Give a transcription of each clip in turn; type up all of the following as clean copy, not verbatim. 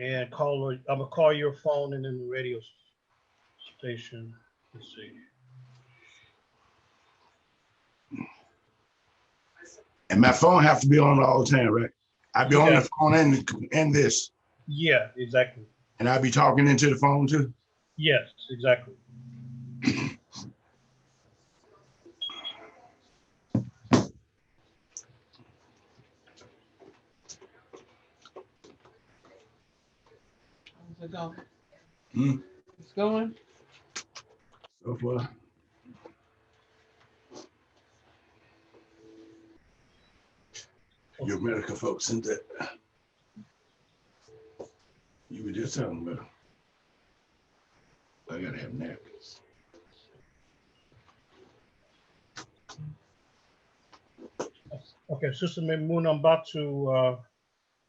and call. I'm gonna call your phone and then the radio station. Let's see. And my phone have to be on all the time, right? I'll be on the phone and this. Yeah, exactly. And I'll be talking into the phone too? Yes, exactly. How's it going? It's going? So far. Your medical folks and that you were just talking about. I gotta have napkins. Okay, Sister Moon, I'm about to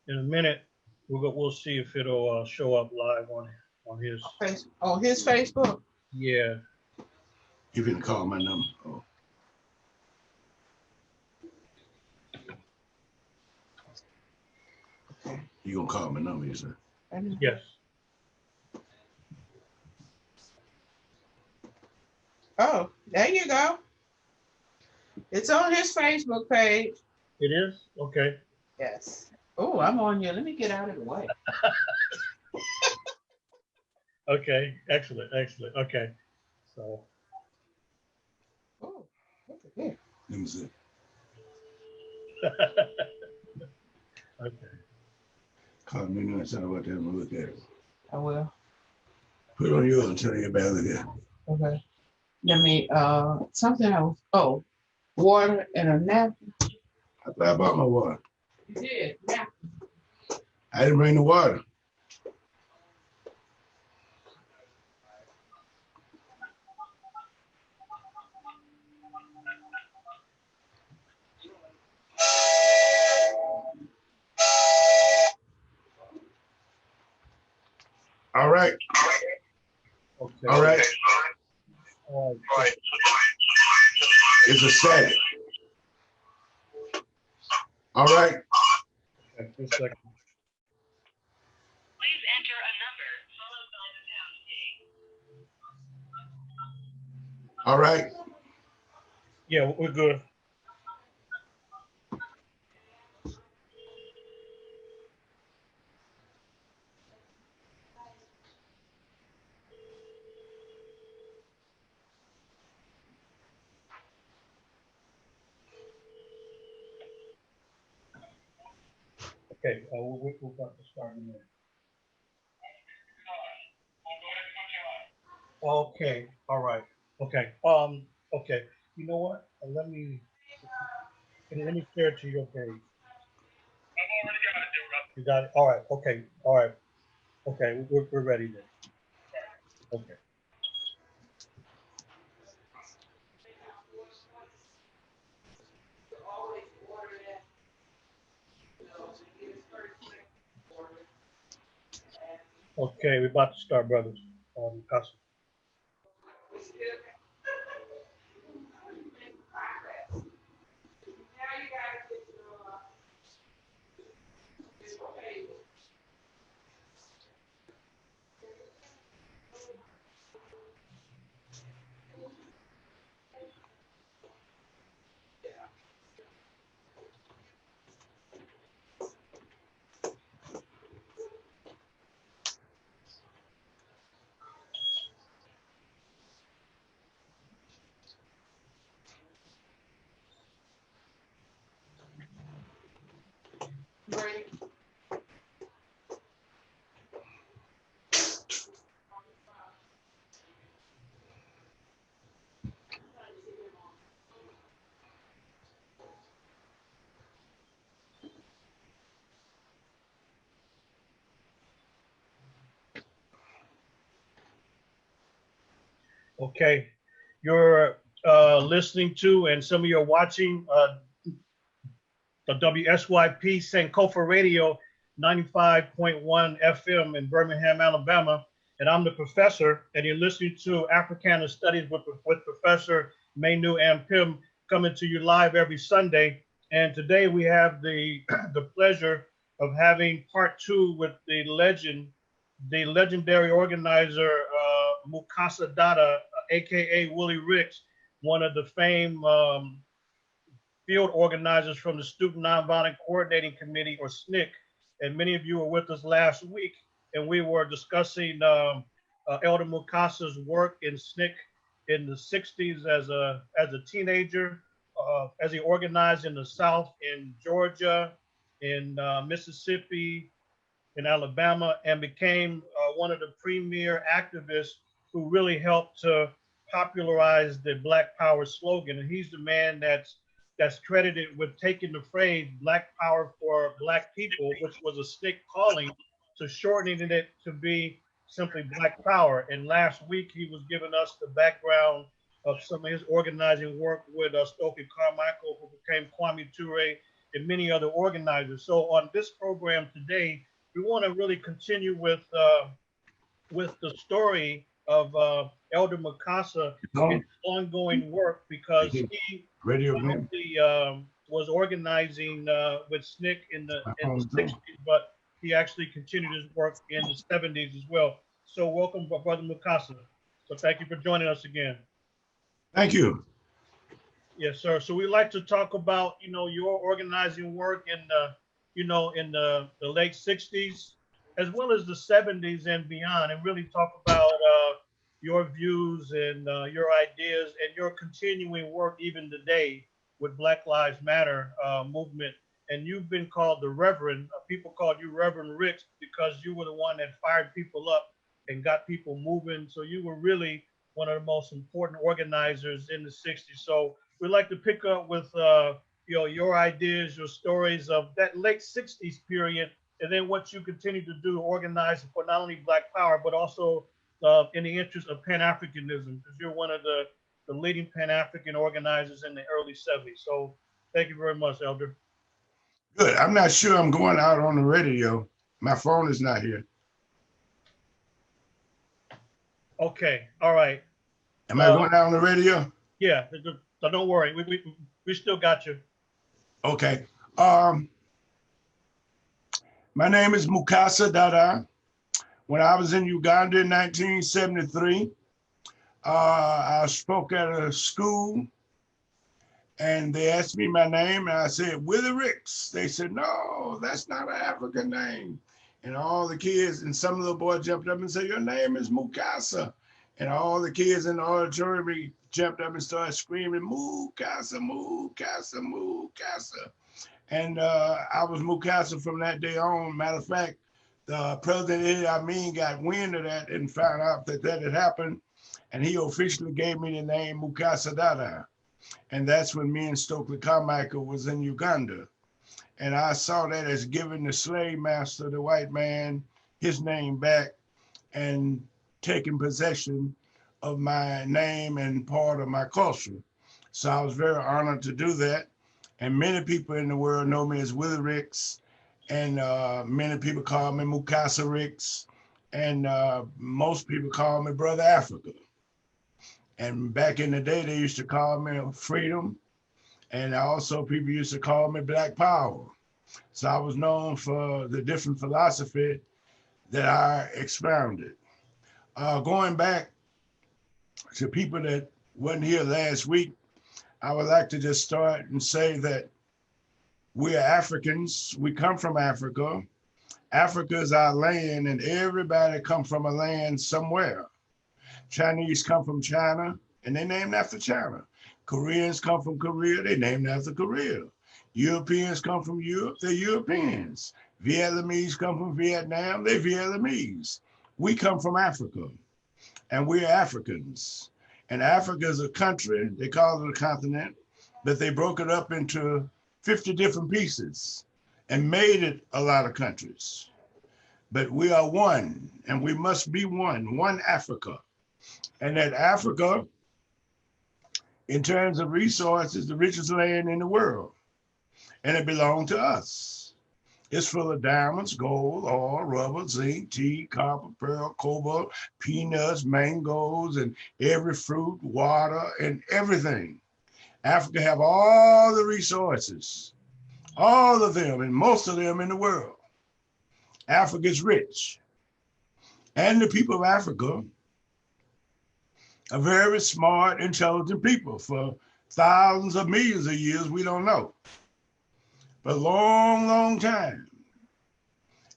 in a minute. We'll see if it'll show up live on his. Oh, his Facebook. Yeah. You can call my number. Oh. You gonna call my number, you said? Yes. Oh, there you go. It's on his Facebook page. It is? Okay. Yes. Oh, I'm on you. Let me get out of the way. Okay. Excellent. Excellent. Okay. So. Oh, look at here. Let me see. Okay. Call me next time about that and look at it. I will. Put it on yours and tell you about it again. Okay. Let me, something else. Oh, water and a napkin. I thought I bought my water. You did, napkin. I didn't bring the water. All right. Okay. All right. All right. It's a setting. All right. Okay, just a second. Please enter a number followed by the pound key. All right. Yeah, we're good. Okay, we're about to start in a minute. Okay, all right. Okay. Okay. You know what? Let me share it to your page. I've already got it, dude. You got it? All right. Okay. All right. Okay, we're ready then. Okay. Okay, we're about to start, brothers. Mukasa. Ready? Okay, you're listening to, and some of you are watching the WSYP Sankofa Radio 95.1 FM in Birmingham, Alabama. And I'm the professor, and you're listening to Africana Studies with Professor Manu and Pim, coming to you live every Sunday. And today we have the pleasure of having part 2 with the legendary organizer Mukasa Dada, aka Willie Ricks, one of the famed field organizers from the Student Nonviolent Coordinating Committee, or SNCC. And many of you were with us last week, and we were discussing Elder Mukasa's work in SNCC in the 60s as a teenager, as he organized in the South, in Georgia, in Mississippi, in Alabama, and became one of the premier activists who really helped to popularize the Black Power slogan. And he's the man that's credited with taking the phrase Black Power for Black People, which was a SNCC calling, to shortening it to be simply Black Power. And last week he was giving us the background of some of his organizing work with Stokely Carmichael, who became Kwame Ture, and many other organizers. So on this program today, we want to really continue with the story of Elder Mukasa and his ongoing work, because he was organizing with SNCC in the 60s, but he actually continued his work in the 70s as well. So welcome, Brother Mukasa. So thank you for joining us again. Thank you. Yes, sir. So we like to talk about, your organizing work in the late 60s, as well as the 70s and beyond, and really talk about your views and your ideas and your continuing work even today with Black Lives Matter movement. And you've been called the Reverend. People called you Reverend Ricks because you were the one that fired people up and got people moving. So you were really one of the most important organizers in the 60s. So we'd like to pick up with your ideas, your stories of that late 60s period, and then what you continue to do, organizing for not only Black Power, but also in the interest of Pan-Africanism, because you're one of the leading Pan-African organizers in the early 70s. So thank you very much, Elder. Good. I'm not sure I'm going out on the radio. My phone is not here. Okay. All right. Am I going out on the radio? Yeah. So don't worry. We still got you. Okay. My name is Mukasa Dada. When I was in Uganda in 1973, I spoke at a school, and they asked me my name, and I said, Willie Ricks. They said, no, that's not an African name. And all the kids, and some little boy jumped up and said, your name is Mukasa. And all the kids in the auditorium jumped up and started screaming, Mukasa, Mukasa, Mukasa. And I was Mukasa from that day on. Matter of fact, the President Idi Amin got wind of that and found out that had happened. And he officially gave me the name Mukasa Dada. And that's when me and Stokely Carmichael was in Uganda. And I saw that as giving the slave master, the white man, his name back and taking possession of my name and part of my culture. So I was very honored to do that. And many people in the world know me as Willie Ricks. And many people call me Mukasa Ricks. And most people call me Brother Africa. And back in the day, they used to call me Freedom. And also people used to call me Black Power. So I was known for the different philosophy that I expounded. Going back to people that wasn't here last week, I would like to just start and say that we are Africans. We come from Africa. Africa is our land, and everybody come from a land somewhere. Chinese come from China, and they named after China. Koreans come from Korea, they named after Korea. Europeans come from Europe, they're Europeans. Vietnamese come from Vietnam, they're Vietnamese. We come from Africa, and we're Africans. And Africa is a country, they call it a continent, but they broke it up into 50 different pieces and made it a lot of countries. But we are one, and we must be one Africa. And that Africa, in terms of resources, the richest land in the world. And it belonged to us. It's full of diamonds, gold, oil, rubber, zinc, tea, copper, pearl, cobalt, peanuts, mangoes, and every fruit, water, and everything. Africa have all the resources, all of them, and most of them in the world. Africa's rich. And the people of Africa are very smart, intelligent people. For thousands of millions of years, we don't know. For a long, long time.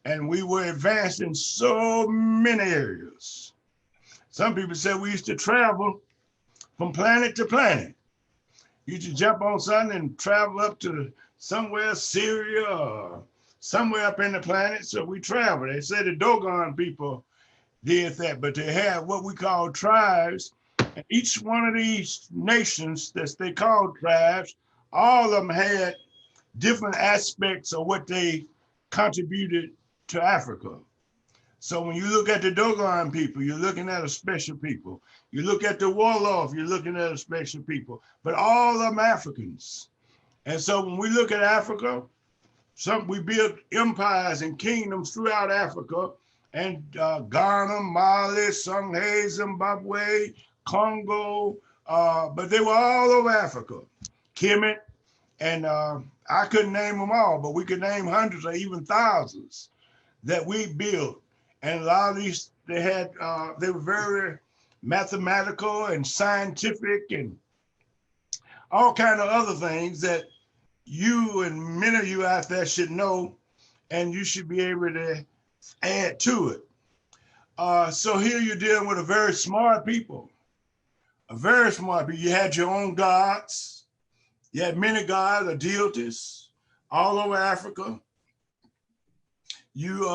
And we were advanced in so many areas. Some people say we used to travel from planet to planet. You used to jump on something and travel up to somewhere, Syria or somewhere up in the planet. So we traveled. They say the Dogon people did that, but they had what we call tribes. And each one of these nations that they called tribes, all of them had different aspects of what they contributed to Africa. So when you look at the Dogon people, you're looking at a special people. You look at the Wolof, you're looking at a special people, but all of them Africans. And so when we look at Africa, we built empires and kingdoms throughout Africa, and Ghana, Mali, Songhai, Zimbabwe, Congo, but they were all over Africa. Kemet, and I couldn't name them all, but we could name hundreds or even thousands that we built. And a lot of these, they were very mathematical and scientific and all kind of other things that you and many of you out there should know, and you should be able to add to it. So here you're dealing with a very smart people, You had your own gods. You had many gods or deities all over Africa. You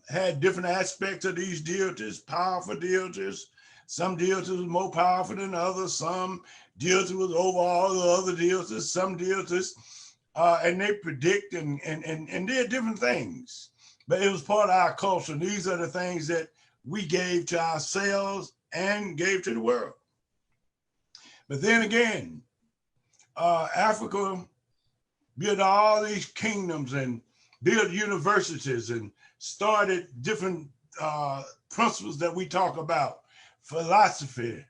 had different aspects of these deities, powerful deities. Some deities were more powerful than others. Some deities was over all the other deities. Some deities, and they predict and did different things. But it was part of our culture. And these are the things that we gave to ourselves and gave to the world. But then again, Africa built all these kingdoms and built universities and started different principles that we talk about: philosophy,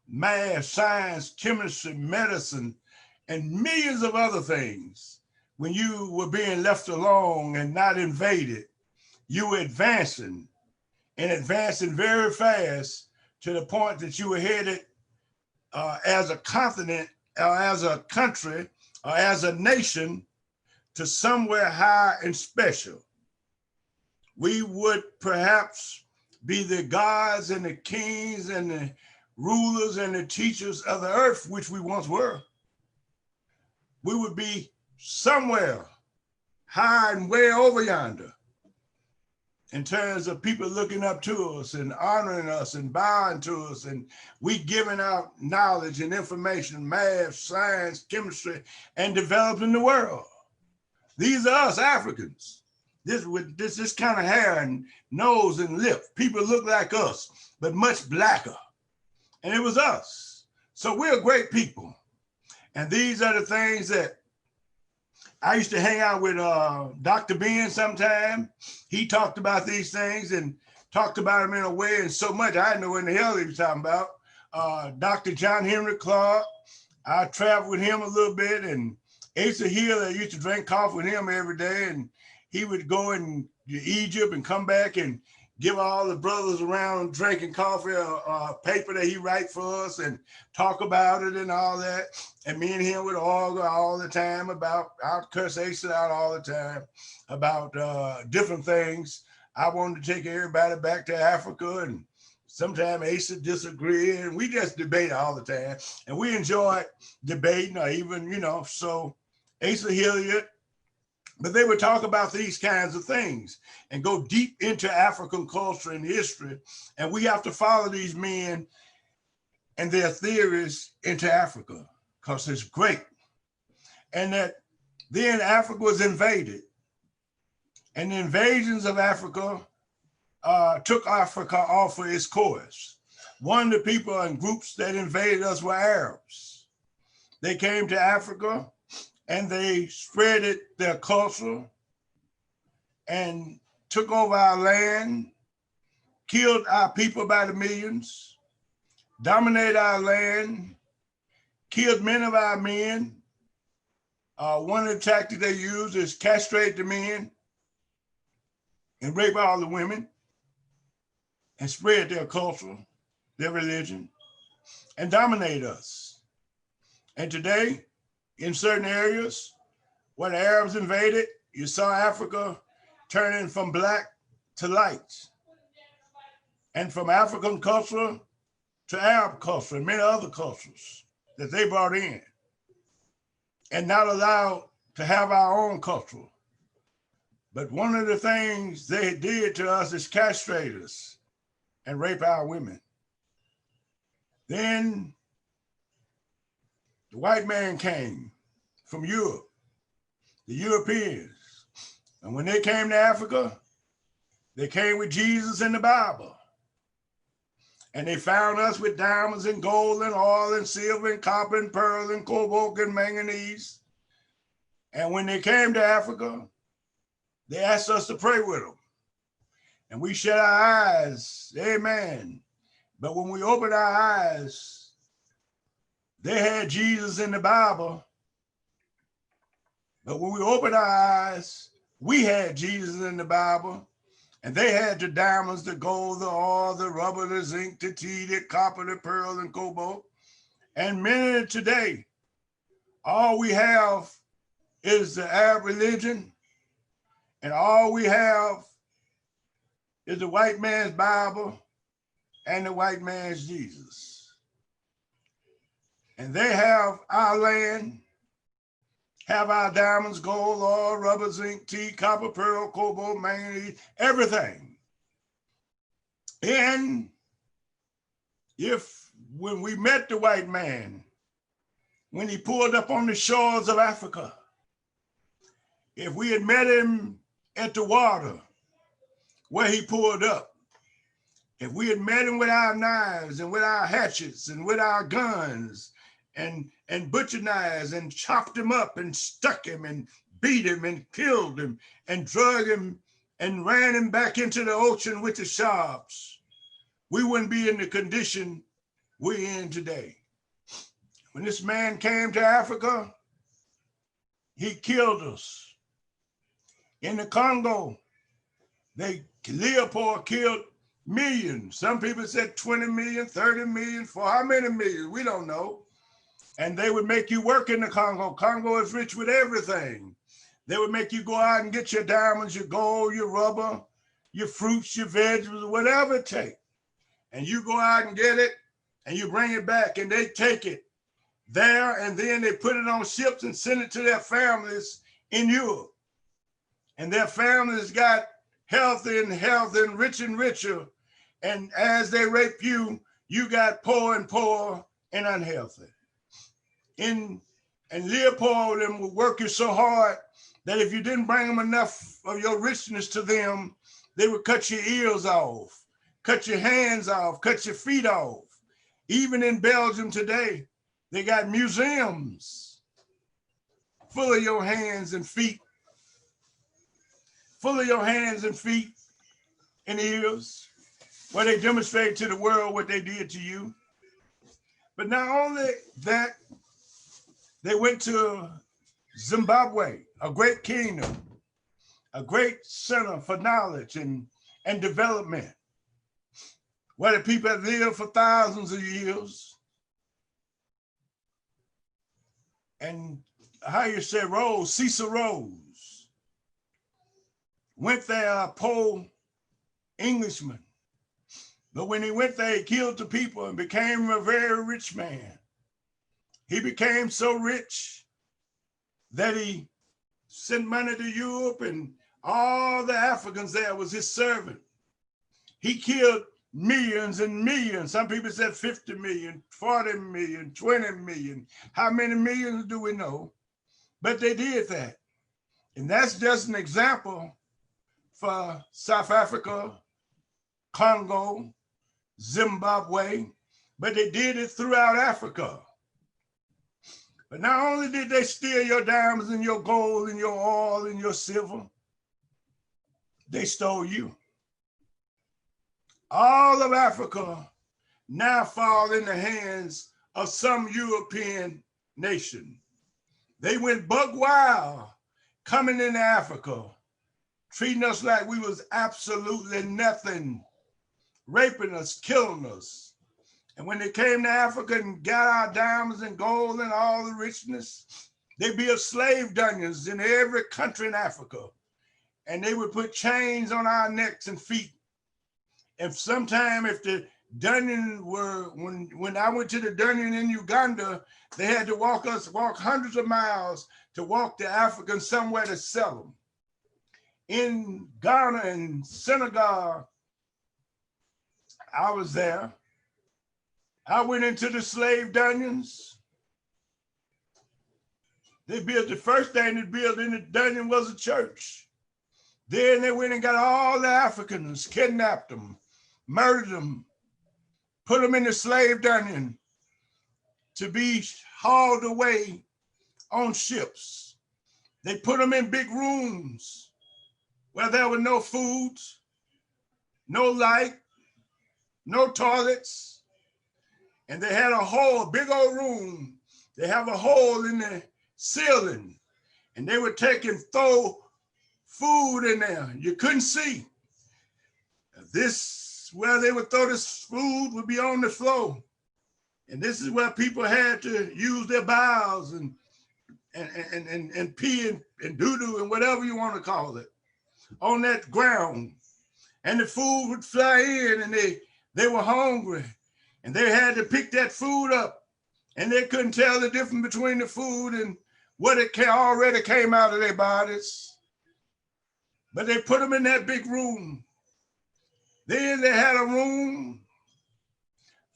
math, science, chemistry, medicine, and millions of other things. When you were being left alone and not invaded, you were advancing very fast to the point that you were headed as a continent or as a country or as a nation to somewhere high and special. We would perhaps be the gods and the kings and the rulers and the teachers of the earth, which we once were. We would be somewhere high and way over yonder in terms of people looking up to us and honoring us and bowing to us, and we giving out knowledge and information, math, science, chemistry, and developing the world. These are us Africans. This with this kind of hair and nose and lip. People look like us, but much blacker. And it was us. So we're great people. And these are the things that I used to hang out with Dr. Ben sometime. He talked about these things and talked about them in a way and so much I didn't know what the hell he was talking about. Dr. John Henry Clark, I traveled with him a little bit, and Asa Hill, I used to drink coffee with him every day, and he would go in Egypt and come back and give all the brothers around drinking coffee a paper that he write for us and talk about it and all that. And me and him would argue all the time about, I'd curse Asa out all the time about different things. I wanted to take everybody back to Africa, and sometimes Asa disagreed, and we just debate all the time. And we enjoyed debating, or even, so Asa Hilliard, but they would talk about these kinds of things and go deep into African culture and history. And we have to follow these men and their theories into Africa because it's great. And that then Africa was invaded. And the invasions of Africa took Africa off of its course. One of the people and groups that invaded us were Arabs. They came to Africa and they spreaded their culture and took over our land, killed our people by the millions, dominated our land, killed many of our men. One of the tactics they use is castrate the men. and rape all the women and spread their culture, their religion, and dominate us. And today, in certain areas where the Arabs invaded, you saw Africa turning from black to light, and from African culture to Arab culture and many other cultures that they brought in, and not allowed to have our own culture. But one of the things they did to us is castrate us and rape our women. Then the white man came from Europe, the Europeans. And when they came to Africa, they came with Jesus and the Bible. And they found us with diamonds and gold and oil and silver and copper and pearl and cobalt and manganese. And when they came to Africa, they asked us to pray with them. And we shut our eyes, amen. But when we opened our eyes, they had Jesus in the Bible. But when we opened our eyes, we had Jesus in the Bible. And they had the diamonds, the gold, the oil, the rubber, the zinc, the tea, the copper, the pearl, and cobalt. And many today, all we have is the Arab religion, and all we have is the white man's Bible and the white man's Jesus. And they have our land, have our diamonds, gold, oil, rubber, zinc, tea, copper, pearl, cobalt, manganese, everything. And when we met the white man, when he pulled up on the shores of Africa, if we had met him at the water where he pulled up, if we had met him with our knives and with our hatchets and with our guns and butcher knives and chopped him up and stuck him and beat him and killed him and drug him and ran him back into the ocean with the sharks, we wouldn't be in the condition we're in today. When this man came to Africa, he killed us. In the Congo, Leopold killed millions. Some people said 20 million, 30 million, for how many million? We don't know. And they would make you work in the Congo. Congo is rich with everything. They would make you go out and get your diamonds, your gold, your rubber, your fruits, your vegetables, whatever it takes. And you go out and get it, and you bring it back, and they take it there, and then they put it on ships and send it to their families in Europe. And their families got healthy and rich and richer. And as they rape you, you got poor and poor and unhealthy. And Leopold and would work you so hard that if you didn't bring them enough of your richness to them, they would cut your ears off, cut your hands off, cut your feet off. Even in Belgium today, they got museums full of your hands and feet, full of your hands and feet and ears, where they demonstrate to the world what they did to you. But not only that, they went to Zimbabwe, a great kingdom, a great center for knowledge and development, where the people have lived for thousands of years. And how you say Rose, Cecil Rose, went there, a poor Englishman. But when he went there, he killed the people and became a very rich man. He became so rich that he sent money to Europe, and all the Africans there was his servant. He killed millions and millions. Some people said 50 million, 40 million, 20 million. How many millions do we know? But they did that. And that's just an example for South Africa, Congo, Zimbabwe, but they did it throughout Africa. But not only did they steal your diamonds and your gold and your oil and your silver, they stole you. All of Africa now fall in the hands of some European nation. They went buck wild coming into Africa, treating us like we was absolutely nothing, raping us, killing us. And when they came to Africa and got our diamonds and gold and all the richness, they built slave dungeons in every country in Africa. And they would put chains on our necks and feet. And sometime if the dungeon were, when I went to the dungeon in Uganda, they had to walk hundreds of miles to walk to Africa somewhere to sell them. In Ghana and Senegal, I was there. I went into the slave dungeons. They built, the first thing they built in the dungeon was a church. Then they went and got all the Africans, kidnapped them, murdered them, put them in the slave dungeon to be hauled away on ships. They put them in big rooms where there was no food, no light, no toilets. And they had a hole, a big old room. They have a hole in the ceiling, and they would take and throw food in there. You couldn't see. This, where they would throw this food, would be on the floor. And this is where people had to use their bowels and pee and doo-doo and whatever you want to call it on that ground. And the food would fly in, and they were hungry, and they had to pick that food up, and they couldn't tell the difference between the food and what it already came out of their bodies. But they put them in that big room. Then they had a room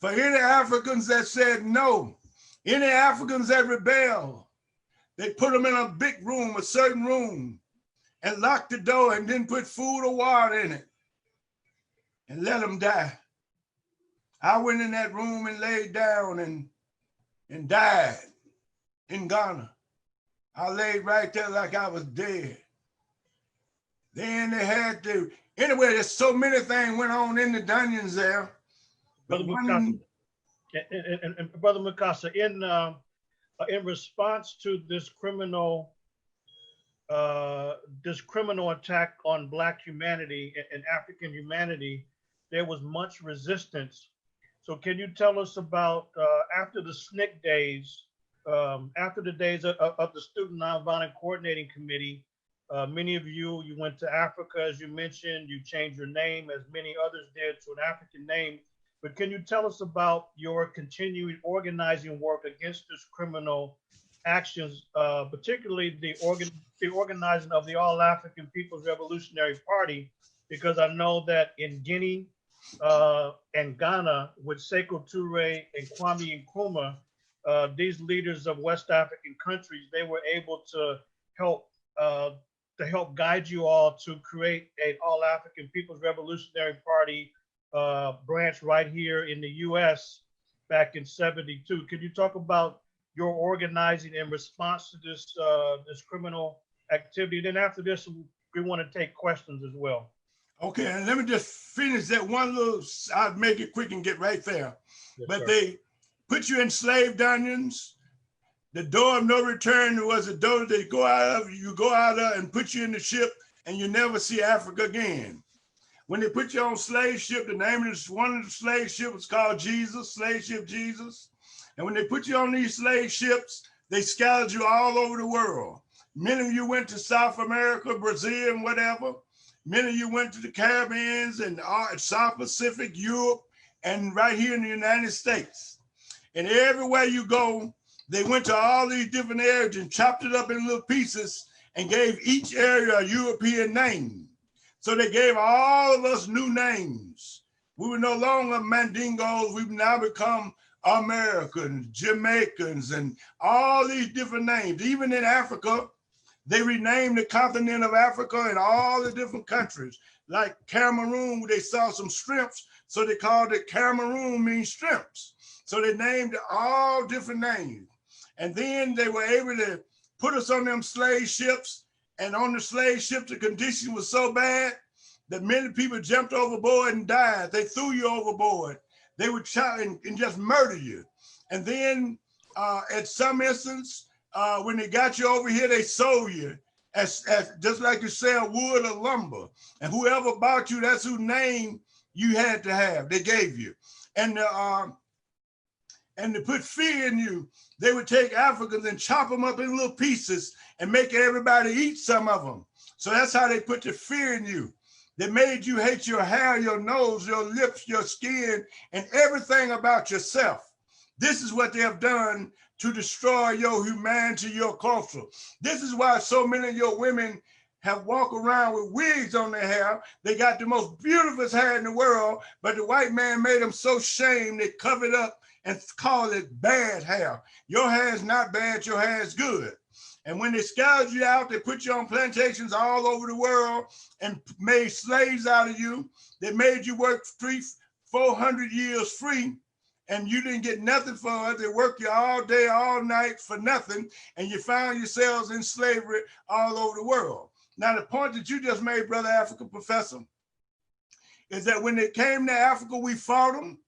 for any Africans that said no, any Africans that rebelled. They put them in a big room, a certain room, and locked the door and didn't put food or water in it and let them die. I went in that room and laid down and died in Ghana. I laid right there like I was dead. Then they had to, anyway, there's so many things went on in the dungeons there. Brother Mukasa, and Brother Mukasa, in response to this criminal attack on Black humanity and African humanity, there was much resistance. So can you tell us about after the SNCC days, after the days of the Student Nonviolent Coordinating Committee, many of you went to Africa, as you mentioned, you changed your name, as many others did, to an African name. But can you tell us about your continued organizing work against this criminal actions, particularly the organizing of the All African People's Revolutionary Party? Because I know that in Guinea and Ghana, with Sekou Toure and Kwame Nkrumah, these leaders of West African countries, they were able to help guide you all to create an All African People's Revolutionary Party branch right here in the U.S. back in '72. Could you talk about your organizing in response to this criminal activity? Then after this, we want to take questions as well. Okay, and let me just finish that one little, I'll make it quick and get right there. Yes, but sir. They put you in slave dungeons. The door of no return was a door they go out of, you go out of and put you in the ship and you never see Africa again. When they put you on slave ship, the name of one of the slave ships was called Jesus, slave ship Jesus. And when they put you on these slave ships, they scattered you all over the world. Many of you went to South America, Brazil, and whatever. Many of you went to the Caribbean and South Pacific, Europe, and right here in the United States. And everywhere you go, they went to all these different areas and chopped it up in little pieces and gave each area a European name. So they gave all of us new names. We were no longer Mandingos. We've now become Americans, Jamaicans, and all these different names. Even in Africa, they renamed the continent of Africa and all the different countries. Like Cameroon, they saw some shrimps, so they called it Cameroon, means shrimps. So they named all different names. And then they were able to put us on them slave ships. And on the slave ship, the condition was so bad that many people jumped overboard and died. They threw you overboard. They would try and just murder you. And then at some instance, when they got you over here, they sold you. as just like you sell wood or lumber. And whoever bought you, that's whose name you had to have, they gave you. And to put fear in you, they would take Africans and chop them up in little pieces and make everybody eat some of them. So that's how they put the fear in you. They made you hate your hair, your nose, your lips, your skin, and everything about yourself. This is what they have done to destroy your humanity, your culture. This is why so many of your women have walked around with wigs on their hair. They got the most beautiful hair in the world, but the white man made them so shamed they covered up and call it bad hair. Your hair is not bad, your hair is good. And when they scoured you out, they put you on plantations all over the world and made slaves out of you. They made you work 400 years free, and you didn't get nothing for it. They worked you all day, all night for nothing, and you found yourselves in slavery all over the world. Now, the point that you just made, Brother Africa Professor, is that when they came to Africa, we fought them.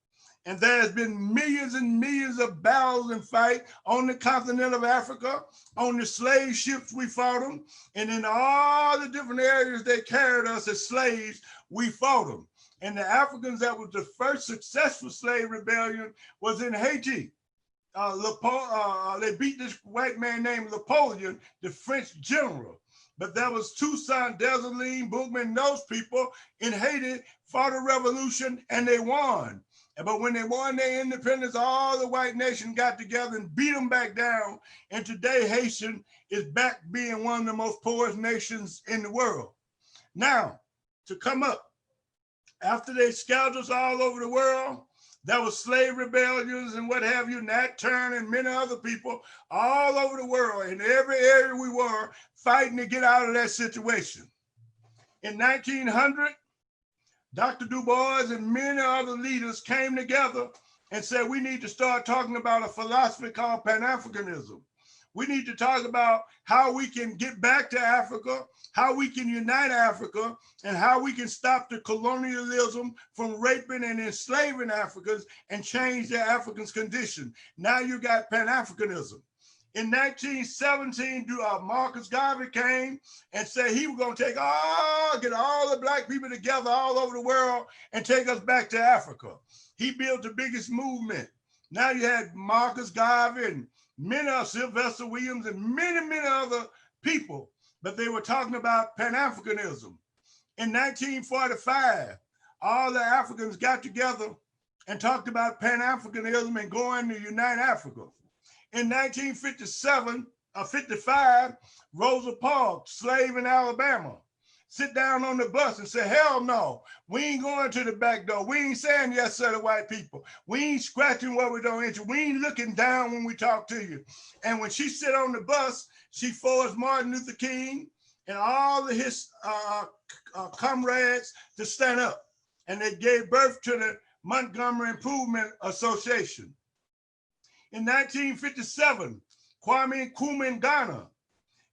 And there has been millions and millions of battles and fight on the continent of Africa, on the slave ships we fought them, and in all the different areas they carried us as slaves, we fought them. And the Africans, that was the first successful slave rebellion, was in Haiti. They beat this white man named Napoleon, the French general. But that was Toussaint, Dessalines, Bourguiba, those people in Haiti fought a revolution and they won. But when they won their independence, all the white nation got together and beat them back down. And today, Haitian is back being one of the most poorest nations in the world. Now, to come up, after they scoured us all over the world, there was slave rebellions and what have you, Nat Turner and many other people all over the world. In every area we were fighting to get out of that situation. In 1900, Dr. Du Bois and many other leaders came together and said, we need to start talking about a philosophy called Pan-Africanism. We need to talk about how we can get back to Africa, how we can unite Africa, and how we can stop the colonialism from raping and enslaving Africans and change the Africans' condition. Now you got Pan-Africanism. In 1917, Marcus Garvey came and said he was going to get all the black people together all over the world and take us back to Africa. He built the biggest movement. Now you had Marcus Garvey and many of Sylvester Williams and many, many other people, but they were talking about Pan-Africanism. In 1945, all the Africans got together and talked about Pan-Africanism and going to unite Africa. In 1955, Rosa Parks, slave in Alabama, sit down on the bus and say, hell no, we ain't going to the back door. We ain't saying yes, sir, to white people. We ain't scratching what we don't enter. We ain't looking down when we talk to you. And when she sit on the bus, she forced Martin Luther King and all of his comrades to stand up. And they gave birth to the Montgomery Improvement Association. In 1957, Kwame Nkrumah in Ghana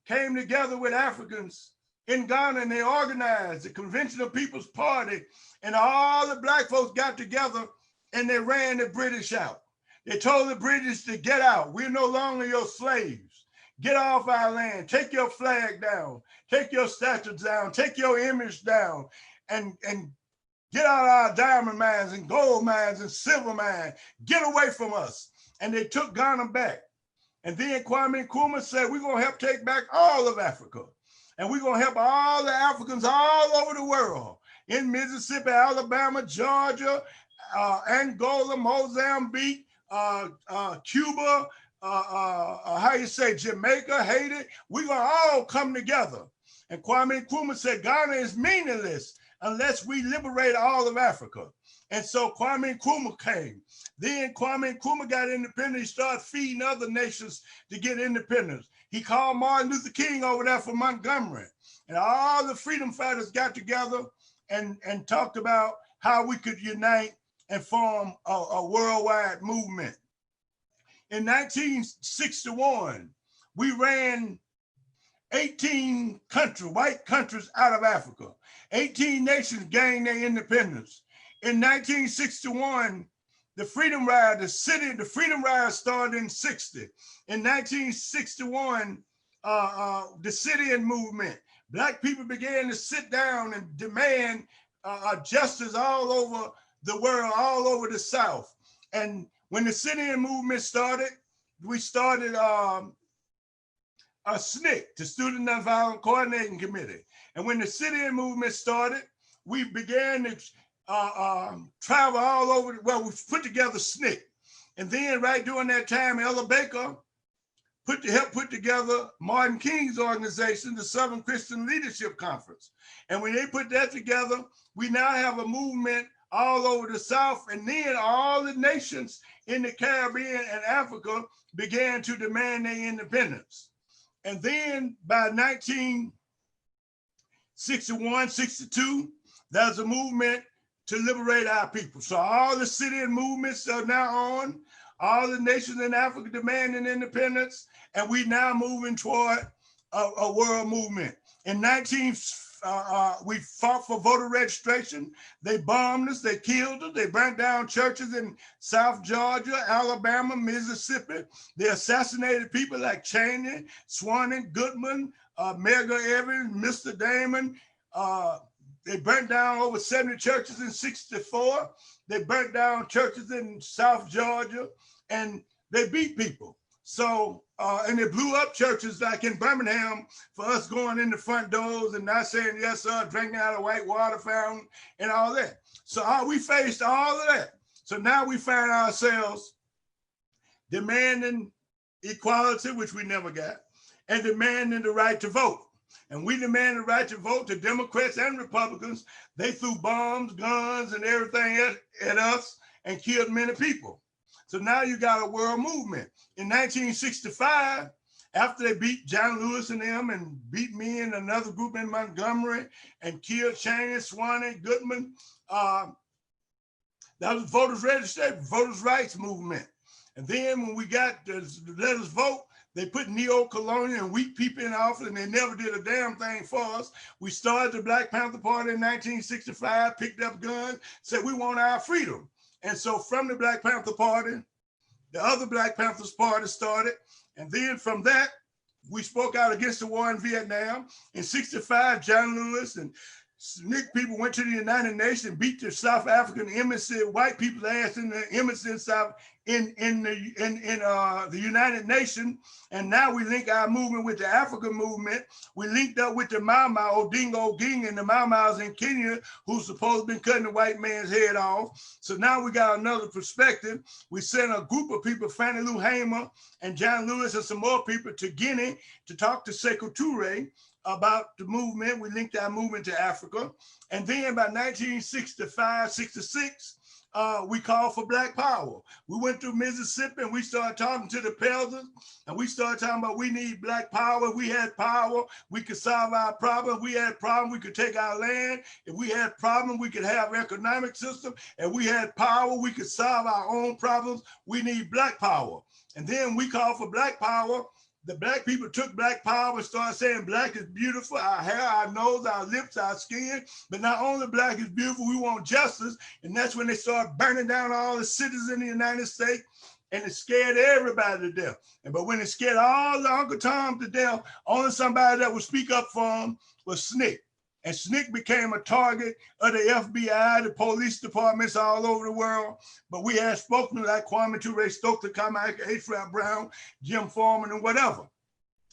came together with Africans in Ghana and they organized the Convention of People's Party, and all the black folks got together and they ran the British out. They told the British to get out. We're no longer your slaves. Get off our land, take your flag down, take your statues down, take your image down, and get out our diamond mines and gold mines and silver mines. Get away from us. And they took Ghana back. And then Kwame Nkrumah said, we're going to help take back all of Africa. And we're going to help all the Africans all over the world, in Mississippi, Alabama, Georgia, Angola, Mozambique, Cuba, Jamaica, Haiti. We're going to all come together. And Kwame Nkrumah said, Ghana is meaningless unless we liberate all of Africa. And so Kwame Nkrumah came. Then Kwame Nkrumah got independent. He started feeding other nations to get independence. He called Martin Luther King over there from Montgomery. And all the freedom fighters got together and talked about how we could unite and form a worldwide movement. In 1961, we ran 18 white countries out of Africa. 18 nations gained their independence. In 1961, the Freedom Ride, the Freedom Ride started in 60. In 1961, the sit-in movement. Black people began to sit down and demand justice all over the world, all over the South. And when the sit-in movement started, we started a SNCC, the Student Nonviolent Coordinating Committee. And when the sit-in movement started, we began to travel all over. Well, we put together SNCC. And then right during that time, Ella Baker helped put together Martin King's organization, the Southern Christian Leadership Conference. And when they put that together, we now have a movement all over the South. And then all the nations in the Caribbean and Africa began to demand their independence. And then by 1961, 62, there's a movement to liberate our people. So all the sit-in movements are now on, all the nations in Africa demanding independence, and we now moving toward a world movement. In we fought for voter registration. They bombed us, they killed us, they burnt down churches in South Georgia, Alabama, Mississippi. They assassinated people like Cheney, Swanton, Goodman, Medgar Evers, Mr. Damon. They burnt down over 70 churches in 64. They burnt down churches in South Georgia, and they beat people. So, and they blew up churches like in Birmingham for us going in the front doors and not saying yes, sir, drinking out of white water fountain and all that. So we faced all of that. So now we find ourselves demanding equality, which we never got, and demanding the right to vote. And we demand the right to vote to Democrats and Republicans. They threw bombs, guns, and everything at us and killed many people. So now you got a world movement. In 1965, after they beat John Lewis and them and beat me and another group in Montgomery and killed Cheney, Swanton, Goodman, that was voters registration, voters rights movement. And then when we got to let us vote, they put neo-colonial and weak people in office, and they never did a damn thing for us. We started the Black Panther Party in 1965, picked up guns, said we want our freedom. And so from the Black Panther Party, the other Black Panthers Party started. And then from that, we spoke out against the war in Vietnam. In 65, John Lewis and SNCC people went to the United Nations and beat the South African embassy, white people's ass in the embassy in South in the United Nations. And now we link our movement with the African movement. We linked up with the Mau Mau, Odinga Oginga, and the Mau Mau's in Kenya, who's supposed to be cutting the white man's head off. So now we got another perspective. We sent a group of people, Fannie Lou Hamer and John Lewis and some more people to Guinea to talk to Sekou Touré about the movement. We linked our movement to Africa. And then by 1965, 66, we called for Black Power. We went through Mississippi and we started talking to the Pelzers, and we started talking about we need Black Power. We had power, we could solve our problem. We had problem, we could take our land. If we had problem, we could have economic system. And we had power, we could solve our own problems. We need Black Power. And then we called for Black Power. The Black people took Black Power and started saying black is beautiful, our hair, our nose, our lips, our skin. But not only black is beautiful, we want justice. And that's when they started burning down all the cities in the United States, and it scared everybody to death. But when it scared all the Uncle Tom to death, only somebody that would speak up for him was SNCC. And SNCC became a target of the FBI, the police departments all over the world. But we had spokesmen like Kwame Ture, Stokely Carmichael, H. Rap Brown, Jim Foreman, and whatever.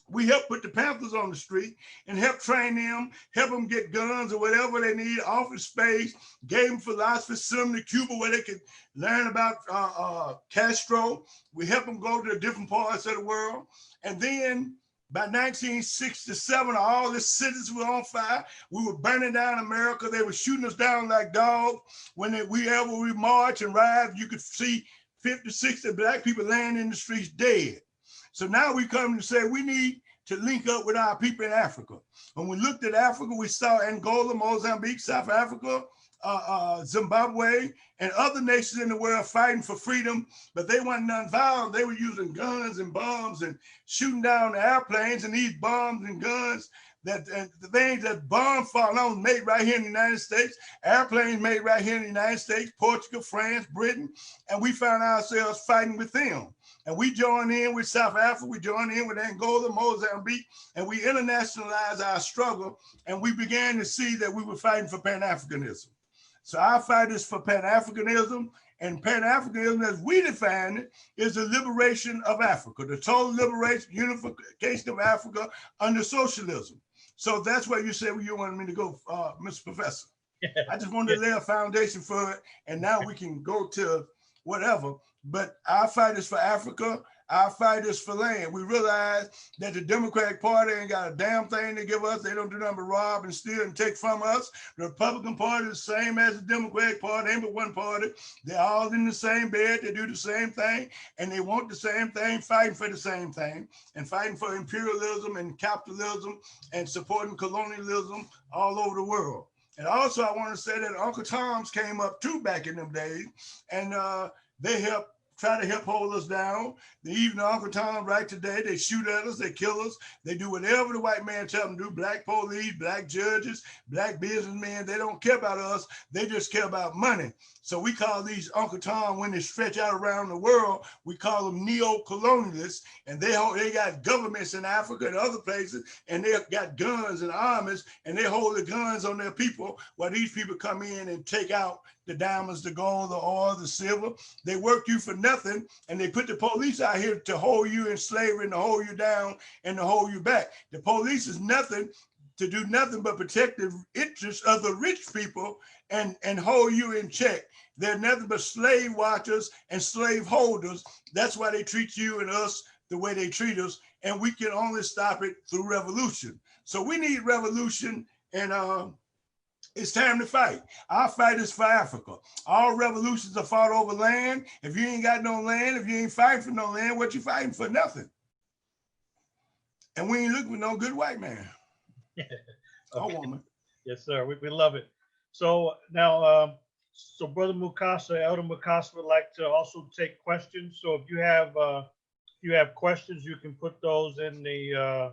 We helped put the Panthers on the street and help train them, help them get guns or whatever they need, office space, gave them philosophy, sent them to Cuba where they could learn about Castro. We helped them go to different parts of the world. And then by 1967, all the cities were on fire. We were burning down America. They were shooting us down like dogs. Whenever we march and ride, you could see 50, 60 black people laying in the streets dead. So now we come to say we need to link up with our people in Africa. When we looked at Africa, we saw Angola, Mozambique, South Africa, Zimbabwe, and other nations in the world fighting for freedom, but they weren't nonviolent. They were using guns and bombs and shooting down the airplanes, and these bombs and guns, that the things that bombs fall on made right here in the United States, airplanes made right here in the United States, Portugal, France, Britain, and we found ourselves fighting with them. And we joined in with South Africa, we joined in with Angola, Mozambique, and we internationalized our struggle, and we began to see that we were fighting for Pan-Africanism. So our fight is for Pan-Africanism, and Pan-Africanism, as we define it, is the liberation of Africa, the total liberation, unification of Africa under socialism. So that's where you said you wanted me to go, Mr. Professor. I just wanted to lay a foundation for it, and now we can go to whatever. But our fight is for Africa. Our fight is for land. We realize that the Democratic Party ain't got a damn thing to give us. They don't do nothing but rob and steal and take from us. The Republican Party is the same as the Democratic Party, ain't but one party. They're all in the same bed. They do the same thing, and they want the same thing, fighting for the same thing, and fighting for imperialism and capitalism and supporting colonialism all over the world. And also, I want to say that Uncle Tom's came up too back in them days, and they helped try to help hold us down. Even Uncle Tom right today, they shoot at us, they kill us, they do whatever the white man tell them to do. Black police, black judges, black businessmen, they don't care about us, they just care about money. So we call these Uncle Tom, when they stretch out around the world, we call them neo-colonialists, and they got governments in Africa and other places, and they got guns and armies, and they hold the guns on their people while these people come in and take out the diamonds, the gold, the oil, the silver. They work you for nothing, and they put the police out here to hold you in slavery and to hold you down and to hold you back. The police is nothing to do nothing but protect the interests of the rich people and hold you in check. They're nothing but slave watchers and slave holders. That's why they treat you and us the way they treat us, and we can only stop it through revolution. So we need revolution, and it's time to fight. Our fight is for Africa. All revolutions are fought over land. If you ain't got no land, if you ain't fighting for no land, what you fighting for? Nothing. And we ain't looking for no good white man. Or woman. Yes, sir. We love it. So now, so Brother Mukasa, Elder Mukasa would like to also take questions. So if you have questions, you can put those in the,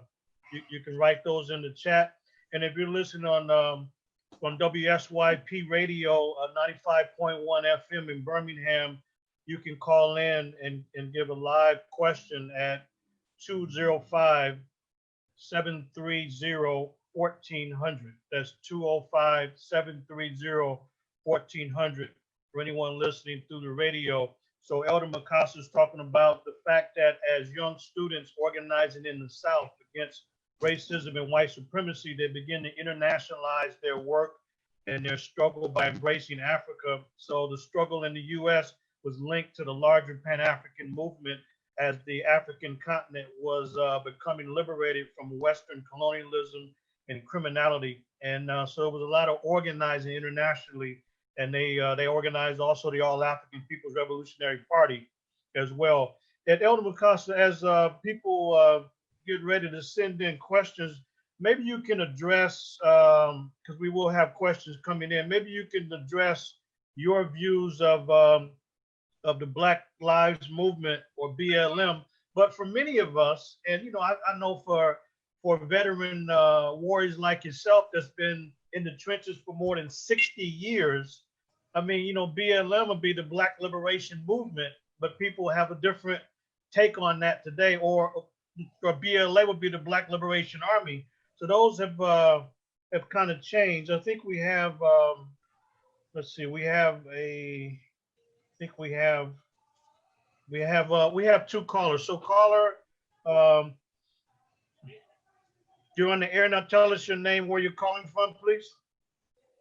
you can write those in the chat. And if you're listening on WSYP Radio 95.1 FM in Birmingham, you can call in and give a live question at 205-730-1400. That's 205-730-1400 for anyone listening through the radio. So Elder Mukasa is talking about the fact that as young students organizing in the South against racism and white supremacy, they begin to internationalize their work and their struggle by embracing Africa. So the struggle in the U.S. was linked to the larger Pan-African movement as the African continent was becoming liberated from Western colonialism and criminality. And so it was a lot of organizing internationally, and they organized also the All-African People's Revolutionary Party as well. And Elder Mukasa, as people get ready to send in questions, maybe you can address, because we will have questions coming in, maybe you can address your views of the Black Lives Movement or BLM. But for many of us, and I know for veteran warriors like yourself that's been in the trenches for more than 60 years, I mean, BLM would be the Black Liberation Movement, but people have a different take on that today, or BLA would be the Black Liberation Army. So those have kind of changed. I think we have, let's see, we have two callers. So caller, you're on the air now. Tell us your name, where you're calling from, please.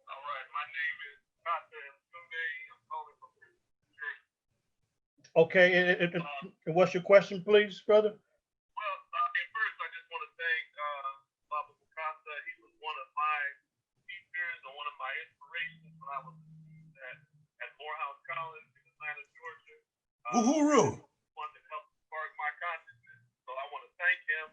All right, my name is Dada. I'm calling from Jersey. Okay, and what's your question, please, brother? Well, at first, I just want to thank Baba Mukasa. He was one of my teachers and one of my inspirations when I was at Morehouse College in Atlanta, Georgia. Uhuru. One that helped spark my consciousness. So I want to thank him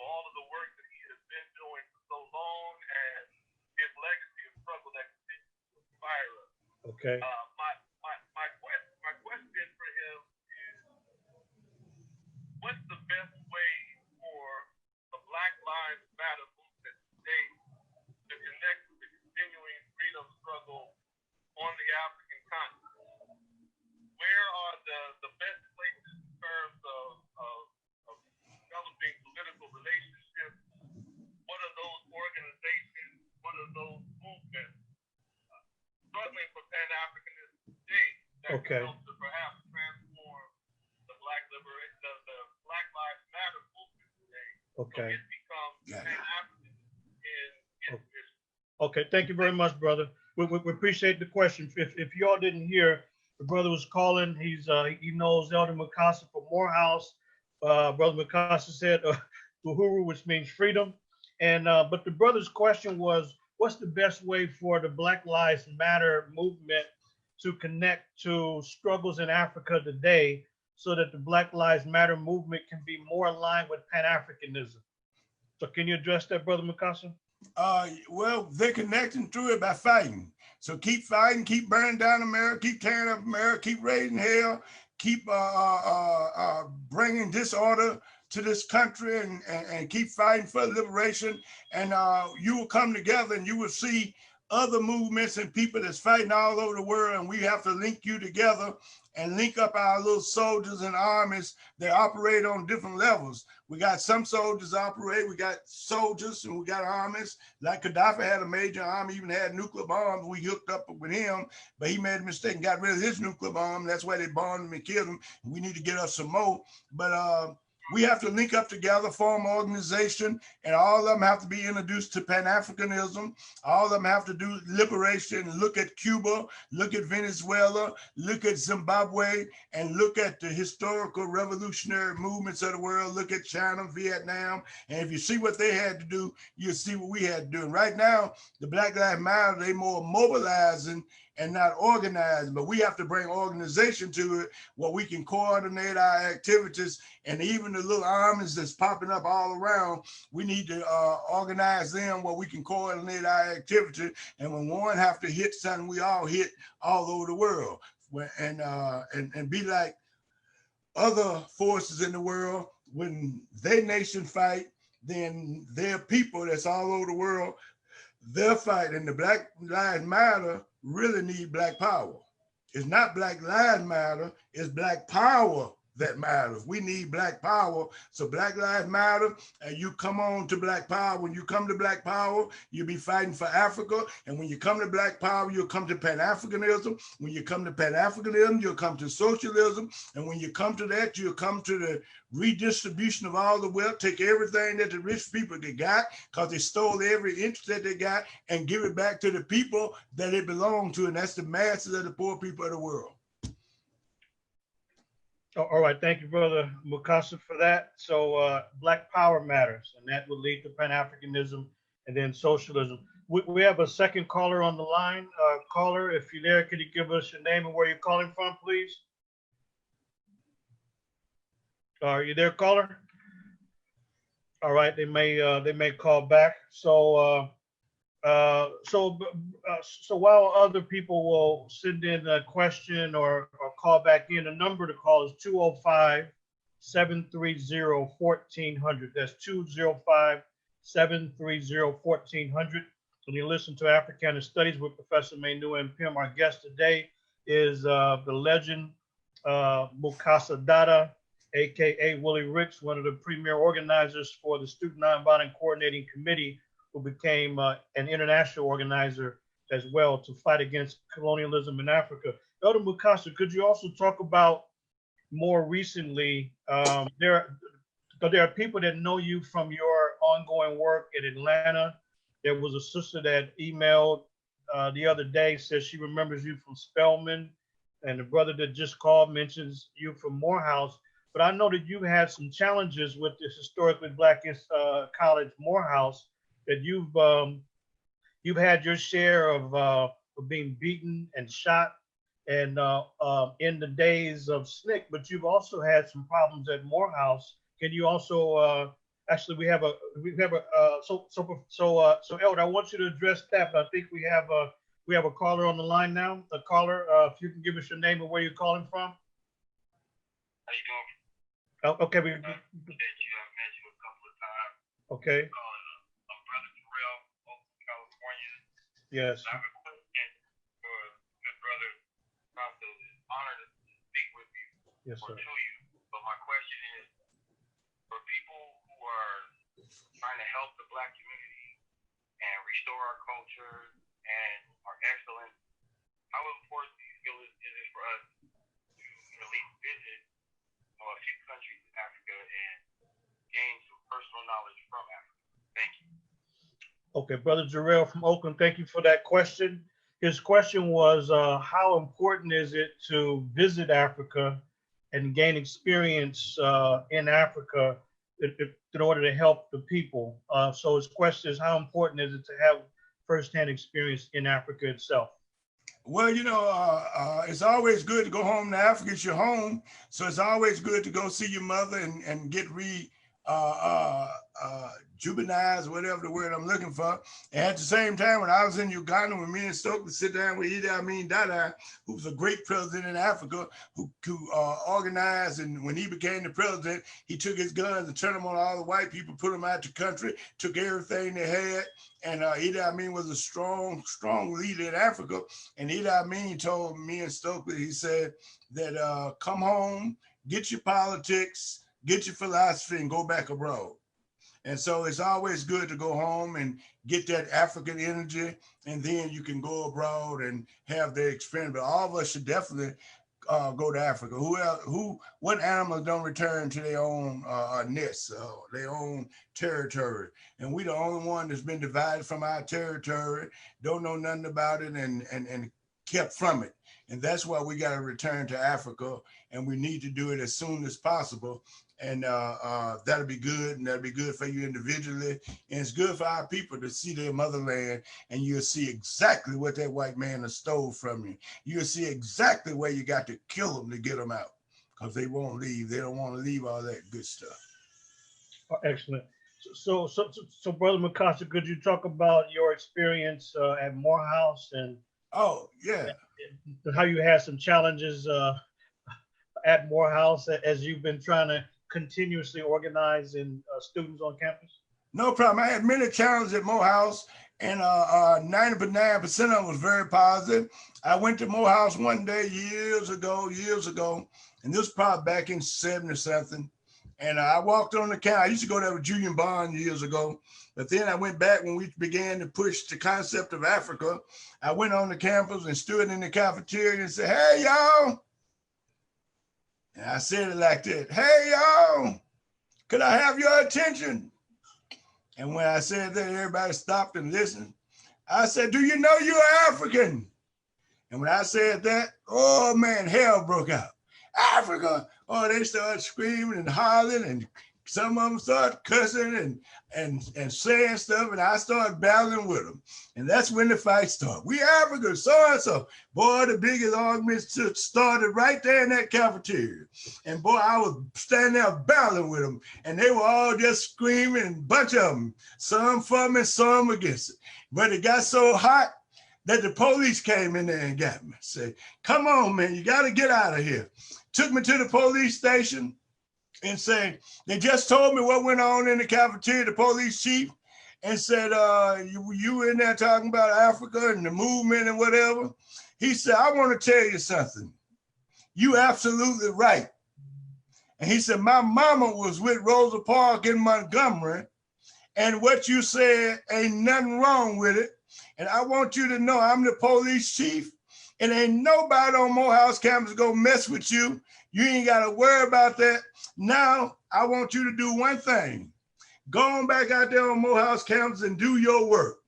for all of the work that he has been doing for so long and his legacy of struggle that continues to inspire us. Okay. My question for him is, what's the best way for the Black Lives Matter movement to that Okay. can help to perhaps transform the Black liberation, the Black Lives Matter movement today. Okay. So it becomes Pan-African in its vision. Okay. Thank you very much, brother. We appreciate the question. If y'all didn't hear, the brother was calling. He knows Elder Mukasa from Morehouse. Brother Mukasa said Uhuru, which means freedom. And but the brother's question was, what's the best way for the Black Lives Matter movement to connect to struggles in Africa today, so that the Black Lives Matter movement can be more aligned with Pan-Africanism? So can you address that, Brother Mukasa? Well, they're connecting through it by fighting. So keep fighting, keep burning down America, keep tearing up America, keep raising hell, keep bringing disorder to this country, and keep fighting for liberation. And you will come together and you will see other movements and people that's fighting all over the world. And we have to link you together and link up our little soldiers and armies that operate on different levels. We got some soldiers operate, we got soldiers and we got armies. Like Gaddafi had a major army, even had nuclear bombs. We hooked up with him, but he made a mistake and got rid of his nuclear bomb. That's why they bombed him and killed him. We need to get us some more. But we have to link up together, form an organization, and all of them have to be introduced to Pan-Africanism. All of them have to do liberation, look at Cuba, look at Venezuela, look at Zimbabwe, and look at the historical revolutionary movements of the world, look at China, Vietnam. And if you see what they had to do, you'll see what we had to do. And right now, the Black Lives Matter, they more mobilizing and not organized, but we have to bring organization to it where we can coordinate our activities. And even the little armies that's popping up all around, we need to organize them where we can coordinate our activity. And when one have to hit something, we all hit all over the world. And be like other forces in the world. When their nation fight, then their people that's all over the world, they're fighting. The Black Lives Matter really need Black power. It's not Black Lives Matter, it's Black power that matters. We need Black power. So Black Lives Matter, and you come on to Black power. When you come to Black power, you'll be fighting for Africa. And when you come to Black power, you'll come to Pan-Africanism. When you come to Pan-Africanism, you'll come to socialism. And when you come to that, you'll come to the redistribution of all the wealth, take everything that the rich people they got, because they stole every inch that they got, and give it back to the people that it belonged to. And that's the masses of the poor people of the world. All right, thank you, Brother Mukasa, for that. So Black Power matters, and that will lead to Pan-Africanism and then socialism. We have a second caller on the line. Caller, if you're there, could you give us your name and where you're calling from, please? Are you there, caller? All right, they may call back. So while other people will send in a question or call back in, the number to call is 205-730-1400. That's 205-730-1400. When you listen to Africana Studies with Professor Manu and Pim, our guest today is the legend Mukasa Dada, aka Willie Ricks, one of the premier organizers for the Student Nonviolent Coordinating Committee, who became an international organizer as well to fight against colonialism in Africa. Elder Mukasa, could you also talk about more recently, there are people that know you from your ongoing work in Atlanta. There was a sister that emailed the other day, says she remembers you from Spelman, and the brother that just called mentions you from Morehouse. But I know that you've had some challenges with this historically Black college, Morehouse, that you've had your share of being beaten and shot, and in the days of SNCC, but you've also had some problems at Morehouse. Can you also actually we have a so Elder, I want you to address that, but I think we have a caller on the line now. The caller, if you can give us your name and where you're calling from. How you doing? Oh, okay, That you have mentioned a couple of times. Okay. I'm Brother Terrell, Oakland, California. Yes. I have a question for good brother Mukasa. It's an honor to speak with you Yes, or sir. to you. But my question is, for people who are trying to help the Black community and restore our culture and our excellence, how important do you feel is it for us Okay, Brother Jarrell from Oakland, thank you for that question. His question was, how important is it to visit Africa and gain experience in Africa in order to help the people? So his question is, how important is it to have firsthand experience in Africa itself? Well, it's always good to go home to Africa. It's your home. So it's always good to go see your mother and get juvenilized, whatever the word I'm looking for. And at the same time, when I was in Uganda, when me and Stokely sit down with Idi Amin Dada, who was a great president in Africa, who organized, and when he became the president, he took his guns and turned them on all the white people, put them out the country, took everything they had. And Idi Amin was a strong leader in Africa. And Idi Amin told me and Stokely, he said that come home, get your politics, get your philosophy, and go back abroad. And so it's always good to go home and get that African energy, and then you can go abroad and have the experience. But all of us should definitely go to Africa. What animals don't return to their own nests, their own territory? And we the only one that's been divided from our territory, don't know nothing about it, and kept from it. And that's why we got to return to Africa, and we need to do it as soon as possible. And that'll be good, and that'll be good for you individually, and it's good for our people to see their motherland, and you'll see exactly what that white man has stole from you. You'll see exactly where you got to kill them to get them out, because they won't leave. They don't want to leave all that good stuff. Excellent. So, Brother Mukasa, could you talk about your experience at Morehouse and how you had some challenges at Morehouse as you've been trying to continuously organizing students on campus? No problem. I had many challenges at Morehouse, and 99% of them was very positive. I went to Morehouse one day years ago, and this was probably back in 70 something. And I walked on the campus. I used to go there with Julian Bond years ago, but then I went back when we began to push the concept of Africa. I went on the campus and stood in the cafeteria and said, "Hey, y'all." And I said it like that, "Hey, y'all, could I have your attention?" And when I said that, everybody stopped and listened. I said, "Do you know you're African?" And when I said that, oh man, hell broke out. Africa. Oh, they started screaming and hollering, and some of them started cussing and saying stuff, and I started battling with them. And that's when the fight started. "We Africa, so-and-so." Boy, the biggest argument started right there in that cafeteria. And boy, I was standing there battling with them, and they were all just screaming, and a bunch of them, some for me, some against it. But it got so hot that the police came in there and got me. Said, "Come on, man, you got to get out of here." Took me to the police station and said, they just told me what went on in the cafeteria, the police chief, and said, you in there talking about Africa and the movement and whatever. He said, "I want to tell you something. You absolutely right." And he said, "My mama was with Rosa Parks in Montgomery, and what you said ain't nothing wrong with it. And I want you to know I'm the police chief, and ain't nobody on Morehouse campus gonna mess with you. You ain't gotta worry about that. Now, I want you to do one thing. Go on back out there on Morehouse campus and do your work."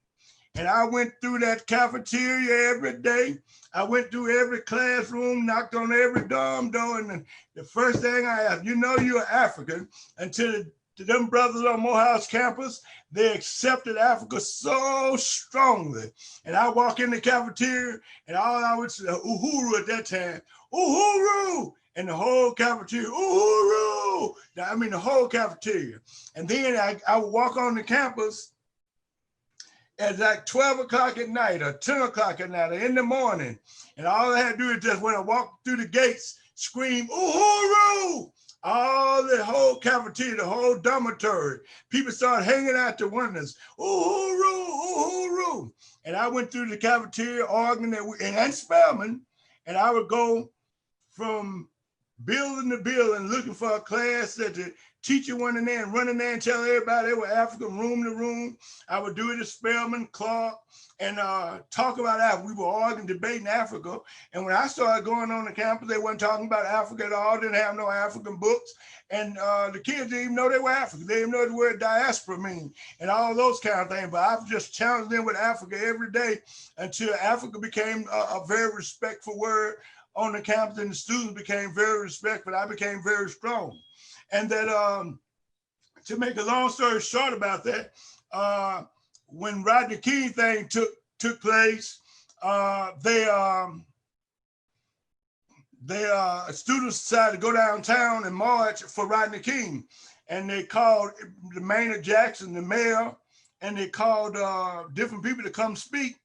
And I went through that cafeteria every day. I went through every classroom, knocked on every dorm door, and the first thing I asked, "You know you're African," until them brothers on Morehouse campus, they accepted Africa so strongly. And I walk in the cafeteria, and all I would say, "Uhuru" at that time, "Uhuru," and the whole cafeteria, "Uhuru." I mean, the whole cafeteria. And then I would walk on the campus at like 12 o'clock at night or 10 o'clock at night or in the morning. And all I had to do is just when I walked through the gates, scream, "Uhuru." All the whole cafeteria, the whole dormitory, people started hanging out the windows, "Uhuru, Uhuru." And I went through the cafeteria arguing and Spelman, and I would go from building the building, looking for a class that the teacher went in there and running there and tell everybody they were African, room to room. I would do it at Spelman, Clark, and talk about Africa. We were arguing, debating Africa. And when I started going on the campus, they weren't talking about Africa at all, didn't have no African books. And the kids didn't even know they were African. They didn't know the word diaspora mean and all those kind of things. But I've just challenged them with Africa every day until Africa became a very respectful word on the campus, and the students became very respectful. I became very strong. And that, to make a long story short about that, when Rodney King thing took place, students decided to go downtown and march for Rodney King. And they called the Maynard Jackson, the mayor, and they called different people to come speak.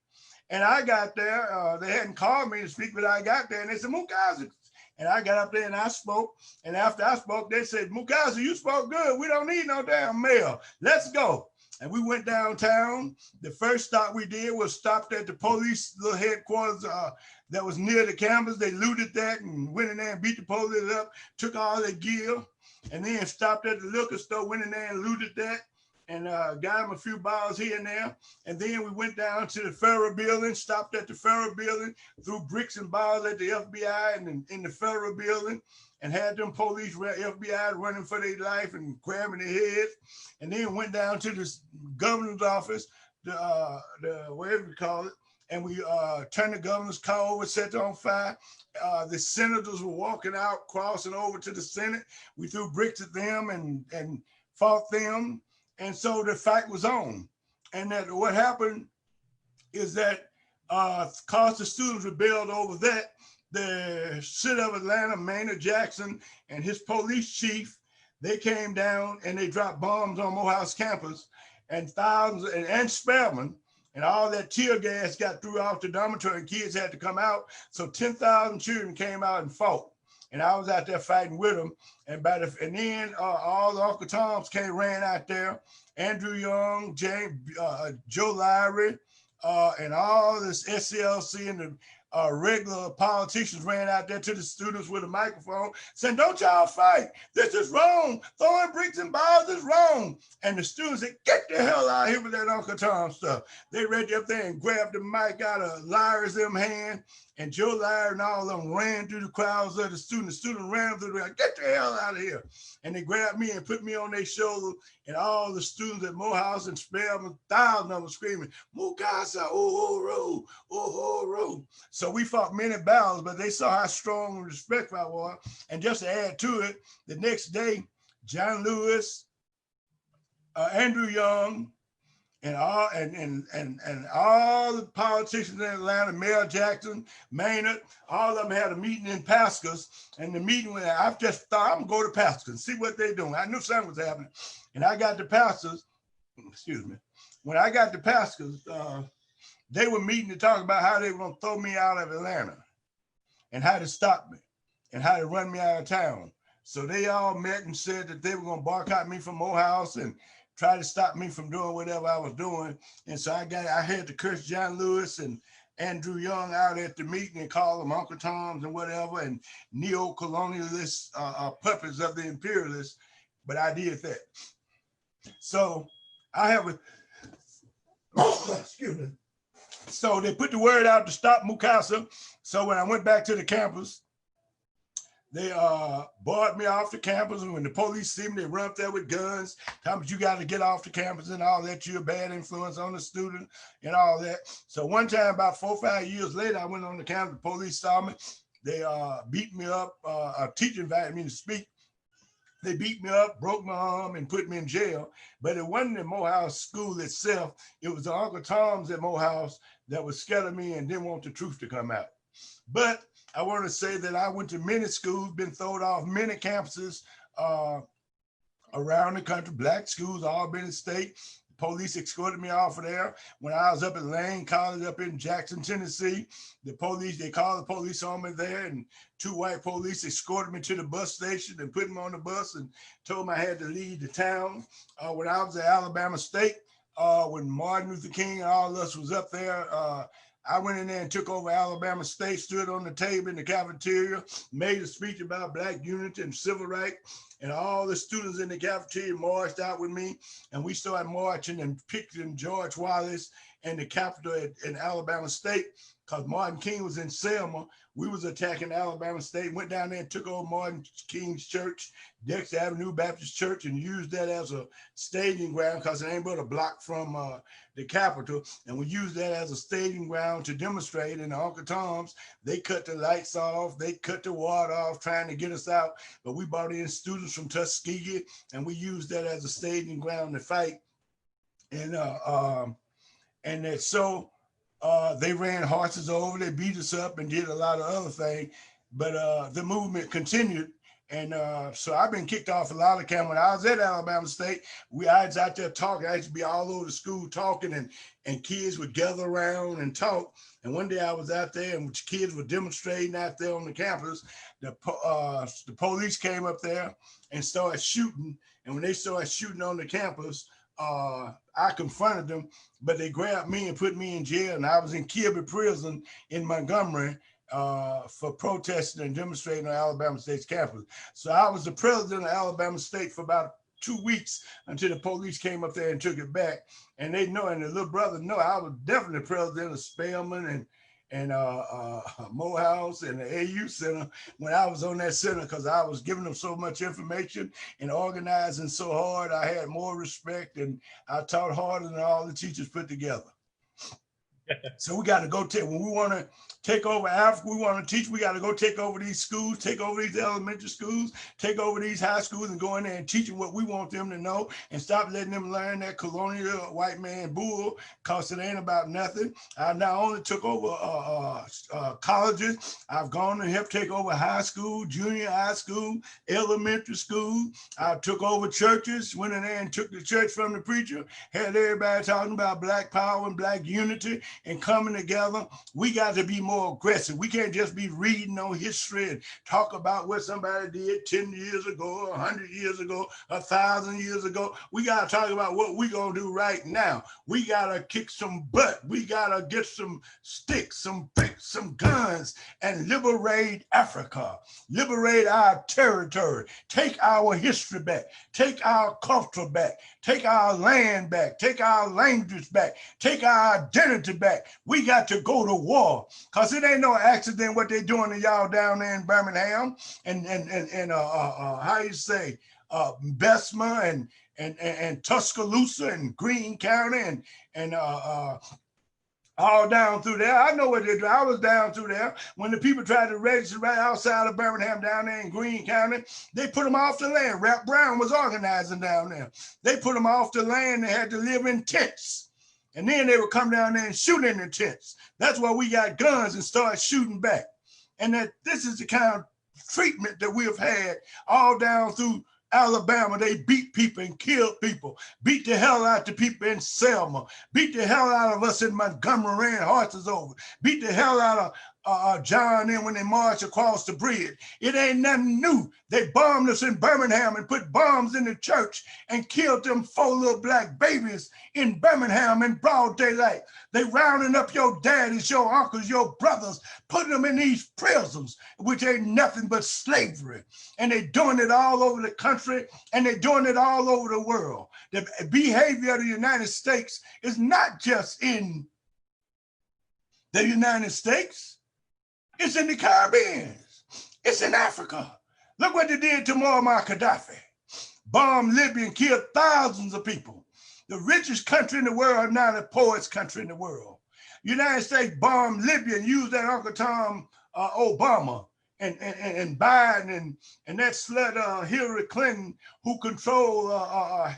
And I got there, they hadn't called me to speak, but I got there and they said, Mukasa. And I got up there and I spoke. And after I spoke, they said, Mukasa, you spoke good. We don't need no damn mayor. Let's go. And we went downtown. The first stop we did was stopped at the police little headquarters that was near the campus. They looted that and went in there and beat the police up, took all their gear, and then stopped at the liquor store, went in there and looted that, and got them a few bottles here and there. And then we went down to the federal building, stopped at the federal building, threw bricks and bottles at the FBI and in the federal building, and had them police, FBI running for their life and grabbing their heads. And then went down to the governor's office, the whatever you call it, and we turned the governor's car over, set it on fire. The senators were walking out, crossing over to the Senate. We threw bricks at them and fought them. And so the fight was on. And that what happened is that because the students rebelled over that, the city of Atlanta, Maynard Jackson, and his police chief, they came down and they dropped bombs on Morehouse campus, and thousands, and Spelman, and all that tear gas got threw off the dormitory and kids had to come out. So 10,000 children came out and fought. And I was out there fighting with them. And then all the Uncle Toms ran out there. Andrew Young, James, Joe Lowry, and all this SCLC and the regular politicians ran out there to the students with a microphone saying, don't y'all fight. This is wrong. Throwing bricks and balls is wrong. And the students said, get the hell out of here with that Uncle Tom stuff. They read up there and grabbed the mic out of Larry's hand. And Joe Larry and all of them ran through the crowds of the students. The students ran through there, get the hell out of here. And they grabbed me and put me on their shoulder. And all the students at Morehouse and Spelman, thousands of them screaming, Mukasa, oh, ho, ro. So we fought many battles, but they saw how strong and respectful I was. And just to add to it, the next day, John Lewis, Andrew Young, and all the politicians in Atlanta, Mayor Jackson, Maynard, all of them had a meeting in Pascas. And the meeting where I just thought, I'm gonna go to Pascas and see what they're doing. I knew something was happening. And I got to Pascas, excuse me. When I got to Pascas, they were meeting to talk about how they were gonna throw me out of Atlanta and how to stop me and how to run me out of town. So they all met and said that they were gonna boycott me from Morehouse and try to stop me from doing whatever I was doing. And so I had to curse John Lewis and Andrew Young out at the meeting and call them Uncle Toms and whatever, and neo-colonialist puppets of the imperialists, but I did that. So I have excuse me. So they put the word out to stop Mukasa. So when I went back to the campus, they barred me off the campus, and when the police see me, they run up there with guns, telling me you got to get off the campus and all that. You're a bad influence on the student and all that. So one time, about 4 or 5 years later, I went on the campus. The police saw me. They beat me up. A teacher invited me to speak. They beat me up, broke my arm, and put me in jail. But it wasn't the Morehouse school itself. It was the Uncle Toms at Morehouse that was scared of me and didn't want the truth to come out. But I want to say that I went to many schools, been thrown off many campuses around the country, black schools, Albany State. Police escorted me off of there. When I was up at Lane College up in Jackson, Tennessee, they called the police on me there, and 2 white police escorted me to the bus station and put me on the bus and told me I had to leave the town. When I was at Alabama State, when Martin Luther King and all of us was up there, I went in there and took over Alabama State, stood on the table in the cafeteria, made a speech about Black unity and civil rights, and all the students in the cafeteria marched out with me, and we started marching and picketing George Wallace and the Capitol in Alabama State, because Martin King was in Selma. We was attacking Alabama State, went down there and took over Martin King's church, Dexter Avenue Baptist Church, and used that as a staging ground because it ain't but a block from the Capitol. And we used that as a staging ground to demonstrate. And the Uncle Toms, they cut the lights off, they cut the water off, trying to get us out. But we brought in students from Tuskegee, and we used that as a staging ground to fight. And so they ran horses over, they beat us up and did a lot of other things, but the movement continued. And so I've been kicked off a lot of camp. When I was at Alabama State, I was out there talking. I used to be all over the school talking, and kids would gather around and talk. And one day I was out there and kids were demonstrating out there on the campus. The police came up there and started shooting. And when they started shooting on the campus, I confronted them, but they grabbed me and put me in jail. And I was in Kirby Prison in Montgomery for protesting and demonstrating on Alabama State's campus. So I was the president of Alabama State for about 2 weeks until the police came up there and took it back. And they know, and the little brother know, I was definitely president of Spelman and Morehouse and the AU Center when I was on that center, because I was giving them so much information and organizing so hard. I had more respect, and I taught harder than all the teachers put together. So we got to go when we want to take over Africa, we want to teach, we got to go take over these schools, take over these elementary schools, take over these high schools, and go in there and teach them what we want them to know, and stop letting them learn that colonial white man bull, because it ain't about nothing. I not only took over colleges, I've gone and helped take over high school, junior high school, elementary school. I took over churches, went in there and took the church from the preacher, had everybody talking about Black power and Black unity and coming together. We got to be more aggressive. We can't just be reading on history and talk about what somebody did 10 years ago, 100 years ago, 1,000 years ago. We got to talk about what we going to do right now. We got to kick some butt. We got to get some sticks, some bricks, some guns, and liberate Africa, liberate our territory, take our history back, take our culture back, take our land back, take our language back, take our identity back. We got to go to war, because it ain't no accident what they doing to y'all down there in Birmingham and how you say, Bessemer and Tuscaloosa and Greene County and all down through there. I know what they do. I was down through there when the people tried to register right outside of Birmingham down there in Greene County. They put them off the land. Rap Brown was organizing down there. They put them off the land. They had to live in tents. And then they would come down there and shoot in the tents. That's why we got guns and start shooting back. And that this is the kind of treatment that we have had all down through Alabama. They beat people and killed people, beat the hell out the people in Selma, beat the hell out of us in Montgomery, ran horses over, beat the hell out of John in when they marched across the bridge. It ain't nothing new. They bombed us in Birmingham and put bombs in the church and killed them 4 little Black babies in Birmingham in broad daylight. They rounding up your daddies, your uncles, your brothers, putting them in these prisons, which ain't nothing but slavery. And they doing it all over the country, and they doing it all over the world. The behavior of the United States is not just in the United States. It's in the Caribbean. It's in Africa. Look what they did to Muammar Gaddafi. Bombed Libya and killed thousands of people. The richest country in the world, now the poorest country in the world. United States bombed Libya and used that Uncle Tom Obama and Biden and that slut Hillary Clinton, who control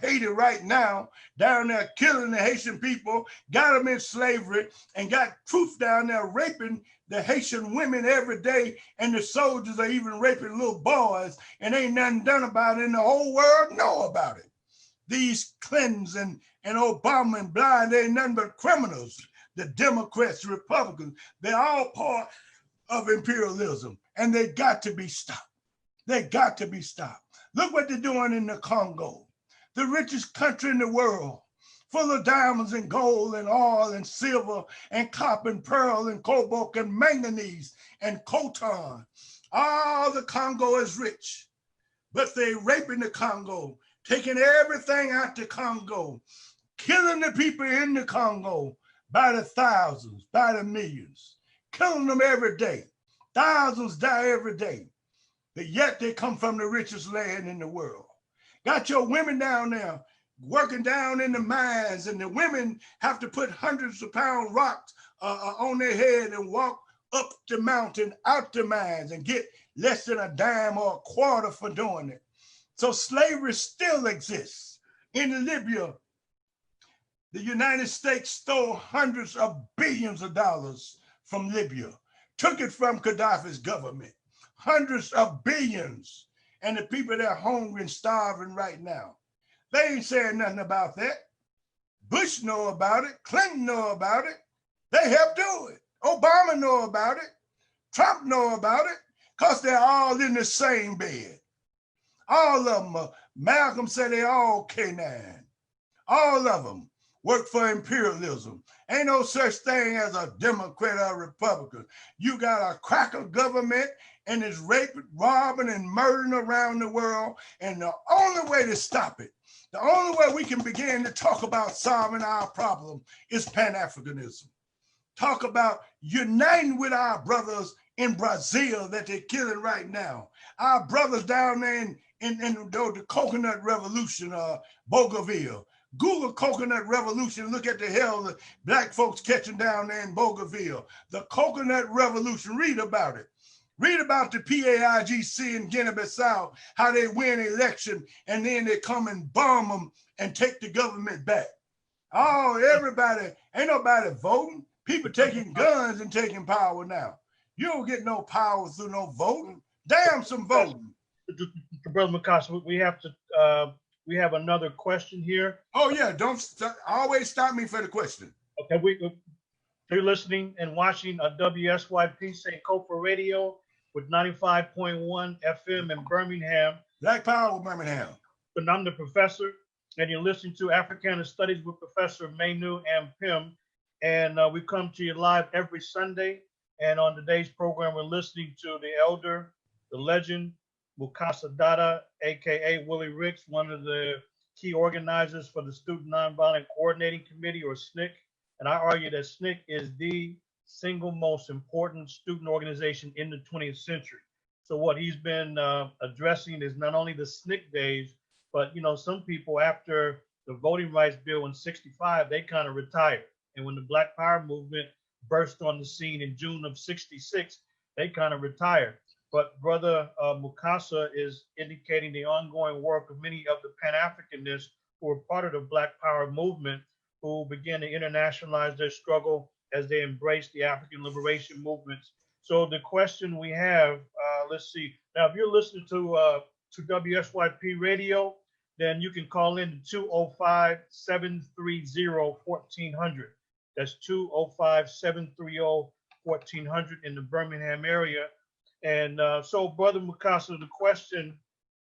Haiti right now, down there killing the Haitian people, got them in slavery, and got troops down there raping the Haitian women every day, and the soldiers are even raping little boys, and ain't nothing done about it, and the whole world know about it. These Clintons and Obama and Biden, they ain't nothing but criminals. The Democrats, the Republicans, they're all part of imperialism, and they got to be stopped. They got to be stopped. Look what they're doing in the Congo, the richest country in the world. full of diamonds and gold and oil and silver and copper and pearl and cobalt and manganese and coltan. All the Congo is rich, but they raping the Congo, taking everything out the Congo, killing the people in the Congo by the thousands, by the millions, killing them every day. Thousands die every day, but yet they come from the richest land in the world. Got your women down there working down in the mines, and the women have to put hundreds of pound rocks on their head and walk up the mountain, out the mines, and get less than a dime or a quarter for doing it. So slavery still exists. In Libya, the United States stole hundreds of billions of dollars from Libya, took it from Gaddafi's government, hundreds of billions, and the people that are hungry and starving right now. They ain't saying nothing about that. Bush know about it, Clinton know about it, they helped do it. Obama know about it, Trump know about it, because they're all in the same bed. All of them, Malcolm said they all Canaan. All of them work for imperialism. Ain't no such thing as a Democrat or a Republican. You got a cracker government and it's raping, robbing, and murdering around the world. And the only way to stop it, the only way we can begin to talk about solving our problem is Pan-Africanism. Talk about uniting with our brothers in Brazil that they're killing right now. Our brothers down there in the coconut revolution, Bougainville. Google coconut revolution, look at the hell the black folks catching down there in Bougainville. The coconut revolution, read about it. Read about the PAIGC in Guinea-Bissau, how they win election and then they come and bomb them and take the government back. Oh, everybody, ain't nobody voting. People taking guns and taking power now. You don't get no power through no voting. Damn some voting. Brother Mukasa, we have another question here. Oh yeah, always stop me for the question. Okay, you're listening and watching WSYP Sankofa Radio with 95.1 FM in Birmingham. Black Power, Birmingham. And I'm the professor, and you're listening to Africana Studies with Professor Mainu and Pim. And we come to you live every Sunday. And on today's program, we're listening to the elder, the legend, Mukasa Dada, aka Willie Ricks, one of the key organizers for the Student Nonviolent Coordinating Committee, or SNCC. And I argue that SNCC is the single most important student organization in the 20th century. So what he's been addressing is not only the SNCC days, but some people after the voting rights bill in '65, they kind of retired. And when the Black Power movement burst on the scene in June of '66, they kind of retired. But Brother Mukasa is indicating the ongoing work of many of the Pan-Africanists who were part of the Black Power movement, who began to internationalize their struggle as they embraced the African liberation movements. So the question we have, let's see. Now, if you're listening to WSYP Radio, then you can call in to 205-730-1400. That's 205-730-1400 in the Birmingham area. And so, Brother Mukasa, the question,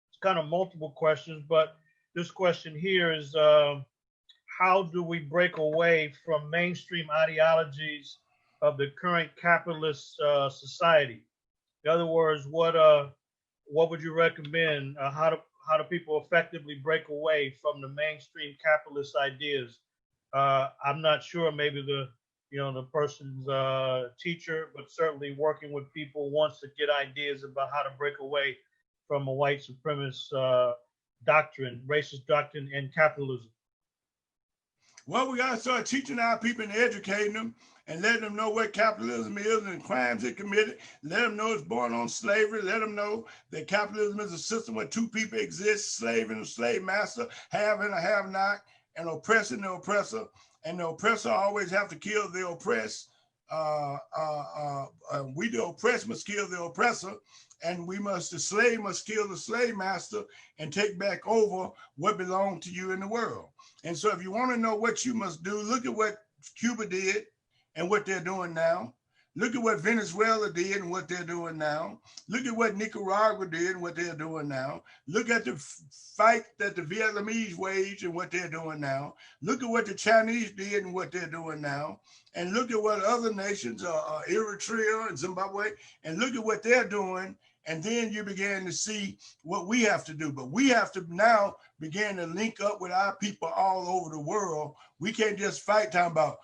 it's kind of multiple questions, but this question here is, how do we break away from mainstream ideologies of the current capitalist society? In other words, what would you recommend? How do people effectively break away from the mainstream capitalist ideas? I'm not sure, maybe the person's teacher, but certainly working with people wants to get ideas about how to break away from a white supremacist doctrine, racist doctrine, and capitalism. Well, we got to start teaching our people and educating them and letting them know what capitalism is and crimes it committed. Let them know it's born on slavery. Let them know that capitalism is a system where two people exist, slave and a slave master, have and a have not, an oppressor and the oppressor. And the oppressor always have to kill the oppressed. We, the oppressed, must kill the oppressor. And the slave must kill the slave master and take back over what belonged to you in the world. And so if you want to know what you must do, look at what Cuba did and what they're doing now. Look at what Venezuela did and what they're doing now. Look at what Nicaragua did and what they're doing now. Look at the fight that the Vietnamese waged and what they're doing now. Look at what the Chinese did and what they're doing now. And look at what other nations, Eritrea and Zimbabwe, and look at what they're doing. And then you begin to see what we have to do. But we have to now begin to link up with our people all over the world. We can't just fight talking about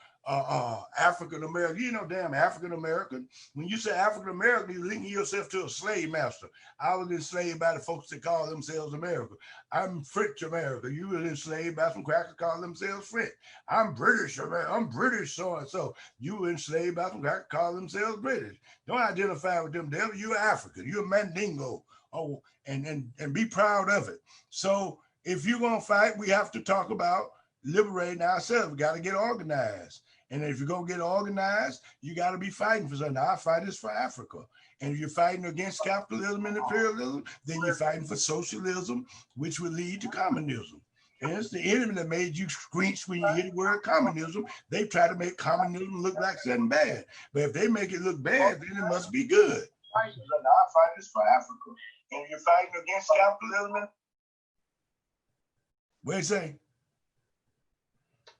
African American. You know, damn African American. When you say African American, you're linking yourself to a slave master. I was enslaved by the folks that call themselves America. I'm French America. You were enslaved by some crackers call themselves French. I'm British America. I'm British so and so. You were enslaved by some crackers call themselves British. Don't identify with them, devil. You're African. You're a Mandingo. Oh, and be proud of it. So if you're gonna fight, we have to talk about liberating ourselves. We got to get organized. And if you're going to get organized, you got to be fighting for something. Our fight is for Africa. And if you're fighting against capitalism and imperialism, then you're fighting for socialism, which will lead to communism. And it's the enemy that made you screech when you hear the word communism. They try to make communism look like something bad. But if they make it look bad, then it must be good. Our fight is for Africa. And if you're fighting against capitalism, what do you say?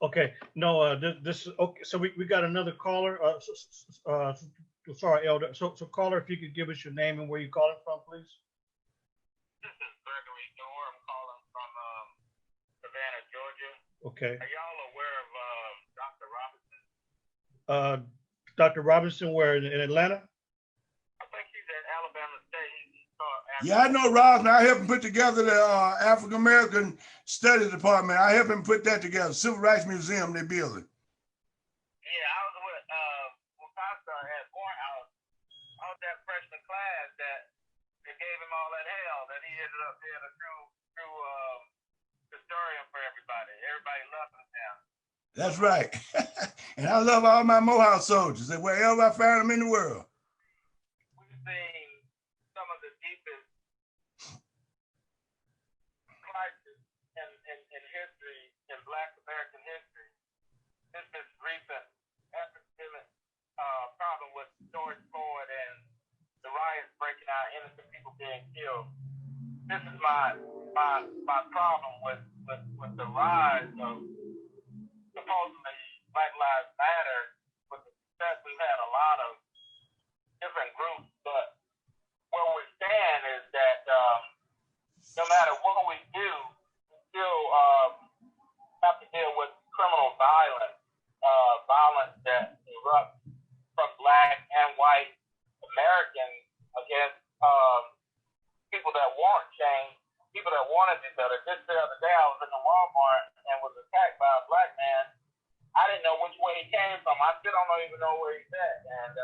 Okay, no, this is okay. So we got another caller. Sorry, Elder. So caller, if you could give us your name and where you're calling from, please. This is Gregory Dorr. I'm calling from Savannah, Georgia. Okay. Are y'all aware of Dr. Robinson? Dr. Robinson, where in Atlanta? I think he's at Alabama State. He taught Yeah, I know Robinson. I helped him put together the African American Studies Department. I helped him put that together. Civil Rights Museum they building. Yeah, I was with Mukasa at Morehouse. I was that freshman class that gave him all that hell that he ended up being a true historian for everybody. Everybody loved him now. That's right. And I love all my Morehouse soldiers and wherever I found them in the world. We've seen some of the deepest crises in history, in Black American history. This recent epidemic problem with George Floyd and the riots breaking out, innocent people being killed. This is my problem with the rise of supposedly Black Lives Matter. With the success, we've had a lot of different groups, but where we stand is that no matter what we do, we still have to deal with criminal violence, violence that erupts from Black and white Americans against people that want change, people that want to do better. Just the other day, I was in the Walmart and was attacked by a Black man. I didn't know which way he came from. I still don't even know where he's at. And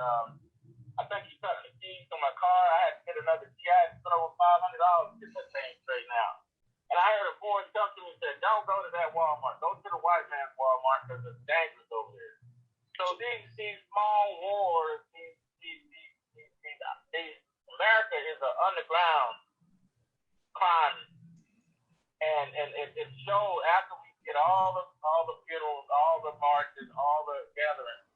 I think he took the keys to my car. I had to get another key. I had to spend over $500 to get that thing straightened out. And I heard a voice come to me and said, "Don't go to that Walmart. Go to the white man's Walmart because it's dangerous over there." So these small wars, America is an underground crime, and it showed after we get all the funerals, all the marches, all the gatherings.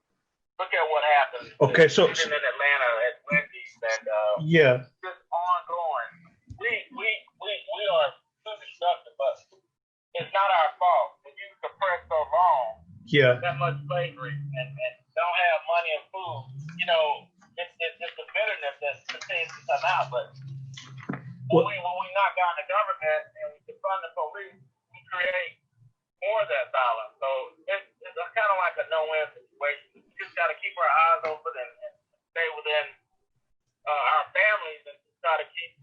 Look at what happened. Okay, so even in Atlanta at Wendy's, and yeah, just ongoing. We are too destructive, but it's not our fault. When you suppress so long, yeah, that much slavery, and don't have money and food, you know, it's the bitterness that continues to come out. But when we knock down the government and we defund the police, we create more of that violence. So it's kind of like a no-win situation. We just got to keep our eyes open and stay within our families and try to keep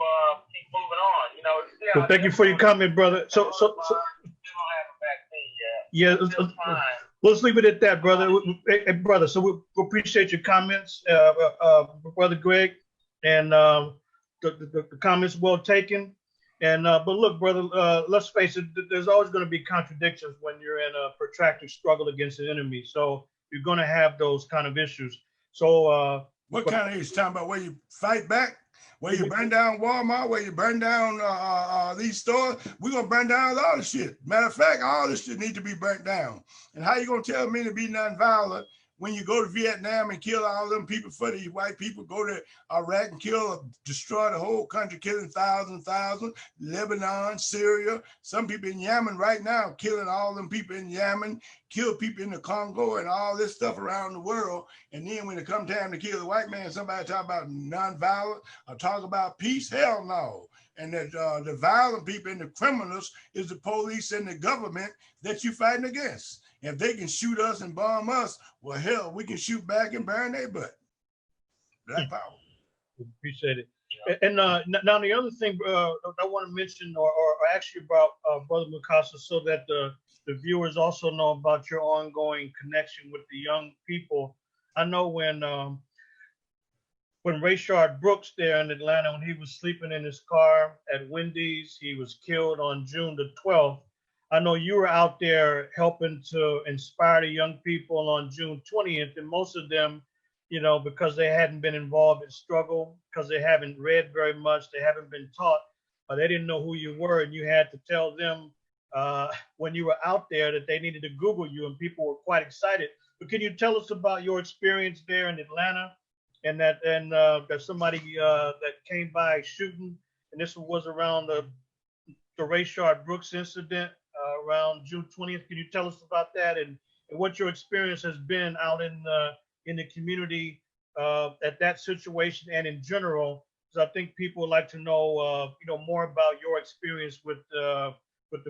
moving on. You know. So thank you for your comment, brother. So still don't have a vaccine yet. Yeah. Let's leave it at that, brother. Hey, brother, so we appreciate your comments, Brother Greg, and the comments well taken. And but look, brother, let's face it, there's always going to be contradictions when you're in a protracted struggle against the enemy. So you're going to have those kind of issues. So what kind of issues? Talking about where you fight back? Where you burn down Walmart, where you burn down these stores, we're going to burn down all the shit. Matter of fact, all this shit need to be burnt down. And how you going to tell me to be nonviolent when you go to Vietnam and kill all them people for these white people, go to Iraq and destroy the whole country, killing thousands, Lebanon, Syria, some people in Yemen right now, killing all them people in Yemen, kill people in the Congo and all this stuff around the world. And then when it comes time to kill the white man, somebody talk about nonviolent or talk about peace, hell no. And that the violent people and the criminals is the police and the government that you fighting against. If they can shoot us and bomb us, well, hell, we can shoot back and burn their butt. Black power. Appreciate it. And now the other thing I want to mention or ask you about, Brother Mukasa, so that the viewers also know about your ongoing connection with the young people. I know when Rayshard Brooks there in Atlanta, when he was sleeping in his car at Wendy's, he was killed on June the 12th. I know you were out there helping to inspire the young people on June 20th, and most of them, you know, because they hadn't been involved in struggle, because they haven't read very much, they haven't been taught, or they didn't know who you were, and you had to tell them when you were out there that they needed to Google you, and people were quite excited. But can you tell us about your experience there in Atlanta, and that somebody that came by shooting, and this was around the Rayshard Brooks incident around June 20th. Can you tell us about that and what your experience has been out in the community at that situation and in general? Because I think people would like to know, more about your experience with the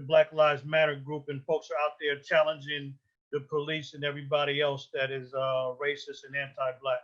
Black Lives Matter group, and folks are out there challenging the police and everybody else that is racist and anti-Black.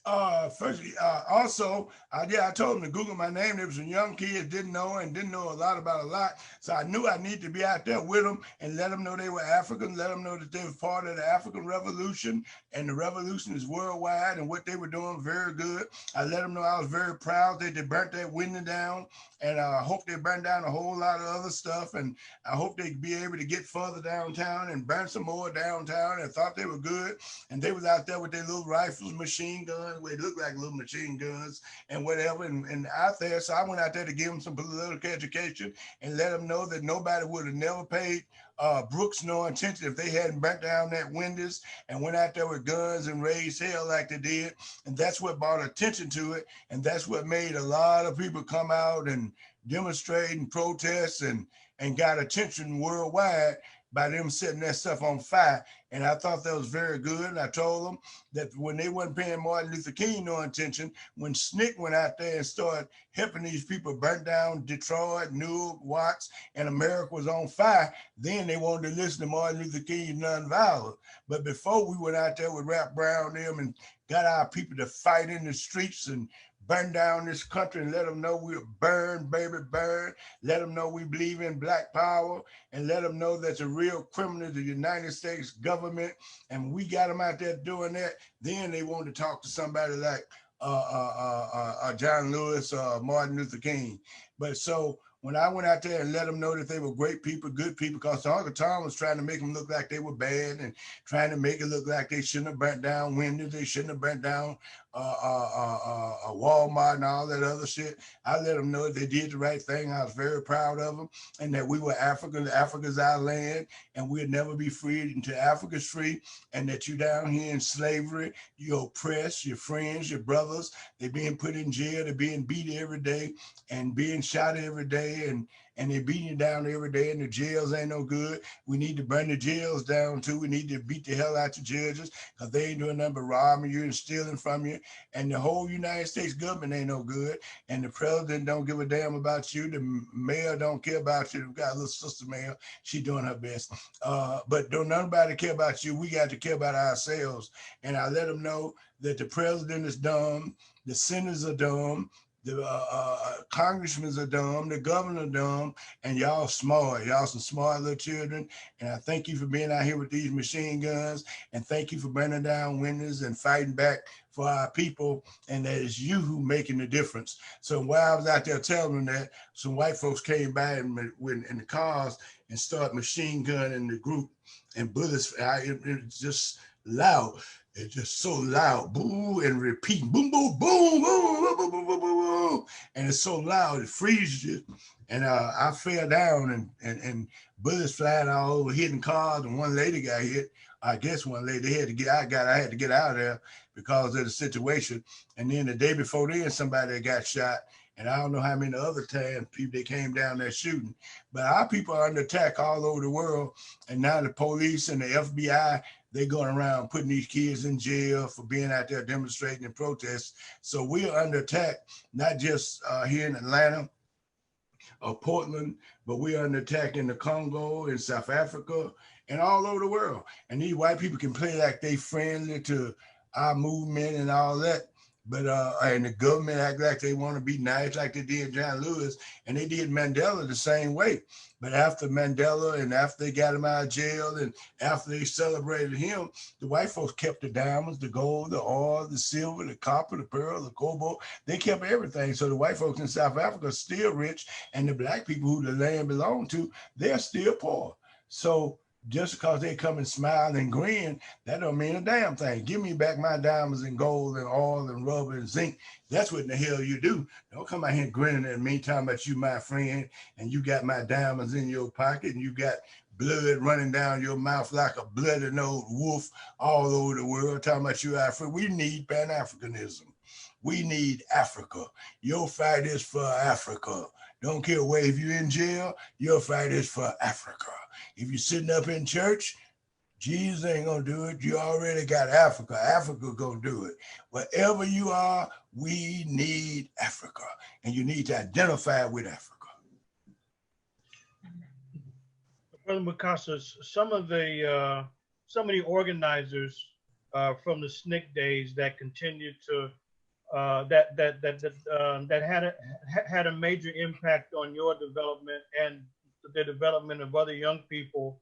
Also, I told them to Google my name. There was some young kids didn't know a lot about a lot. So I knew I needed to be out there with them and let them know they were African, let them know that they were part of the African Revolution, and the revolution is worldwide, and what they were doing very good. I let them know I was very proud that they burnt that window down, and I hope they burn down a whole lot of other stuff, and I hope they'd be able to get further downtown and burn some more downtown, and thought they were good. And they was out there with their little rifles, machine guns, where it looked like little machine guns and whatever, and out there. So I went out there to give them some political education and let them know that nobody would have never paid Brooks no attention if they hadn't burnt down that windows and went out there with guns and raised hell like they did. And that's what brought attention to it. And that's what made a lot of people come out and demonstrate and protest and got attention worldwide by them setting that stuff on fire. And I thought that was very good. And I told them that when they wasn't paying Martin Luther King no attention, when SNCC went out there and started helping these people burn down Detroit, Newark, Watts, and America was on fire, then they wanted to listen to Martin Luther King nonviolent. But before, we went out there with Rap Brown them and got our people to fight in the streets and burn down this country and let them know we'll burn, baby, burn. Let them know we believe in Black power, and let them know that's a real criminal, the United States government. And we got them out there doing that. Then they wanted to talk to somebody like John Lewis or Martin Luther King. But so when I went out there and let them know that they were great people, good people, because Uncle Tom was trying to make them look like they were bad and trying to make it look like they shouldn't have burnt down windows, they shouldn't have burnt down Walmart and all that other shit. I let them know that they did the right thing. I was very proud of them, and that we were African. Africa's our land, and we'll never be free until Africa's free, and that you down here in slavery, you're oppressed, your friends, your brothers, they're being put in jail, they're being beat every day and being shot every day, and they're beating you down every day, and the jails ain't no good. We need to burn the jails down too. We need to beat the hell out the judges, because they ain't doing nothing but robbing you and stealing from you. And the whole United States government ain't no good. And the president don't give a damn about you. The mayor don't care about you. We've got a little sister mayor. She doing her best. But don't nobody care about you. We got to care about ourselves. And I let them know that the president is dumb. The senators are dumb. The congressmen are dumb, the governor dumb, and y'all smart. Y'all some smart little children. And I thank you for being out here with these machine guns, and thank you for burning down windows and fighting back for our people. And that is you who making the difference. So while I was out there telling them that, some white folks came by in the cars and started machine gunning the group, and bullets, it's just loud. It's just so loud, boo, and repeat, boom, boom, boom, boom, boom, boom, boom, boom, boom, and it's so loud, it freezes you. And I fell down and bullets flying all over, hitting cars, and one lady got hit. I guess one lady had to get. I had to get out of there because of the situation. And then the day before then, somebody got shot. And I don't know how many other times people they came down there shooting. But our people are under attack all over the world. And now the police and the FBI, they're going around putting these kids in jail for being out there demonstrating and protesting. So we are under attack, not just here in Atlanta or Portland, but we are under attack in the Congo, in South Africa, and all over the world. And these white people can play like they friendly to our movement and all that. But and the government act like they want to be nice, like they did John Lewis, and they did Mandela the same way. But after Mandela and after they got him out of jail and after they celebrated him, the white folks kept the diamonds, the gold, the oil, the silver, the copper, the pearl, the cobalt. They kept everything. So the white folks in South Africa are still rich, and the black people who the land belonged to, they're still poor. So just because they come and smile and grin, that don't mean a damn thing. Give me back my diamonds and gold and oil and rubber and zinc. That's what in the hell you do. Don't come out here grinning at me, talking about you my friend, and you got my diamonds in your pocket, and you got blood running down your mouth like a bloody-nosed wolf all over the world, talking about you our friend. We need Pan-Africanism. We need Africa. Your fight is for Africa. Don't care where, if you're in jail, your fight is for Africa. If you're sitting up in church, Jesus ain't gonna do it. You already got Africa. Africa gonna do it. Wherever you are, we need Africa. And you need to identify with Africa. Brother Mukasa, some of the organizers from the SNCC days that continued to that had a major impact on your development and the development of other young people.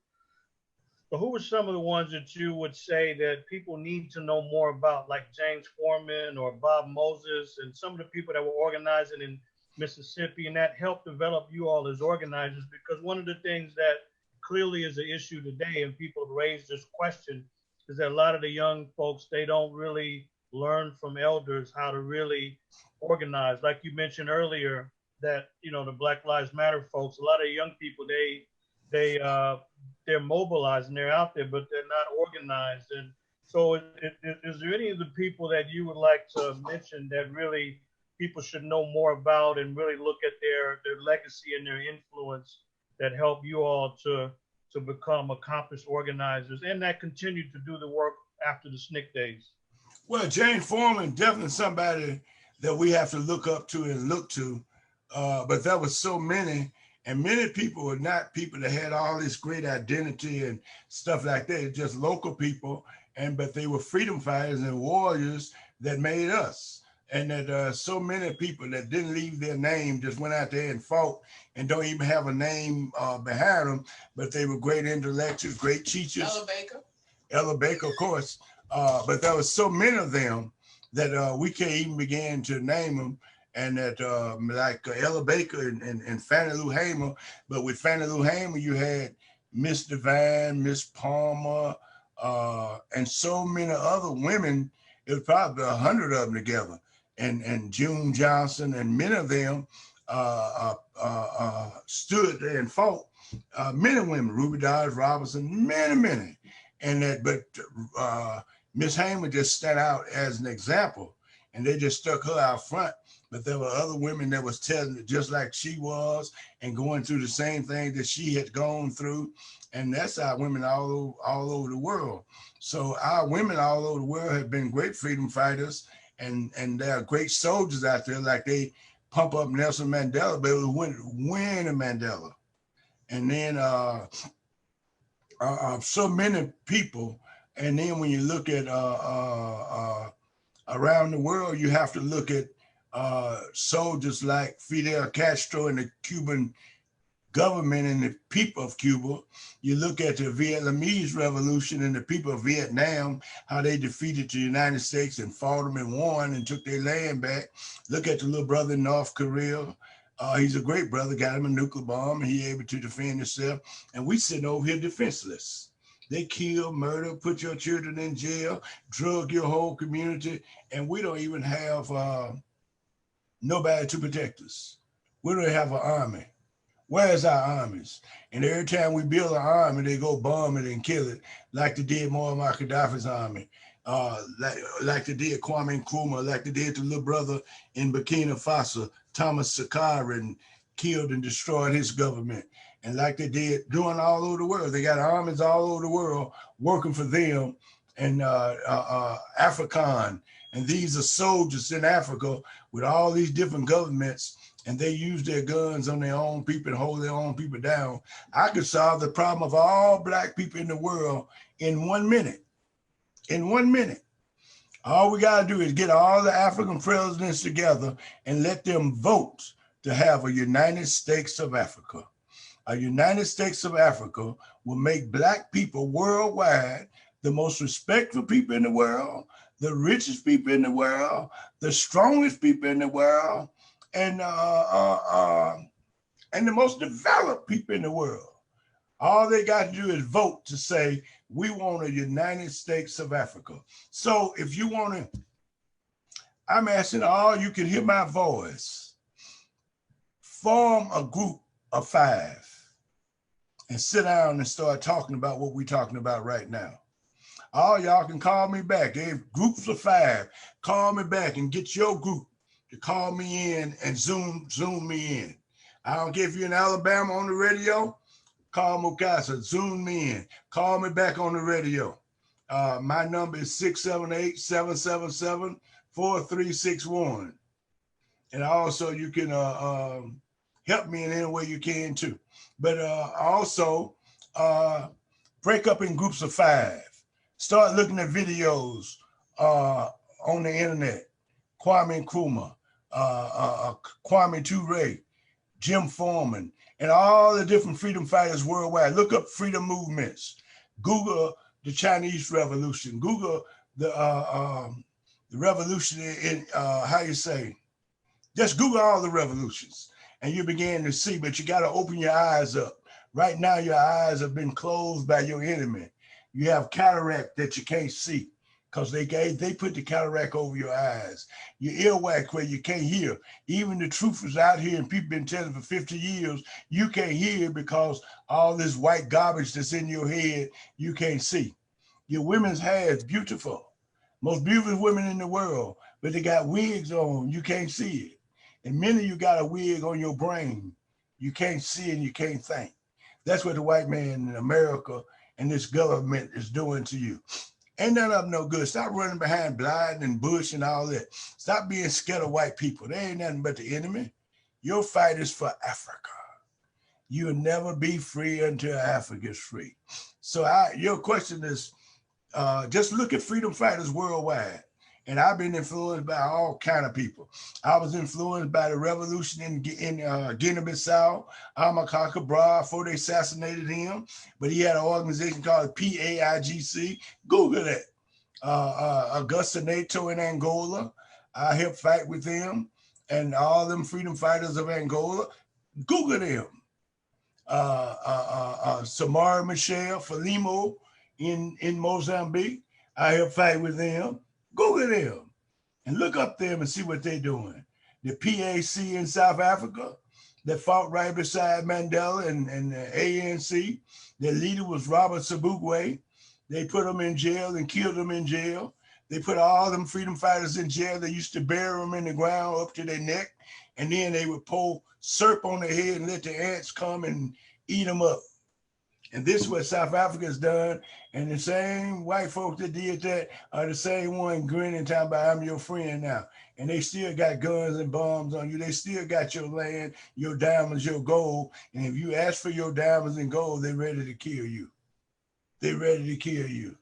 But who were some of the ones that you would say that people need to know more about, like James Foreman or Bob Moses and some of the people that were organizing in Mississippi and that helped develop you all as organizers? Because one of the things that clearly is an issue today, and people have raised this question, is that a lot of the young folks, they don't really learn from elders how to really organize. Like you mentioned earlier, that, you know, the Black Lives Matter folks, a lot of young people, they're mobilized and they're out there, but they're not organized. And so is there any of the people that you would like to mention that really people should know more about and really look at their legacy and their influence that help you all to become accomplished organizers and that continue to do the work after the SNCC days? Well, James Foreman, definitely somebody that we have to look up to and look to. But there was so many, and many people were not people that had all this great identity and stuff like that. Just local people, but they were freedom fighters and warriors that made us. And that so many people that didn't leave their name just went out there and fought and don't even have a name behind them, but they were great intellectuals, great teachers. Ella Baker, of course. But there was so many of them that we can't even begin to name them. And that like Ella Baker and Fannie Lou Hamer, but with Fannie Lou Hamer, you had Miss Divine, Miss Palmer, and so many other women. It was probably 100 of them together. And June Johnson, and many of them stood there and fought. Many women, Ruby Dodge Robinson, many. And that, but Miss Hamer just stood out as an example, and they just stuck her out front. But there were other women that was telling it just like she was and going through the same thing that she had gone through. And that's our women all over the world. So our women all over the world have been great freedom fighters, and there are great soldiers out there, like they pump up Nelson Mandela, but it was Winnie Mandela. And then so many people. And then when you look at around the world, you have to look at soldiers like Fidel Castro and the Cuban government and the people of Cuba. You look at the Vietnamese revolution and the people of Vietnam, how they defeated the United States and fought them and won and took their land back. Look at the little brother in North Korea. He's a great brother, got him a nuclear bomb, and he able to defend himself. And we sitting over here defenseless. They kill, murder, put your children in jail, drug your whole community, and we don't even have nobody to protect us. We don't have an army. Where's our armies? And every time we build an army, they go bomb it and kill it, like they did Muammar Gaddafi's army, like they did Kwame Nkrumah, like they did the little brother in Burkina Faso, Thomas Sankara, and killed and destroyed his government. And like they did doing all over the world. They got armies all over the world working for them. And African, and these are soldiers in Africa with all these different governments, and they use their guns on their own people and hold their own people down. I could solve the problem of all Black people in the world in 1 minute. In 1 minute. All we got to do is get all the African presidents together and let them vote to have a United States of Africa. A United States of Africa will make Black people worldwide the most respectful people in the world, the richest people in the world, the strongest people in the world, and the most developed people in the world. All they got to do is vote to say, we want a United States of Africa. So if you want to, I'm asking all, you can hear my voice, form a group of 5 and sit down and start talking about what we're talking about right now. All y'all can call me back. If groups of 5, call me back and get your group to call me in and zoom me in. I don't care if you're in Alabama on the radio, call Mukasa, zoom me in. Call me back on the radio. My number is 678-777-4361. And also you can help me in any way you can too. But also break up in groups of 5. Start looking at videos on the internet. Kwame Nkrumah, Kwame Ture, Jim Foreman, and all the different freedom fighters worldwide. Look up freedom movements. Google the Chinese Revolution. Google the revolution in, how you say, just Google all the revolutions and you begin to see, but you got to open your eyes up. Right now, your eyes have been closed by your enemy. You have cataract that you can't see because they put the cataract over your eyes. Your earwax where you can't hear. Even the truth is out here and people been telling for 50 years, you can't hear because all this white garbage that's in your head, you can't see. Your women's hair is beautiful. Most beautiful women in the world, but they got wigs on, you can't see it. And many of you got a wig on your brain. You can't see and you can't think. That's what the white man in America and this government is doing to you. Ain't none of them no good. Stop running behind Biden and Bush and all that. Stop being scared of white people. They ain't nothing but the enemy. Your fight is for Africa. You'll never be free until Africa is free. So your question is, just look at freedom fighters worldwide. And I've been influenced by all kind of people. I was influenced by the revolution in Guinea-Bissau, Amilcar Cabral, before they assassinated him. But he had an organization called PAIGC. Google that. Augusto Neto in Angola. I helped fight with them. And all them freedom fighters of Angola. Google them. Samara Michel Falimo in Mozambique. I helped fight with them. Google them and look up them and see what they're doing. The PAC in South Africa that fought right beside Mandela and the ANC, their leader was Robert Sobukwe. They put them in jail and killed them in jail. They put all them freedom fighters in jail. They used to bury them in the ground up to their neck, and then they would pour syrup on their head and let the ants come and eat them up. And this is what South Africa has done. And the same white folks that did that are the same one grinning, talking about, I'm your friend now. And they still got guns and bombs on you. They still got your land, your diamonds, your gold. And if you ask for your diamonds and gold, they're ready to kill you. They're ready to kill you.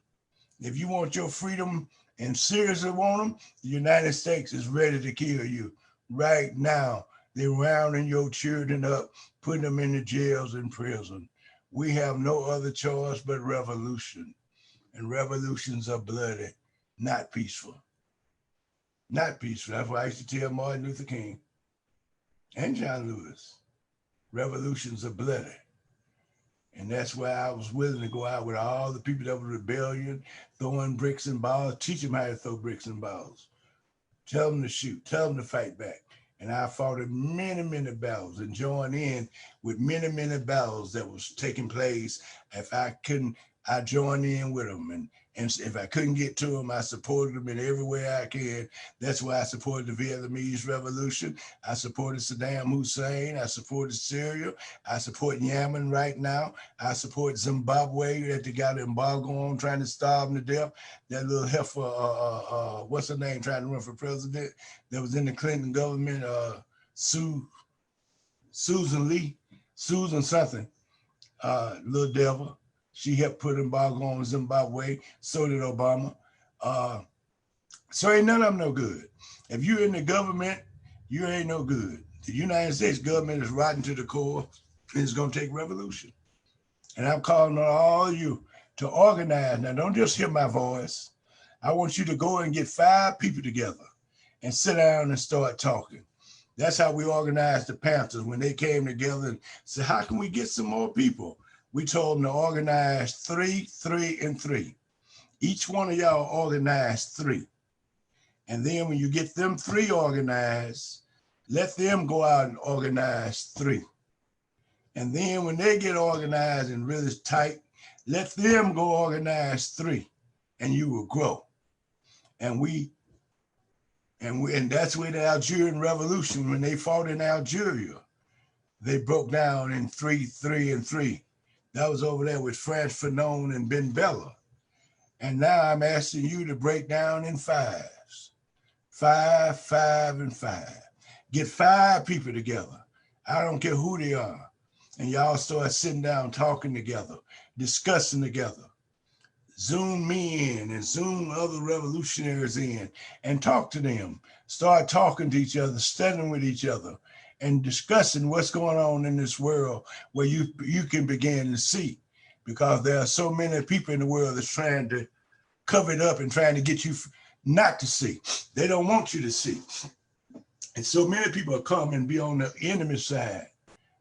If you want your freedom and seriously want them, the United States is ready to kill you right now. They're rounding your children up, putting them in the jails and prison. We have no other choice but revolution. And revolutions are bloody, not peaceful. Not peaceful. That's why I used to tell Martin Luther King and John Lewis, revolutions are bloody. And that's why I was willing to go out with all the people that were rebellion, throwing bricks and balls, teach them how to throw bricks and balls. Tell them to shoot, tell them to fight back. And I fought in many, many battles and joined in with many, many battles that was taking place. If I couldn't, I joined in with them. And if I couldn't get to them, I supported them in every way I can. That's why I supported the Vietnamese Revolution. I supported Saddam Hussein. I supported Syria. I support Yemen right now. I support Zimbabwe that they got an embargo on, trying to starve them to death. That little heifer, what's her name, trying to run for president, that was in the Clinton government, Susan Lee, Susan something, little devil. She helped put embargo on Zimbabwe. So did Obama. So ain't none of them no good. If you're in the government, you ain't no good. The United States government is rotten to the core, and it's going to take revolution. And I'm calling on all of you to organize. Now, don't just hear my voice. I want you to go and get 5 people together and sit down and start talking. That's how we organized the Panthers when they came together and said, how can we get some more people? We told them to organize 3, 3, and 3. Each one of y'all organize 3. And then when you get them 3 organized, let them go out and organize 3. And then when they get organized and really tight, let them go organize 3, and you will grow. And that's where the Algerian Revolution, when they fought in Algeria, they broke down in 3, 3, and 3. That was over there with France Fanon and Ben Bella. And now I'm asking you to break down in 5s. 5, 5, and 5. Get 5 people together. I don't care who they are. And y'all start sitting down, talking together, discussing together. Zoom me in and Zoom other revolutionaries in and talk to them. Start talking to each other, studying with each other, and discussing what's going on in this world where you can begin to see, because there are so many people in the world that's trying to cover it up and trying to get you not to see. They don't want you to see. And so many people come and be on the enemy side.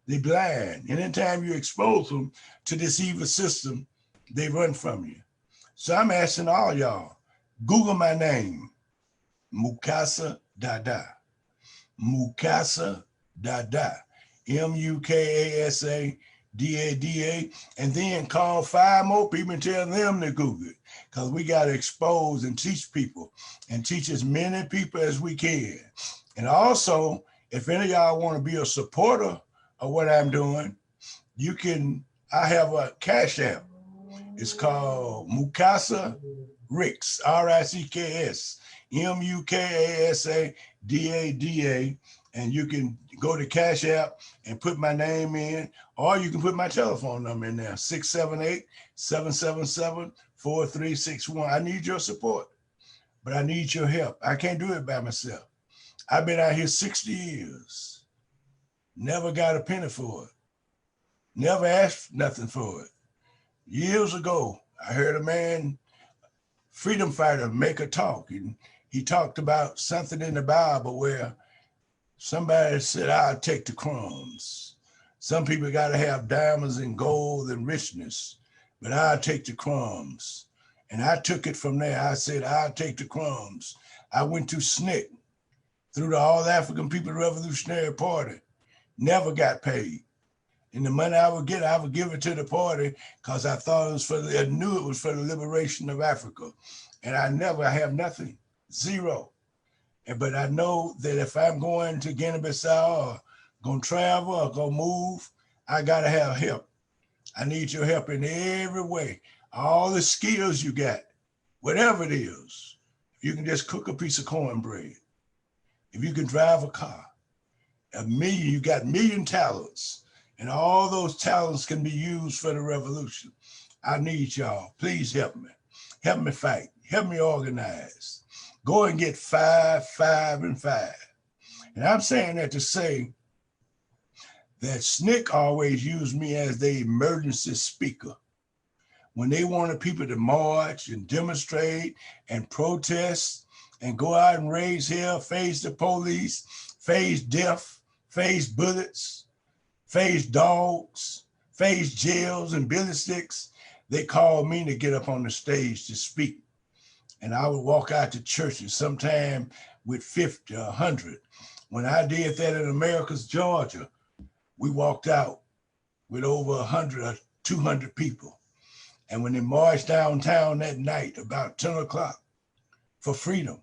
They're blind. And anytime you expose them to this evil system, they run from you. So I'm asking all y'all, Google my name, Mukasa Dada. Mukasa Dada, Mukasa-Dada, and then call 5 more people and tell them to Google it, because we got to expose and teach people and teach as many people as we can. And also, if any of y'all want to be a supporter of what I'm doing, you can, I have a Cash App. It's called Mukasa Ricks, R-I-C-K-S, Mukasa-Dada, and you can go to Cash App and put my name in, or you can put my telephone number in there, 678-777-4361. I need your support, but I need your help. I can't do it by myself. I've been out here 60 years, never got a penny for it, never asked nothing for it. Years ago, I heard a man, freedom fighter, make a talk, and he talked about something in the Bible where somebody said, I'll take the crumbs. Some people got to have diamonds and gold and richness, but I'll take the crumbs. And I took it from there. I said, I'll take the crumbs. I went to SNCC, through the All African People Revolutionary Party, never got paid. And the money I would get, I would give it to the party because I thought it was I knew it was for the liberation of Africa. And I never have nothing, zero. But I know that if I'm going to Guinea-Bissau or going to travel or going to move, I got to have help. I need your help in every way. All the skills you got, whatever it is. If you can just cook a piece of cornbread, if you can drive a car, you got 1,000,000 talents, and all those talents can be used for the revolution. I need y'all. Please help me. Help me fight. Help me organize. Go and get 5, 5, and 5. And I'm saying that to say that SNCC always used me as the emergency speaker. When they wanted people to march and demonstrate and protest and go out and raise hell, face the police, face death, face bullets, face dogs, face jails and billy sticks, they called me to get up on the stage to speak. And I would walk out to churches sometime with 50 or 100. When I did that in Americus, Georgia, we walked out with over 100 or 200 people. And when they marched downtown that night, about 10 o'clock, for freedom,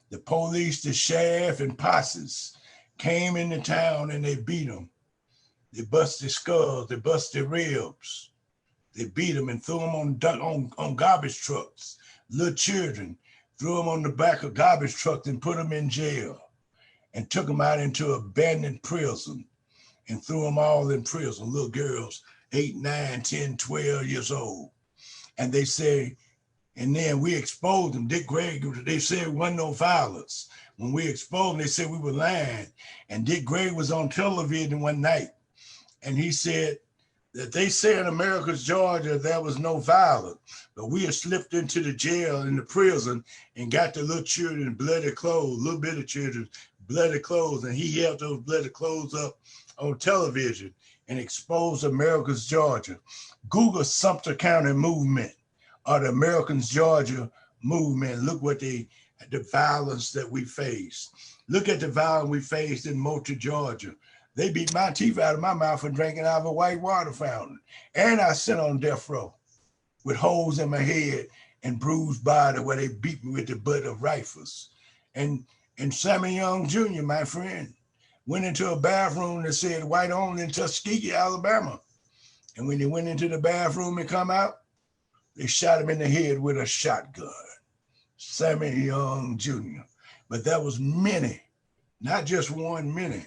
the police, the sheriff, and posses came into town and they beat them. They bust their skulls, they bust their ribs. They beat them and threw them on garbage trucks. Little children threw them on the back of garbage trucks and put them in jail and took them out into abandoned prison and threw them all in prison. Little girls, 8, 9, 10, 12 years old. And they say, and then we exposed them. Dick Gregg, they said wasn't no violence. When we exposed them, they said we were lying. And Dick Gregg was on television one night. And he said that they say in Americus, Georgia, there was no violence, but we had slipped into the jail in the prison and got the little children bloody clothes, little bit of children bloody clothes. And he held those bloody clothes up on television and exposed Americus, Georgia. Google Sumter County movement or the Americans, Georgia movement. Look what the violence that we faced. Look at the violence we faced in Moultrie, Georgia. They beat my teeth out of my mouth for drinking out of a white water fountain. And I sat on death row with holes in my head and bruised body where they beat me with the butt of rifles. And Sammy Young Jr., my friend, went into a bathroom that said white only in Tuskegee, Alabama. And when they went into the bathroom and come out, they shot him in the head with a shotgun. Sammy Young Jr. But that was many, not just one, many.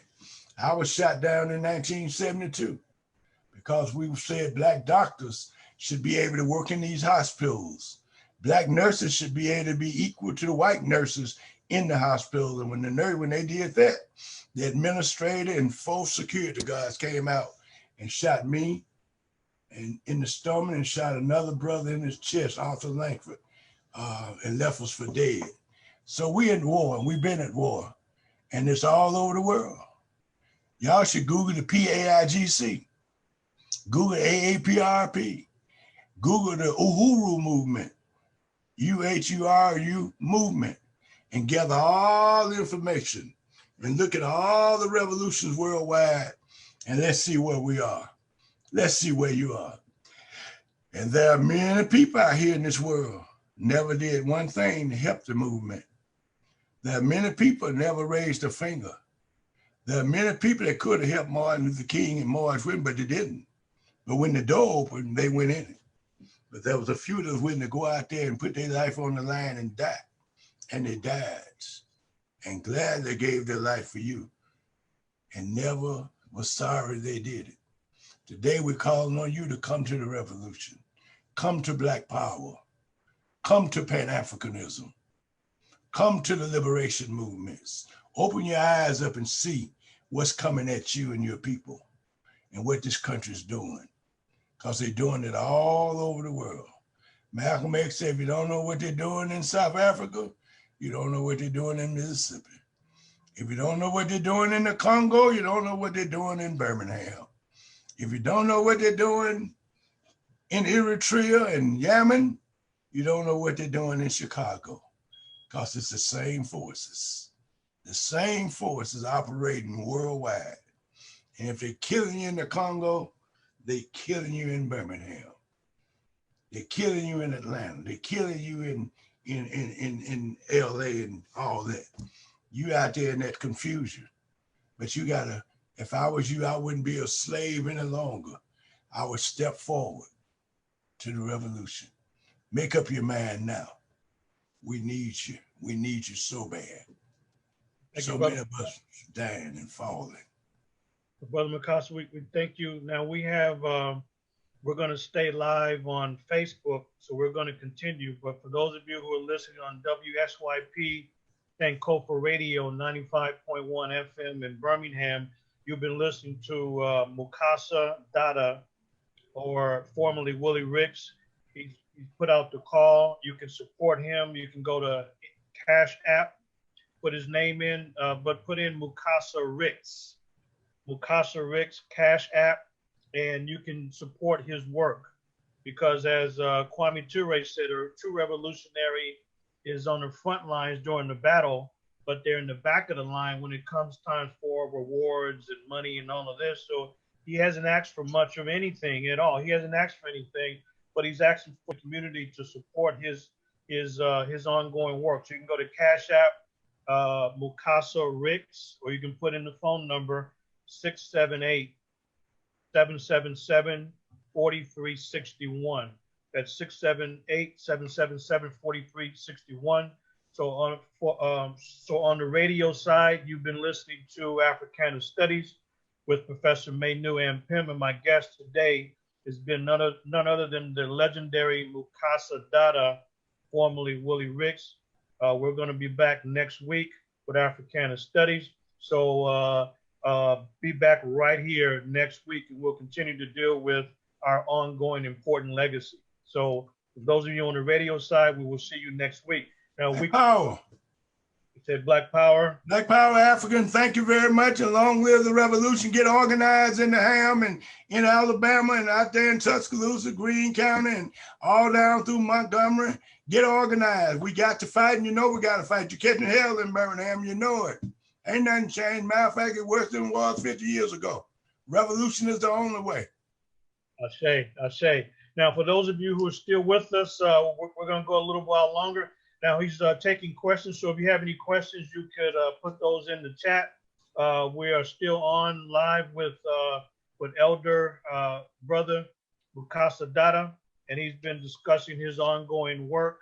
I was shot down in 1972 because we said Black doctors should be able to work in these hospitals. Black nurses should be able to be equal to the white nurses in the hospital. And when they did that, the administrator and 4 security guards came out and shot me in the stomach and shot another brother in his chest, Arthur Langford, and left us for dead. So we in war, and we've been at war, and it's all over the world. Y'all should Google the PAIGC, Google AAPRP, Google the Uhuru movement, UHURU movement, and gather all the information and look at all the revolutions worldwide, and let's see where we are. Let's see where you are. And there are many people out here in this world never did one thing to help the movement. There are many people never raised a finger. There are many people that could have helped Martin Luther King and March Whitman, but they didn't. But when the door opened, they went in it. But there was a few that was willing to go out there and put their life on the line and die. And they died. And glad they gave their life for you. And never was sorry they did it. Today we're calling on you to come to the revolution. Come to Black power. Come to Pan-Africanism. Come to the liberation movements. Open your eyes up and see what's coming at you and your people and what this country's doing, because they're doing it all over the world. Malcolm X said, if you don't know what they're doing in South Africa, you don't know what they're doing in Mississippi. If you don't know what they're doing in the Congo, you don't know what they're doing in Birmingham. If you don't know what they're doing in Eritrea and Yemen, you don't know what they're doing in Chicago, because it's the same forces. The same forces operating worldwide. And if they're killing you in the Congo, they're killing you in Birmingham. They're killing you in Atlanta. They're killing you in LA and all that. You out there in that confusion. But you gotta, if I was you, I wouldn't be a slave any longer. I would step forward to the revolution. Make up your mind now. We need you. We need you so bad. So many of us dying and falling. Brother Mukasa, we thank you. Now we have, we're going to stay live on Facebook, so we're going to continue. But for those of you who are listening on WSYP Sankofa Radio 95.1 FM in Birmingham, you've been listening to Mukasa Dada, or formerly Willie Ricks. He's put out the call. You can support him. You can go to Cash App, put his name in, but put in Mukasa Ricks. Mukasa Ricks Cash App, and you can support his work, because as Kwame Ture said, a true revolutionary is on the front lines during the battle, but they're in the back of the line when it comes time for rewards and money and all of this. So he hasn't asked for much of anything at all. He hasn't asked for anything, but he's asking for the community to support his ongoing work. So you can go to Cash App, Mukasa Ricks, or you can put in the phone number 678-777-4361. That's 678-777-4361. So on the radio side, you've been listening to Africana Studies with Professor Maynu Ampim, and my guest today has been none other than the legendary Mukasa Dada, formerly Willie Ricks. We're going to be back next week with Africana Studies. So be back right here next week, and we'll continue to deal with our ongoing important legacy. So for those of you on the radio side, we will see you next week. Now, Black Power. You said Black Power. Black Power African, thank you very much. And long live the revolution. Get organized in the Ham and in Alabama and out there in Tuscaloosa, Greene County, and all down through Montgomery. Get organized. We got to fight, and you know we got to fight. You're catching hell in Birmingham, you know it. Ain't nothing changed. Matter of fact, it's worse than it was 50 years ago. Revolution is the only way. Ashe. Now, for those of you who are still with us, we're going to go a little while longer. Now, he's taking questions, so if you have any questions, you could put those in the chat. We are still on live with Elder Brother Mukasa Dada, and he's been discussing his ongoing work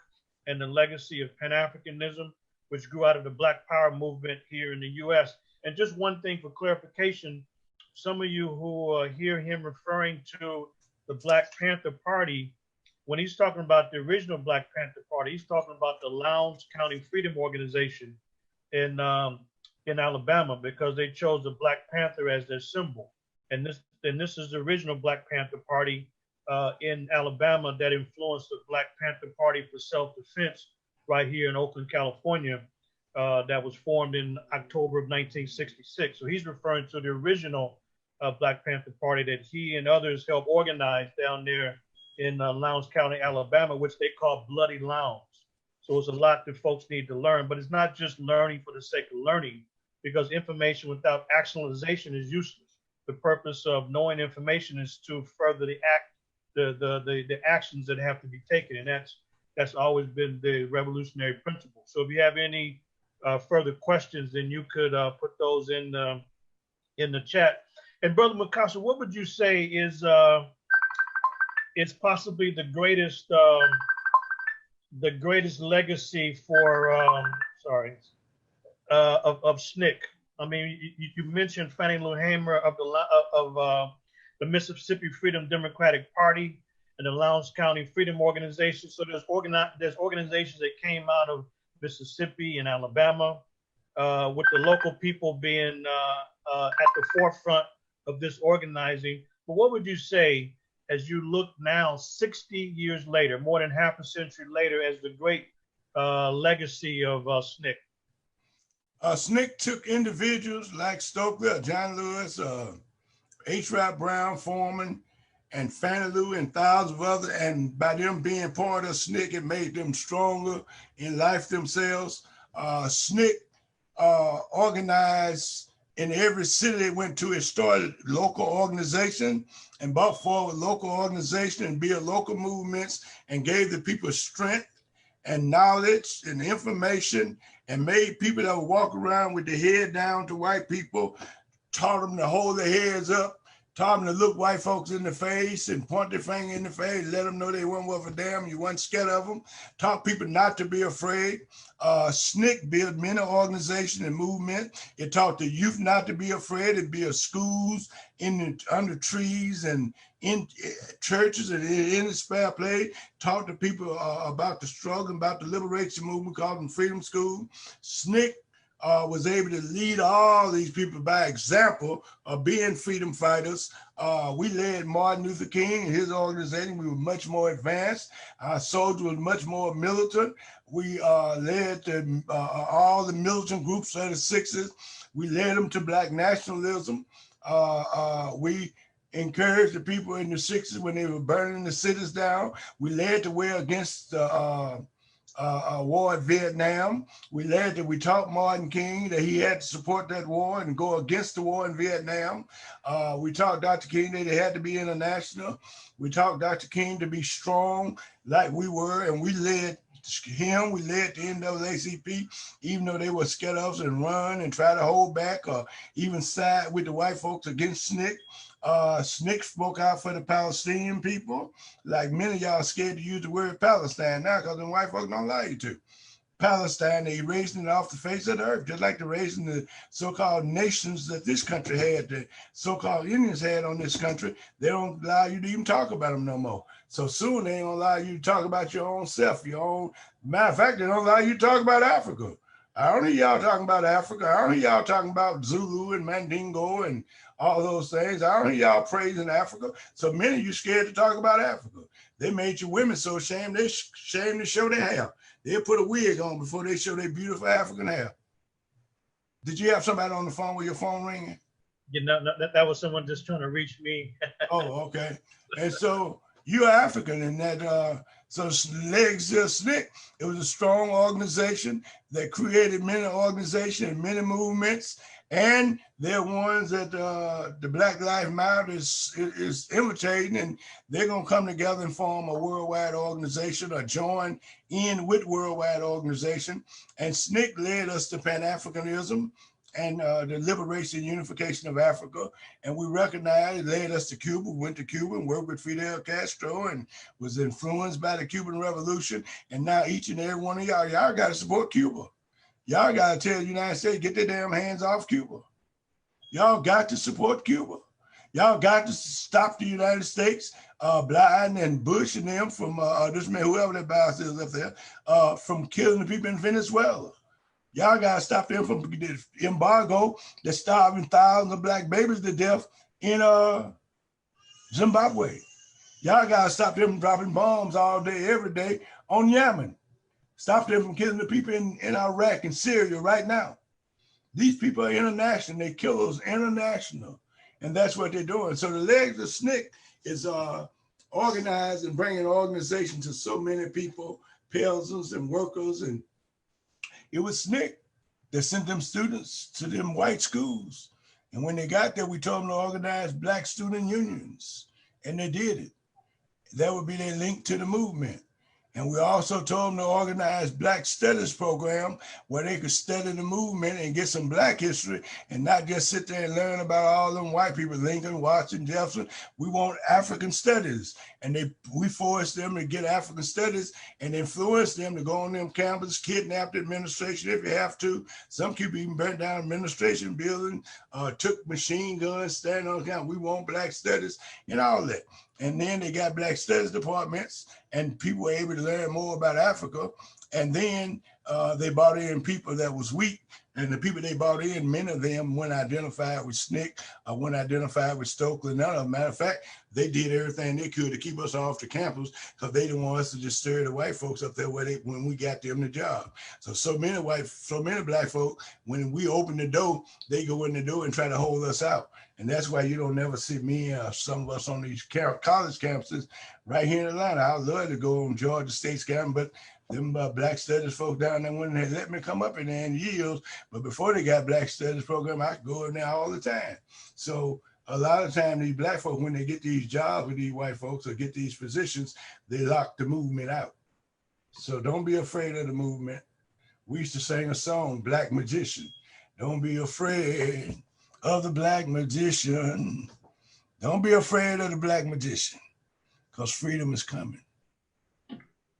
and the legacy of Pan-Africanism, which grew out of the Black Power movement here in the U.S. And just one thing for clarification, some of you who hear him referring to the Black Panther Party, when he's talking about the original Black Panther Party, he's talking about the Lowndes County Freedom Organization in Alabama, because they chose the Black Panther as their symbol. And this is the original Black Panther Party in Alabama that influenced the Black Panther Party for self-defense right here in Oakland, California, that was formed in October of 1966. So he's referring to the original Black Panther Party that he and others helped organize down there in Lowndes County, Alabama, which they call Bloody Lowndes. So it's a lot that folks need to learn, but it's not just learning for the sake of learning, because information without actualization is useless. The purpose of knowing information is to further the actions that have to be taken, and that's always been the revolutionary principle. So if you have any further questions, then you could put those in the chat. And Brother Mukasa, what would you say is possibly the greatest legacy for of SNCC? I mean, you mentioned Fannie Lou Hamer of the Mississippi Freedom Democratic Party and the Lowndes County Freedom Organization. So there's organizations that came out of Mississippi and Alabama, with the local people being at the forefront of this organizing. But what would you say, as you look now, 60 years later, more than half a century later, as the great legacy of SNCC? SNCC took individuals like Stokely, John Lewis, H. Rap Brown, Foreman, and Fannie Lou, and thousands of others, and by them being part of SNCC, it made them stronger in life themselves. SNCC organized in every city they went to. It started local organization and brought forward local organization and built local movements and gave the people strength and knowledge and information, and made people that would walk around with their head down to white people, taught them to hold their heads up, taught them to look white folks in the face and point their finger in the face, let them know they weren't worth a damn, you weren't scared of them, taught people not to be afraid. SNCC built many organizations and movement. It taught the youth not to be afraid. It built schools under trees and in churches and in the spare play, taught the people about the struggle, about the liberation movement, called them Freedom School. SNCC was able to lead all these people by example of being freedom fighters. We led Martin Luther King and his organization. We were much more advanced. Our soldiers were much more militant. We led all the militant groups of the 60s. We led them to Black nationalism. We encouraged the people in the 60s when they were burning the cities down. We led the way against war in Vietnam. We taught Martin King that he had to support that war and go against the war in Vietnam. We taught Dr. King that he had to be international. We taught Dr. King to be strong like we were, and we led him, we led the NAACP, even though they were scared of us and run and try to hold back or even side with the white folks against SNCC. SNCC spoke out for the Palestinian people. Like many of y'all scared to use the word Palestine now because the white folks don't allow you to. Palestine, they erasing it off the face of the earth, just like they're erasing the so-called nations that this country had, the so-called Indians had on this country. They don't allow you to even talk about them no more. So soon they don't allow you to talk about your own self, your own. Matter of fact, they don't allow you to talk about Africa. I don't hear y'all talking about Africa. I don't hear y'all talking about Zulu and Mandingo and all those things. I don't hear y'all praising Africa. So many of you scared to talk about Africa. They made you women so ashamed, they ashamed to show their hair. They'll put a wig on before they show their beautiful African hair. Did you have somebody on the phone with your phone ringing? You know, that was someone just trying to reach me. Oh, okay. And so you're African, and that so Legs Just SNCC, it was a strong organization that created many organizations and many movements, and they're ones that the Black Lives Matter is imitating, and they're gonna come together and form a worldwide organization or join in with worldwide organization. And SNCC led us to Pan-Africanism and the liberation and unification of Africa. And we recognized it led us to Cuba, went to Cuba and worked with Fidel Castro and was influenced by the Cuban Revolution. And now each and every one of y'all got to support Cuba. Y'all got to tell the United States, get their damn hands off Cuba. Y'all got to support Cuba. Y'all got to stop the United States, Biden and Bush and them from, this man, whoever that boss is up there, from killing the people in Venezuela. Y'all got to stop them from the embargo that's starving thousands of black babies to death in Zimbabwe. Y'all got to stop them from dropping bombs all day, every day on Yemen. Stop them from killing the people in Iraq and Syria right now. These people are international. They kill us international. And that's what they're doing. So the Legs of SNCC is organized and bringing organization to so many people, peasants and workers. And it was SNCC that sent them students to them white schools. And when they got there, we told them to organize black student unions. And they did it. That would be their link to the movement. And we also told them to organize Black Studies program where they could study the movement and get some black history and not just sit there and learn about all them white people, Lincoln, Washington, Jefferson. We want African studies. And we forced them to get African studies and influence them to go on them campuses, kidnap the administration if you have to. Some people even burnt down administration building, took machine guns, standing on campus. We want black studies and all that. And then they got black studies departments and people were able to learn more about Africa. And then they brought in people that was weak. And the people they brought in, many of them weren't identified with SNCC, weren't identified with Stokely, none of them. Matter of fact, they did everything they could to keep us off the campus because they didn't want us to just stir the white folks up there when we got them the job. So many black folk, when we open the door, they go in the door and try to hold us out. And that's why you don't never see me or some of us on these college campuses right here in Atlanta. I'd love to go on Georgia State's campus, but them black studies folks down there wouldn't have let me come up in there in years. But before they got black studies program, I could go in there all the time. So a lot of time these black folks, when they get these jobs with these white folks or get these positions, they lock the movement out. So don't be afraid of the movement. We used to sing a song, Black Magician. Don't be afraid of the black magician. Don't be afraid of the black magician because freedom is coming.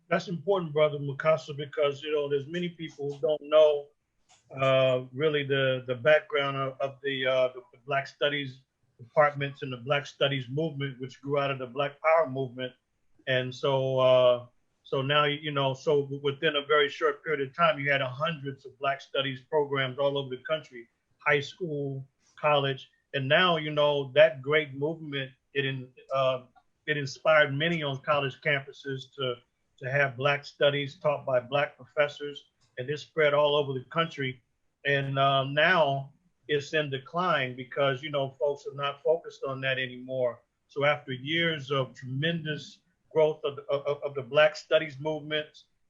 That's important, Brother Mukasa, because, you know, there's many people who don't know really the background of the Black Studies departments and the Black Studies movement, which grew out of the Black Power movement. And so now, you know, so within a very short period of time, you had hundreds of Black Studies programs all over the country, high school, college. And now, you know, that great movement, it inspired many on college campuses to have Black studies taught by Black professors, and it spread all over the country. And now it's in decline because, you know, folks are not focused on that anymore. So after years of tremendous growth of the Black studies movement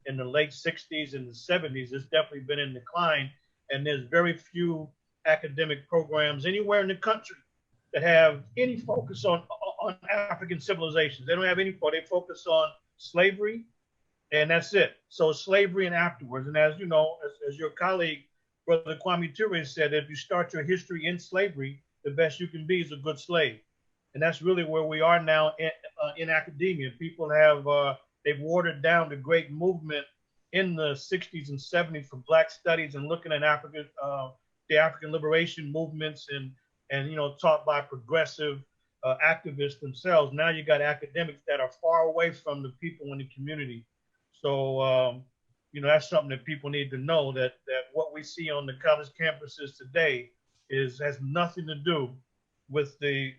in the late 60s and the 70s, it's definitely been in decline. And there's very few academic programs anywhere in the country that have any focus on African civilizations. They don't have any, they focus on slavery, and that's it. So slavery and afterwards. And as you know, as your colleague, Brother Kwame Ture said, if you start your history in slavery, the best you can be is a good slave. And that's really where we are now in academia. People have, they've watered down the great movement in the 60s and 70s for Black studies and looking at Africa, the African liberation movements and you know, taught by progressive activists themselves. Now you got academics that are far away from the people in the community. So, you know, that's something that people need to know, that what we see on the college campuses today has nothing to do with the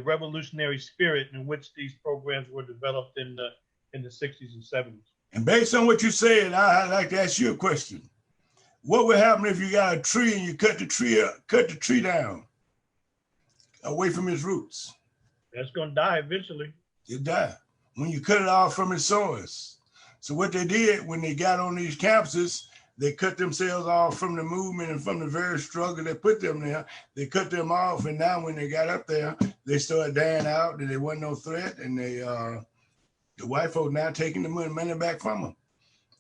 revolutionary spirit in which these programs were developed in the 60s and 70s. And based on what you said, I'd like to ask you a question. What would happen if you got a tree and you cut the tree down away from its roots? It's going to die eventually. It die when you cut it off from its source. So what they did when they got on these campuses, they cut themselves off from the movement and from the very struggle that put them there. They cut them off, and now when they got up there, they started dying out, and there wasn't no threat, and they the white folk now taking the money back from them.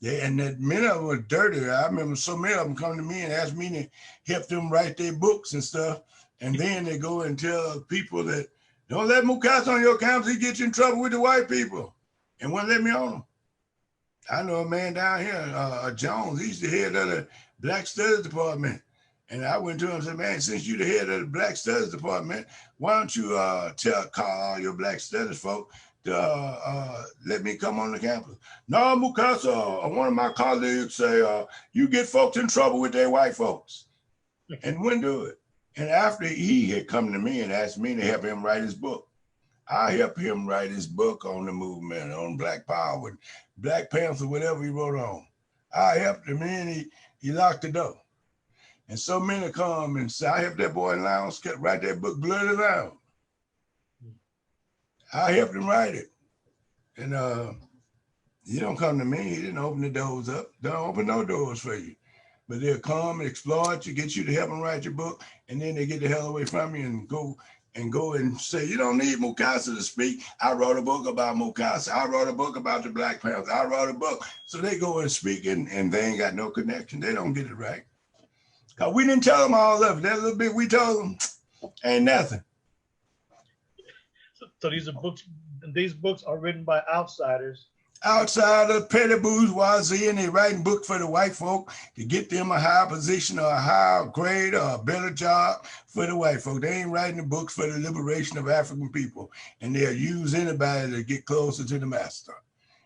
And that many of them were dirty. I remember so many of them come to me and ask me to help them write their books and stuff, and then they go and tell people that, don't let Mukasa on your campus, he get you in trouble with the white people, and wouldn't let me on them. I know a man down here, Jones, he's the head of the Black Studies Department. And I went to him and said, man, since you're the head of the Black Studies Department, why don't you call all your Black Studies folk to let me come on the campus? No, Mukasa, one of my colleagues say, you get folks in trouble with their white folks, and wouldn't do it. And after he had come to me and asked me to help him write his book, I helped him write his book on the movement, on Black Power, and Black Panther, whatever he wrote on. I helped him, and he locked the door. And so many come and say, I helped that boy in Lounge write that book, Blood and Lounge. I helped him write it. And he don't come to me, he didn't open the doors up. Don't open no doors for you. But they'll come and exploit you, get you to help them write your book, and then they get the hell away from you and go and say, you don't need Mukasa to speak. I wrote a book about Mukasa. I wrote a book about the Black Panther. I wrote a book. So they go and speak and they ain't got no connection. They don't get it right. Because we didn't tell them all of it. That little bit we told them ain't nothing. So these books are written by outsiders. Outsider, petty bourgeoisie, and they writing books for the white folk to get them a higher position or a higher grade or a better job for the white folk. They ain't writing the books for the liberation of African people, and they'll use anybody to get closer to the master.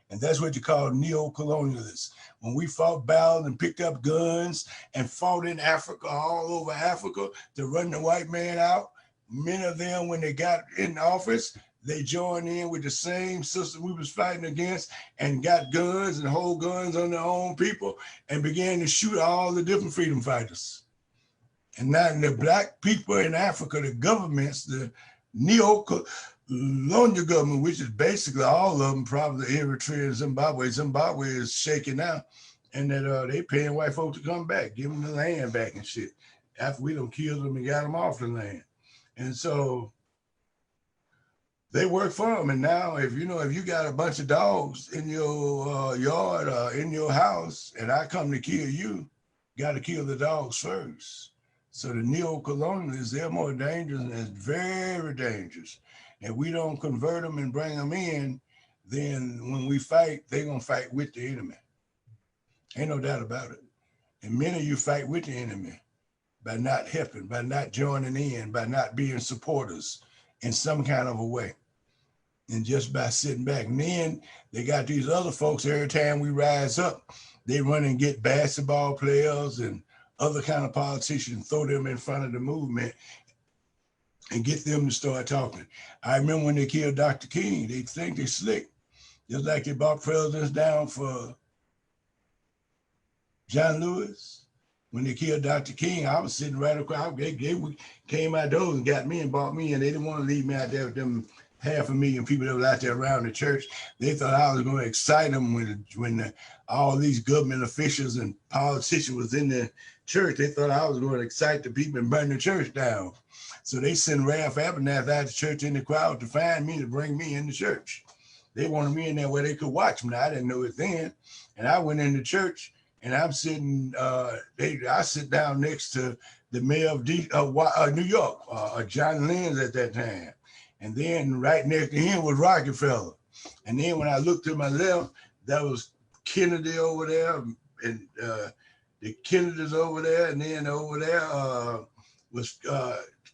And that's what you call neo-colonialists. When we fought battles and picked up guns and fought in Africa, all over Africa, to run the white man out, many of them, when they got in office, they joined in with the same system we was fighting against and got guns and hold guns on their own people and began to shoot all the different freedom fighters. And now the Black people in Africa, the governments, the neo-colonial government, which is basically all of them, probably Eritrea and Zimbabwe. Zimbabwe is shaking now, and that they paying white folks to come back, give them the land back and shit, after we done killed them and got them off the land. And so they work for them. And now if you got a bunch of dogs in your yard or in your house and I come to kill you, got to kill the dogs first. So the neo-colonialists, they're more dangerous, and it's very dangerous. If we don't convert them and bring them in, then when we fight, they're going to fight with the enemy. Ain't no doubt about it. And many of you fight with the enemy by not helping, by not joining in, by not being supporters in some kind of a way, and just by sitting back. And then they got these other folks, every time we rise up, they run and get basketball players and other kind of politicians, throw them in front of the movement and get them to start talking. I remember when they killed Dr. King, they think they slick. Just like they brought presidents down for John Lewis. When they killed Dr. King, I was sitting right across. They came outdoors and got me and brought me in. They didn't want to leave me out there with them 500,000 people that was out there around the church. They thought I was going to excite them when all these government officials and politicians was in the church. They thought I was going to excite the people and burn the church down. So they sent Ralph Abernathy out of the church in the crowd to find me, to bring me in the church. They wanted me in there where they could watch me. Now, I didn't know it then. And I went in the church, and I'm sitting, I sit down next to the mayor of New York, John Lenz at that time. And then right next to him was Rockefeller. And then when I looked to my left, that was Kennedy over there, and the Kennedys over there. And then over there was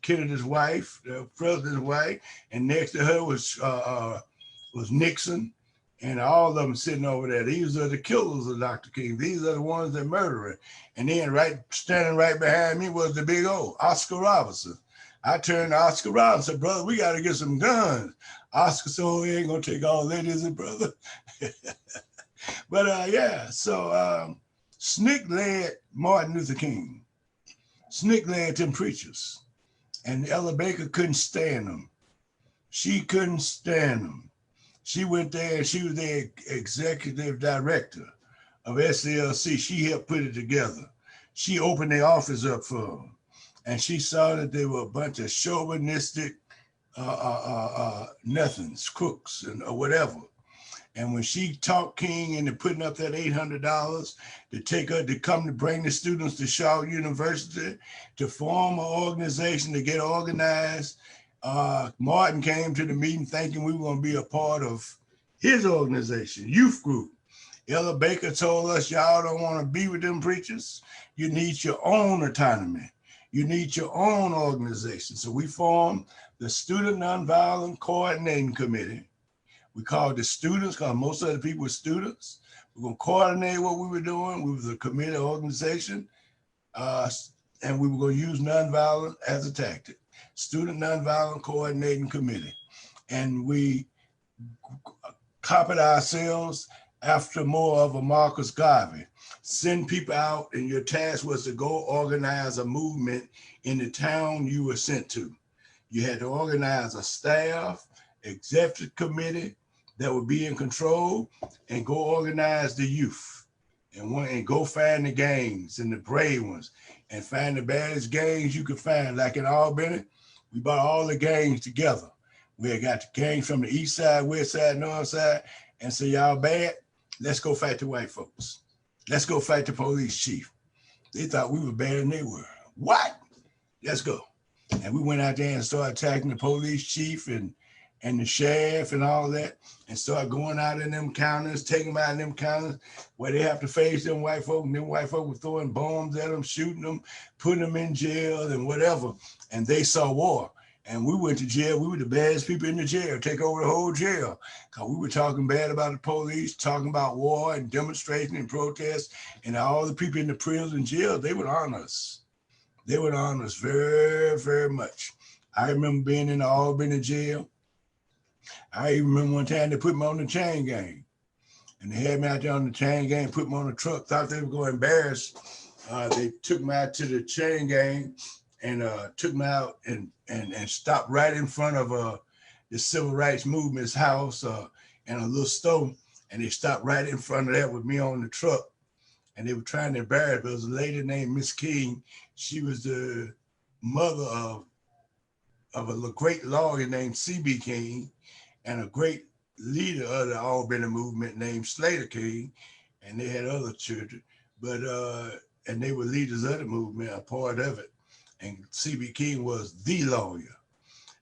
Kennedy's wife, the president's wife. And next to her was Nixon. And all of them sitting over there. These are the killers of Dr. King. These are the ones that murder him. And then standing right behind me was the big O, Oscar Robertson. I turned to Oscar Robertson and said, brother, we got to get some guns. Oscar said, oh, he ain't going to take all that, is it, brother? But yeah, so SNCC led Martin Luther King. SNCC led them preachers. And Ella Baker couldn't stand them. She couldn't stand them. She went there and she was the executive director of SLC. She helped put it together. She opened the office up for them. And she saw that they were a bunch of chauvinistic nothings, crooks, or whatever. And when she talked King into putting up that $800 to take her to come to bring the students to Shaw University to form an organization to get organized, Martin came to the meeting thinking we were going to be a part of his organization, youth group. Ella Baker told us, y'all don't want to be with them preachers. You need your own autonomy. You need your own organization. So we formed the Student Nonviolent Coordinating Committee. We called the students, because most of the people were students. We're going to coordinate what we were doing. We was a committee organization, and we were going to use nonviolence as a tactic. Student Nonviolent Coordinating Committee. And we copied ourselves after more of a Marcus Garvey. Send people out, and your task was to go organize a movement in the town you were sent to. You had to organize a staff, executive committee that would be in control, and go organize the youth, and go find the gangs and the brave ones, and find the baddest gangs you could find. Like in Albany, we brought all the gangs together. We had got the gangs from the east side, west side, north side, and so y'all bad, let's go fight the white folks. Let's go fight the police chief. They thought we were better than they were. What? Let's go. And we went out there and started attacking the police chief and the sheriff and all that, and started going out in them counties, taking them out in them counties where they have to face them white folk, and them white folk were throwing bombs at them, shooting them, putting them in jail and whatever. And they saw war. And we went to jail. We were the baddest people in the jail, take over the whole jail. Because we were talking bad about the police, talking about war and demonstration and protest. And all the people in the prison and jail, they would honor us. They would honor us very, very much. I remember being in the Albany jail. I even remember one time they put me on the chain gang. And they had me out there on the chain gang, put me on a truck, thought they were going to embarrass. They took me out to the chain gang and took me out and stopped right in front of the Civil Rights Movement's house and a little store. And they stopped right in front of that with me on the truck. And they were trying to embarrass me. There was a lady named Miss King. She was the mother of a great lawyer named C.B. King and a great leader of the Albany movement named Slater King. And they had other children, but and they were leaders of the movement, a part of it. And C.B. King was the lawyer.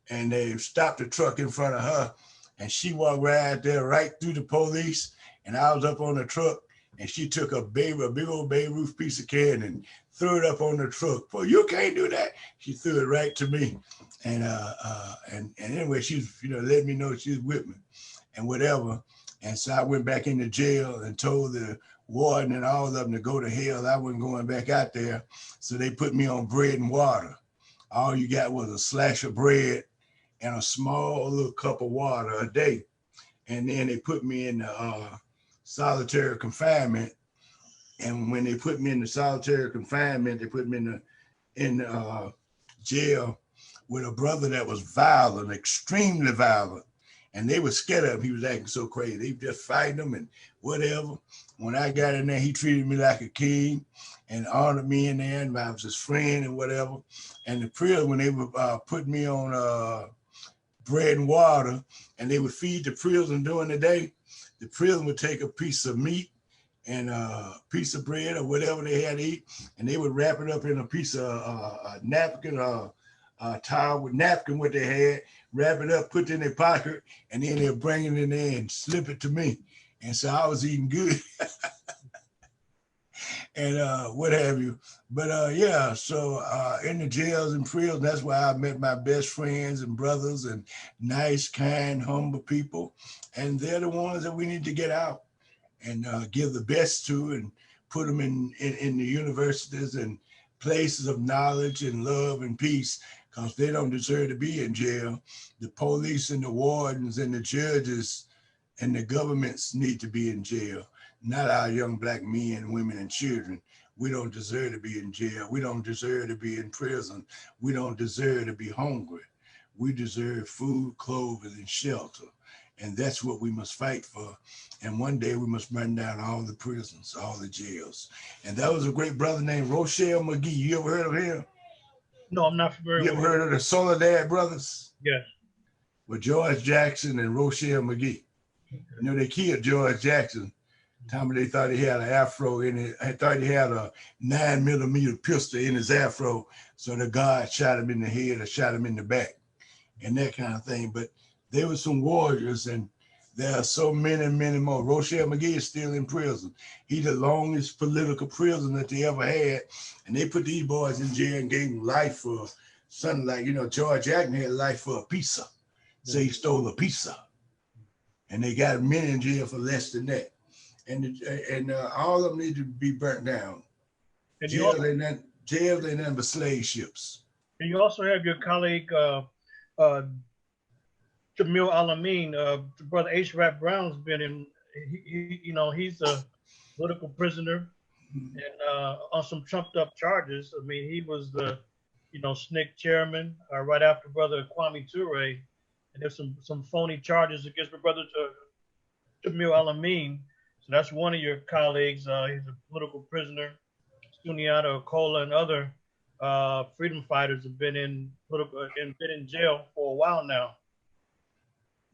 And they stopped the truck in front of her, and she walked right there, right through the police. And I was up on the truck, and she took a big old Babe Ruth piece of can and threw it up on the truck. Well, you can't do that. She threw it right to me. And anyway, she was, let me know she was with me and whatever. And so I went back into jail and told the warden and all of them to go to hell. I wasn't going back out there. So they put me on bread and water. All you got was a slash of bread and a small little cup of water a day. And then they put me in solitary confinement. And when they put me in the solitary confinement, they put me in jail with a brother that was violent, extremely violent. And they were scared of him. He was acting so crazy. They were just fighting him and whatever. When I got in there, he treated me like a king and honored me in there, and I was his friend and whatever. And the prison, when they would put me on bread and water, and they would feed the prison during the day, the prison would take a piece of meat and a piece of bread or whatever they had to eat, and they would wrap it up in a piece of a napkin or a towel with napkin, what they had, wrap it up, put it in their pocket, and then they'll bring it in there and slip it to me. And so I was eating good. And what have you. But yeah, so in the jails and prisons, that's where I met my best friends and brothers and nice, kind, humble people. And they're the ones that we need to get out and give the best to and put them in the universities and places of knowledge and love and peace, because they don't deserve to be in jail. The police and the wardens and the judges and the governments need to be in jail, not our young Black men, women, and children. We don't deserve to be in jail. We don't deserve to be in prison. We don't deserve to be hungry. We deserve food, clothing, and shelter. And that's what we must fight for. And one day we must burn down all the prisons, all the jails. And that was a great brother named Rochelle McGee. You ever heard of him? No, I'm not familiar. You ever heard of the Soledad brothers? Yes. With George Jackson and Rochelle McGee. You know, they killed George Jackson. Tommy, they thought he had an afro in it. I thought he had a 9mm pistol in his afro. So the guard shot him in the head or shot him in the back and that kind of thing. But they were some warriors, and there are so many, many more. Rochelle McGee is still in prison. He's the longest political prison that they ever had. And they put these boys in jail and gave them life for something like, you know, George Jackson had life for a pizza. So he stole a pizza. And they got men in jail for less than that. And all of them need to be burnt down. And jails ain't nothing but slave ships. And you also have your colleague, Jamil Alameen, brother H. Rap Brown's been in, he's a political prisoner and on some trumped up charges. I mean, he was the, SNCC chairman right after brother Kwame Ture. And there's some phony charges against my brother Jamil Alameen. So that's one of your colleagues. He's a political prisoner. Sundiata Okola and other freedom fighters have been in jail for a while now.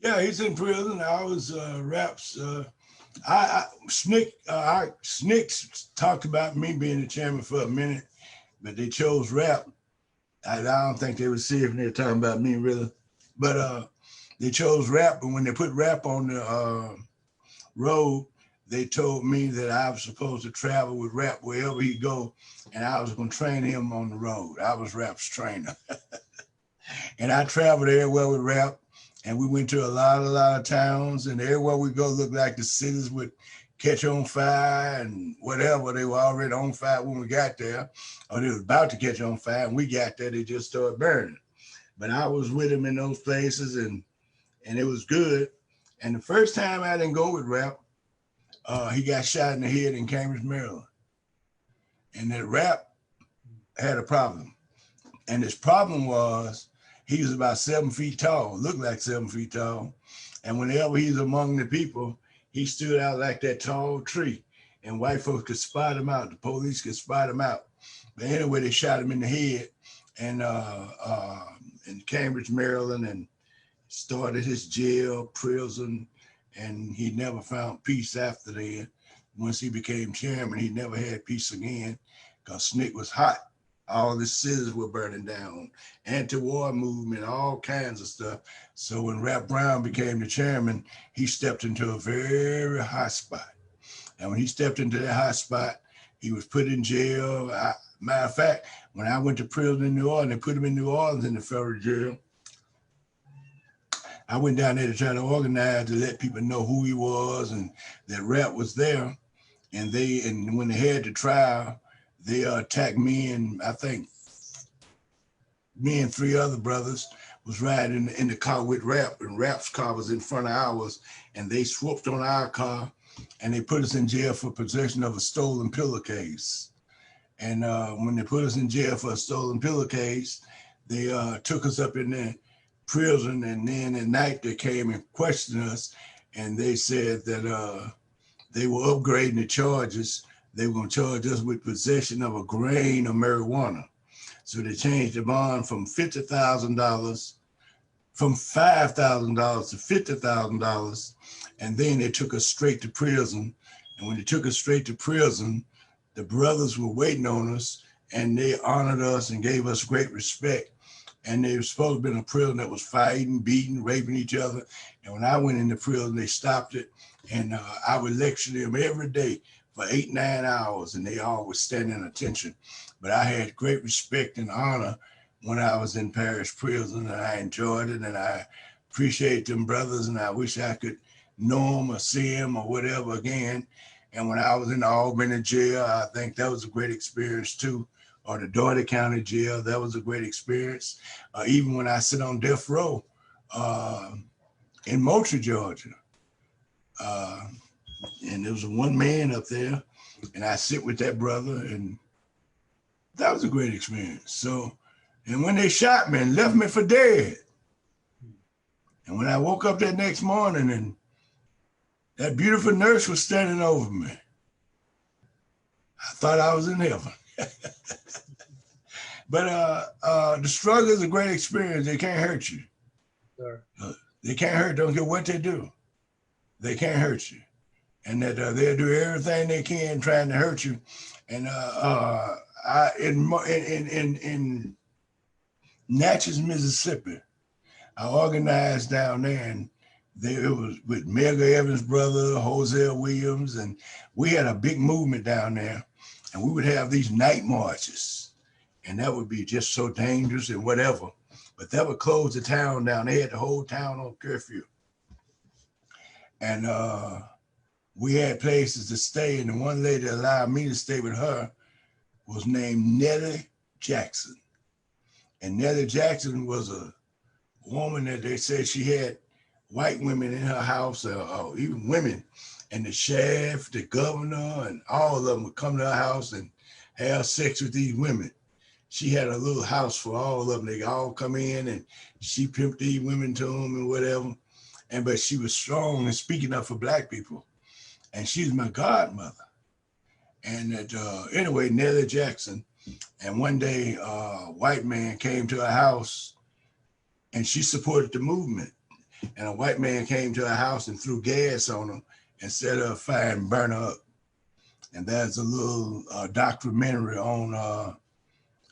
Yeah, he's in prison. I was Rap's. SNCC talked about me being the chairman for a minute, but they chose Rap. I don't think they were serious when they were talking about me, really. But they chose Rap, and when they put Rap on the road, they told me that I was supposed to travel with Rap wherever he go, and I was going to train him on the road. I was Rap's trainer. And I traveled everywhere with Rap, and we went to a lot of towns, and everywhere we go looked like the cities would catch on fire and whatever. They were already on fire when we got there, or they were about to catch on fire, and we got there, they just started burning. But I was with him in those places, and it was good. And the first time I didn't go with Rap, he got shot in the head in Cambridge, Maryland. And that Rap had a problem. And his problem was he was about 7 feet tall, looked like 7 feet tall. And whenever he's among the people, he stood out like that tall tree. And white folks could spot him out. The police could spot him out. But anyway, they shot him in the head and in Cambridge, Maryland, and started his jail, prison, and he never found peace after that. Once he became chairman, he never had peace again because SNCC was hot. All the cities were burning down, anti-war movement, all kinds of stuff. So when Rap Brown became the chairman, he stepped into a very hot spot. And when he stepped into that hot spot, he was put in jail. Matter of fact, when I went to prison in New Orleans, they put him in New Orleans in the federal jail. I went down there to try to organize to let people know who he was and that Rap was there. And when they had the trial, they attacked me and I think me and 3 other brothers was riding in the car with Rap, and Rap's car was in front of ours, and they swooped on our car and they put us in jail for possession of a stolen pillowcase. And when they put us in jail for a stolen pillowcase, they took us up in there, prison, and then at night they came and questioned us, and they said that they were upgrading the charges. They were going to charge us with possession of a grain of marijuana. So they changed the bond from $50,000, from $5,000 to $50,000, and then they took us straight to prison. And when they took us straight to prison, the brothers were waiting on us, and they honored us and gave us great respect. And they were supposed to be in a prison that was fighting, beating, raping each other. And when I went into prison, they stopped it. And I would lecture them every day for 8, 9 hours, and they all was standing attention. But I had great respect and honor when I was in parish prison, and I enjoyed it, and I appreciate them brothers, and I wish I could know them or see them or whatever again. And when I was in the Albany jail, I think that was a great experience too. Or the Dada County jail, that was a great experience. Even when I sit on death row in Moultrie, Georgia. And there was one man up there, and I sit with that brother, and that was a great experience. So, and when they shot me and left me for dead, and when I woke up that next morning and that beautiful nurse was standing over me, I thought I was in heaven. But the struggle is a great experience. They can't hurt you. Sure. They can't hurt. Don't care what they do. They can't hurt you. And that they'll do everything they can trying to hurt you. And in Natchez, Mississippi, I organized down there, and it was with Medgar Evers' brother, Hosea Williams, and we had a big movement down there, and we would have these night marches, and that would be just so dangerous and whatever. But that would close the town down. They had the whole town on curfew. And we had places to stay, and the one lady that allowed me to stay with her was named Nellie Jackson. And Nellie Jackson was a woman that they said she had white women in her house, or even women, and the sheriff, the governor, and all of them would come to her house and have sex with these women. She had a little house for all of them. They all come in, and she pimped these women to them and whatever. But she was strong and speaking up for Black people. And she's my godmother. And anyway, Nellie Jackson. And one day, a white man came to her house, and she supported the movement. And a white man came to her house and threw gas on her and set her afire and burned her up. And there's a little documentary on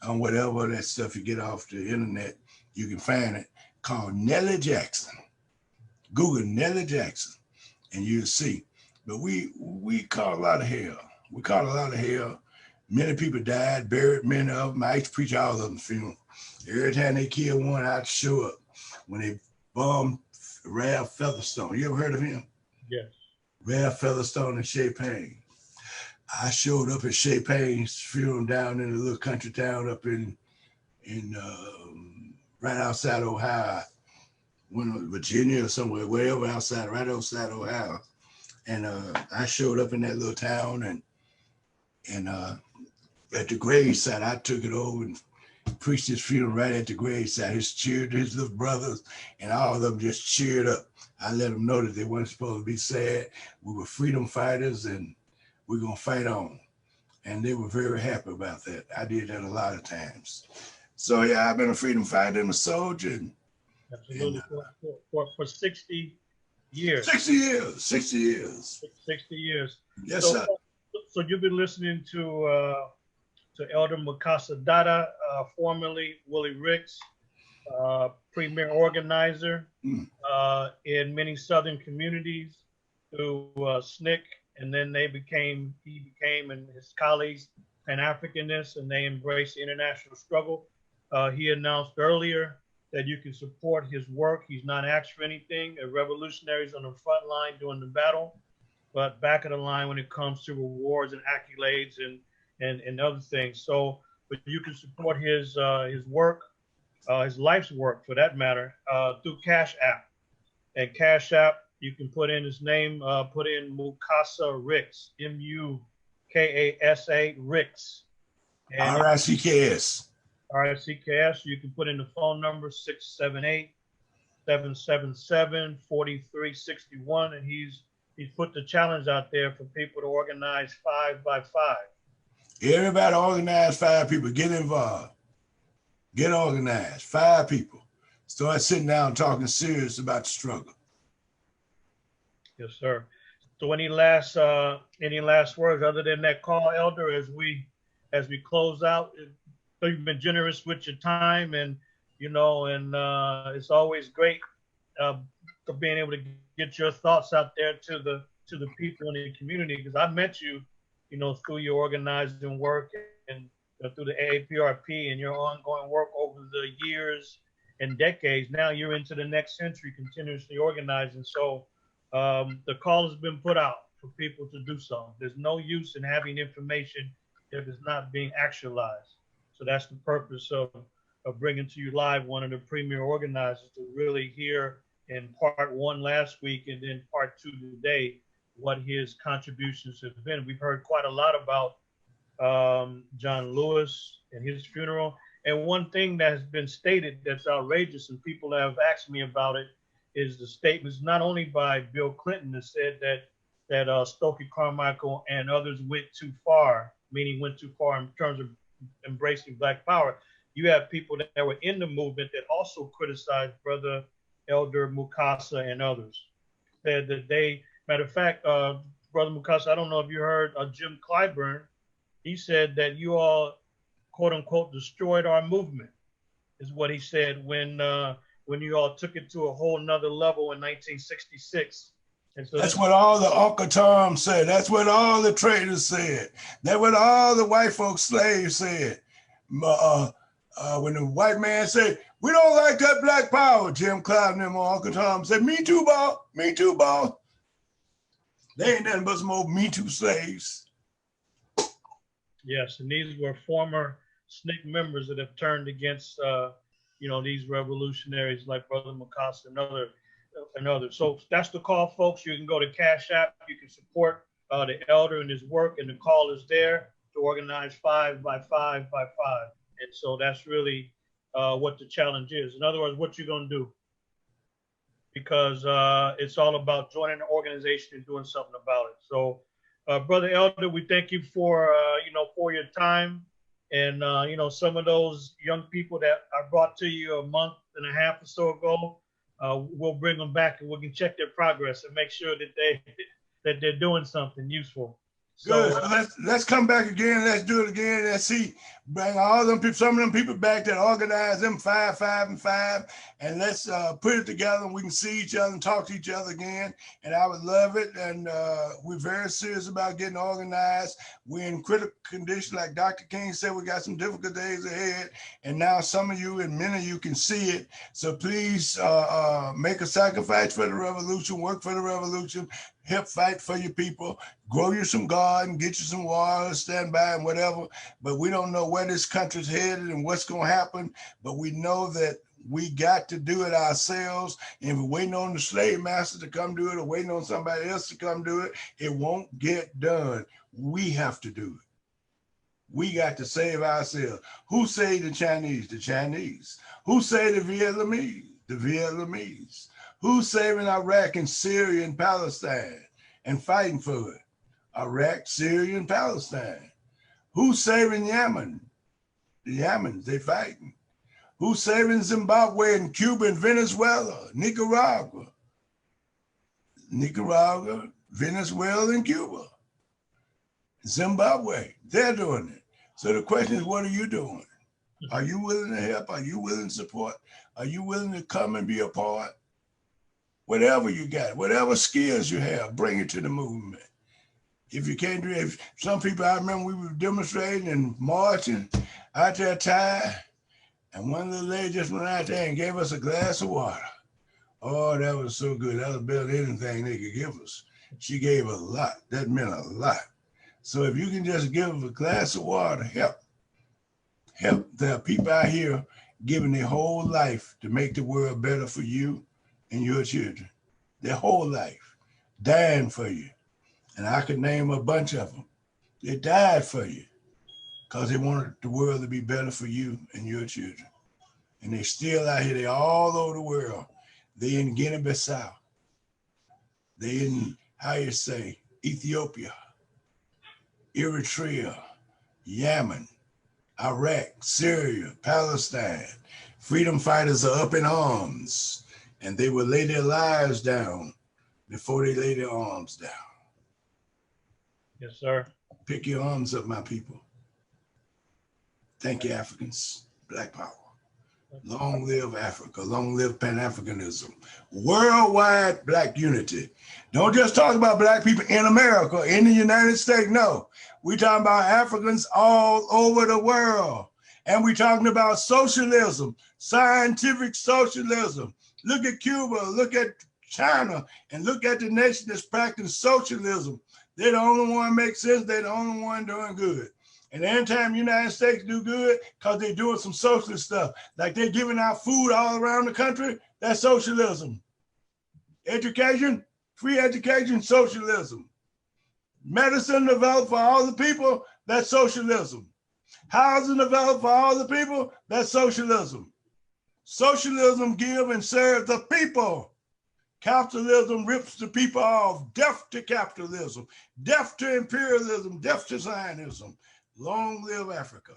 whatever that stuff you get off the internet, you can find it, called Nellie Jackson. Google Nellie Jackson, and you'll see. But we caught a lot of hell. We caught a lot of hell. Many people died, buried many of them. I used to preach all of them funeral. Every time they killed one, I'd show up. When they bombed Ralph Featherstone, you ever heard of him? Yes. Ralph Featherstone and Shea Payne. I showed up at Shea Payne's funeral down in a little country town up in right outside Ohio, Virginia or somewhere, wherever outside, right outside Ohio. And I showed up in that little town, and at the graveside, I took it over and preached his funeral right at the graveside. His little brothers, and all of them just cheered up. I let them know that they weren't supposed to be sad. We were freedom fighters, and we're gonna fight on. And they were very happy about that. I did that a lot of times. So yeah, I've been a freedom fighter and a soldier. And, absolutely, for 60 years. 60 years. 60 years. 60 years. Yes, sir. So you've been listening to Elder Mukasa Dada, formerly Willie Ricks, premier organizer in many Southern communities through SNCC, and then he became and his colleagues Pan-Africanists, and they embraced the international struggle. He announced earlier that you can support his work. He's not asked for anything. A revolutionary's on the front line during the battle, but back of the line when it comes to rewards and accolades and other things. So, but you can support his work, his life's work for that matter, through Cash App. And Cash App, you can put in his name, put in Mukasa Ricks, Mukasa Ricks. RICKS. RICKS. You can put in the phone number 678-446-8255. 777-4361, and he's put the challenge out there for people to organize 5 by 5. Everybody organize 5 people. Get involved. Get organized. 5 people. Start sitting down talking serious about the struggle. Yes, sir. So any last words other than that call, Elder, as we close out? So you've been generous with your time, and it's always great being able to get your thoughts out there to the people in the community, because I met you, through your organizing work and through the AAPRP and your ongoing work over the years and decades. Now you're into the next century, continuously organizing. So the call has been put out for people to do so. There's no use in having information if it's not being actualized. So that's the purpose of bringing to you live one of the premier organizers to really hear in part 1 last week and then part 2 today what his contributions have been. We've heard quite a lot about John Lewis and his funeral. And one thing that has been stated that's outrageous, and people have asked me about it, is the statements not only by Bill Clinton that said that Stokely Carmichael and others went too far, meaning went too far in terms of embracing Black Power. You have people that were in the movement that also criticized Brother Elder Mukasa and others. Said that they, matter of fact, Brother Mukasa, I don't know if you heard Jim Clyburn, he said that you all, quote unquote, destroyed our movement, is what he said when you all took it to a whole nother level in 1966. And so that's what all the Uncle Tom said. That's what all the traders said. That's what all the white folks slaves said. When the white man said, we don't like that Black Power, Jim Clyde and them Uncle Tom said, me too, boss. Me too, boss. They ain't nothing but some old Me Too slaves. Yes, and these were former SNCC members that have turned against, these revolutionaries like Brother Mukasa and others. So that's the call, folks. You can go to Cash App. You can support the elder and his work, and the call is there to organize 5 by 5 by 5. And so that's really what the challenge is. In other words, what you're going to do. Because it's all about joining an organization and doing something about it. So, Brother Elder, we thank you for your time. And, some of those young people that I brought to you a month and a half or so ago, we'll bring them back and we can check their progress and make sure that they're doing something useful. Good. So let's come back again. Let's do it again. Let's see. Bring all them people, some of them people back that organize them 5, 5, and 5, and let's put it together. And we can see each other and talk to each other again. And I would love it. And we're very serious about getting organized. We're in critical condition, like Dr. King said. We got some difficult days ahead. And now some of you and many of you can see it. So please make a sacrifice for the revolution. Work for the revolution. Help fight for your people. Grow you some garden, get you some water, stand by and whatever. But we don't know where this country's headed and what's going to happen. But we know that we got to do it ourselves. And if we're waiting on the slave master to come do it or waiting on somebody else to come do it, it won't get done. We have to do it. We got to save ourselves. Who saved the Chinese? The Chinese. Who saved the Vietnamese? The Vietnamese. Who's saving Iraq and Syria and Palestine and fighting for it? Iraq, Syria, and Palestine. Who's saving Yemen? The Yemens, they fighting. Who's saving Zimbabwe and Cuba and Venezuela, Nicaragua? Nicaragua, Venezuela, and Cuba. Zimbabwe, they're doing it. So the question is, what are you doing? Are you willing to help? Are you willing to support? Are you willing to come and be a part? Whatever you got, whatever skills you have, bring it to the movement. If you can't do it, some people, I remember we were demonstrating and marching out there tired, and one little lady just went out there and gave us a glass of water. Oh, that was so good. That was better than anything they could give us. She gave a lot. That meant a lot. So if you can just give a glass of water, help. There are people out here giving their whole life to make the world better for you and your children, their whole life, dying for you. And I could name a bunch of them. They died for you because they wanted the world to be better for you and your children. And they're still out here, they're all over the world. They in Guinea-Bissau. They in, how you say, Ethiopia, Eritrea, Yemen, Iraq, Syria, Palestine. Freedom fighters are up in arms, and they will lay their lives down before they lay their arms down. Yes, sir. Pick your arms up, my people. Thank you, Africans. Black power. Long live Africa. Long live Pan-Africanism. Worldwide Black unity. Don't just talk about Black people in America, in the United States. No, we're talking about Africans all over the world. And we're talking about socialism, scientific socialism. Look at Cuba, look at China, and look at the nation that's practicing socialism. They're the only one make sense. They're the only one doing good. And anytime the United States do good, because they're doing some socialist stuff, like they're giving out food all around the country, that's socialism. Education, free education, socialism. Medicine developed for all the people, that's socialism. Housing developed for all the people, that's socialism. Socialism gives and serves the people. Capitalism rips the people off. Death to capitalism, death to imperialism, death to Zionism. Long live Africa.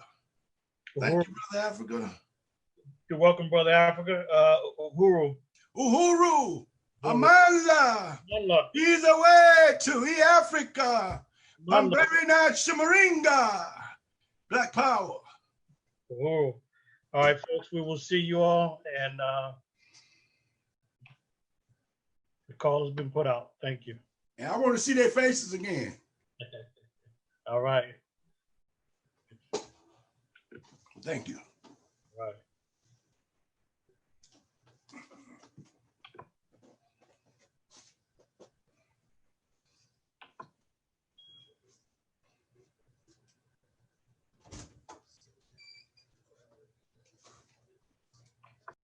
Thank you, Brother Africa. You're welcome, Brother Africa. Uhuru. Uhuru. Amandla. Amandla. He's away to Africa. Bamberina Shimaringa. Black power. Uhuru. All right, folks, we will see you all. And the call has been put out. Thank you. And I want to see their faces again. All right. Thank you.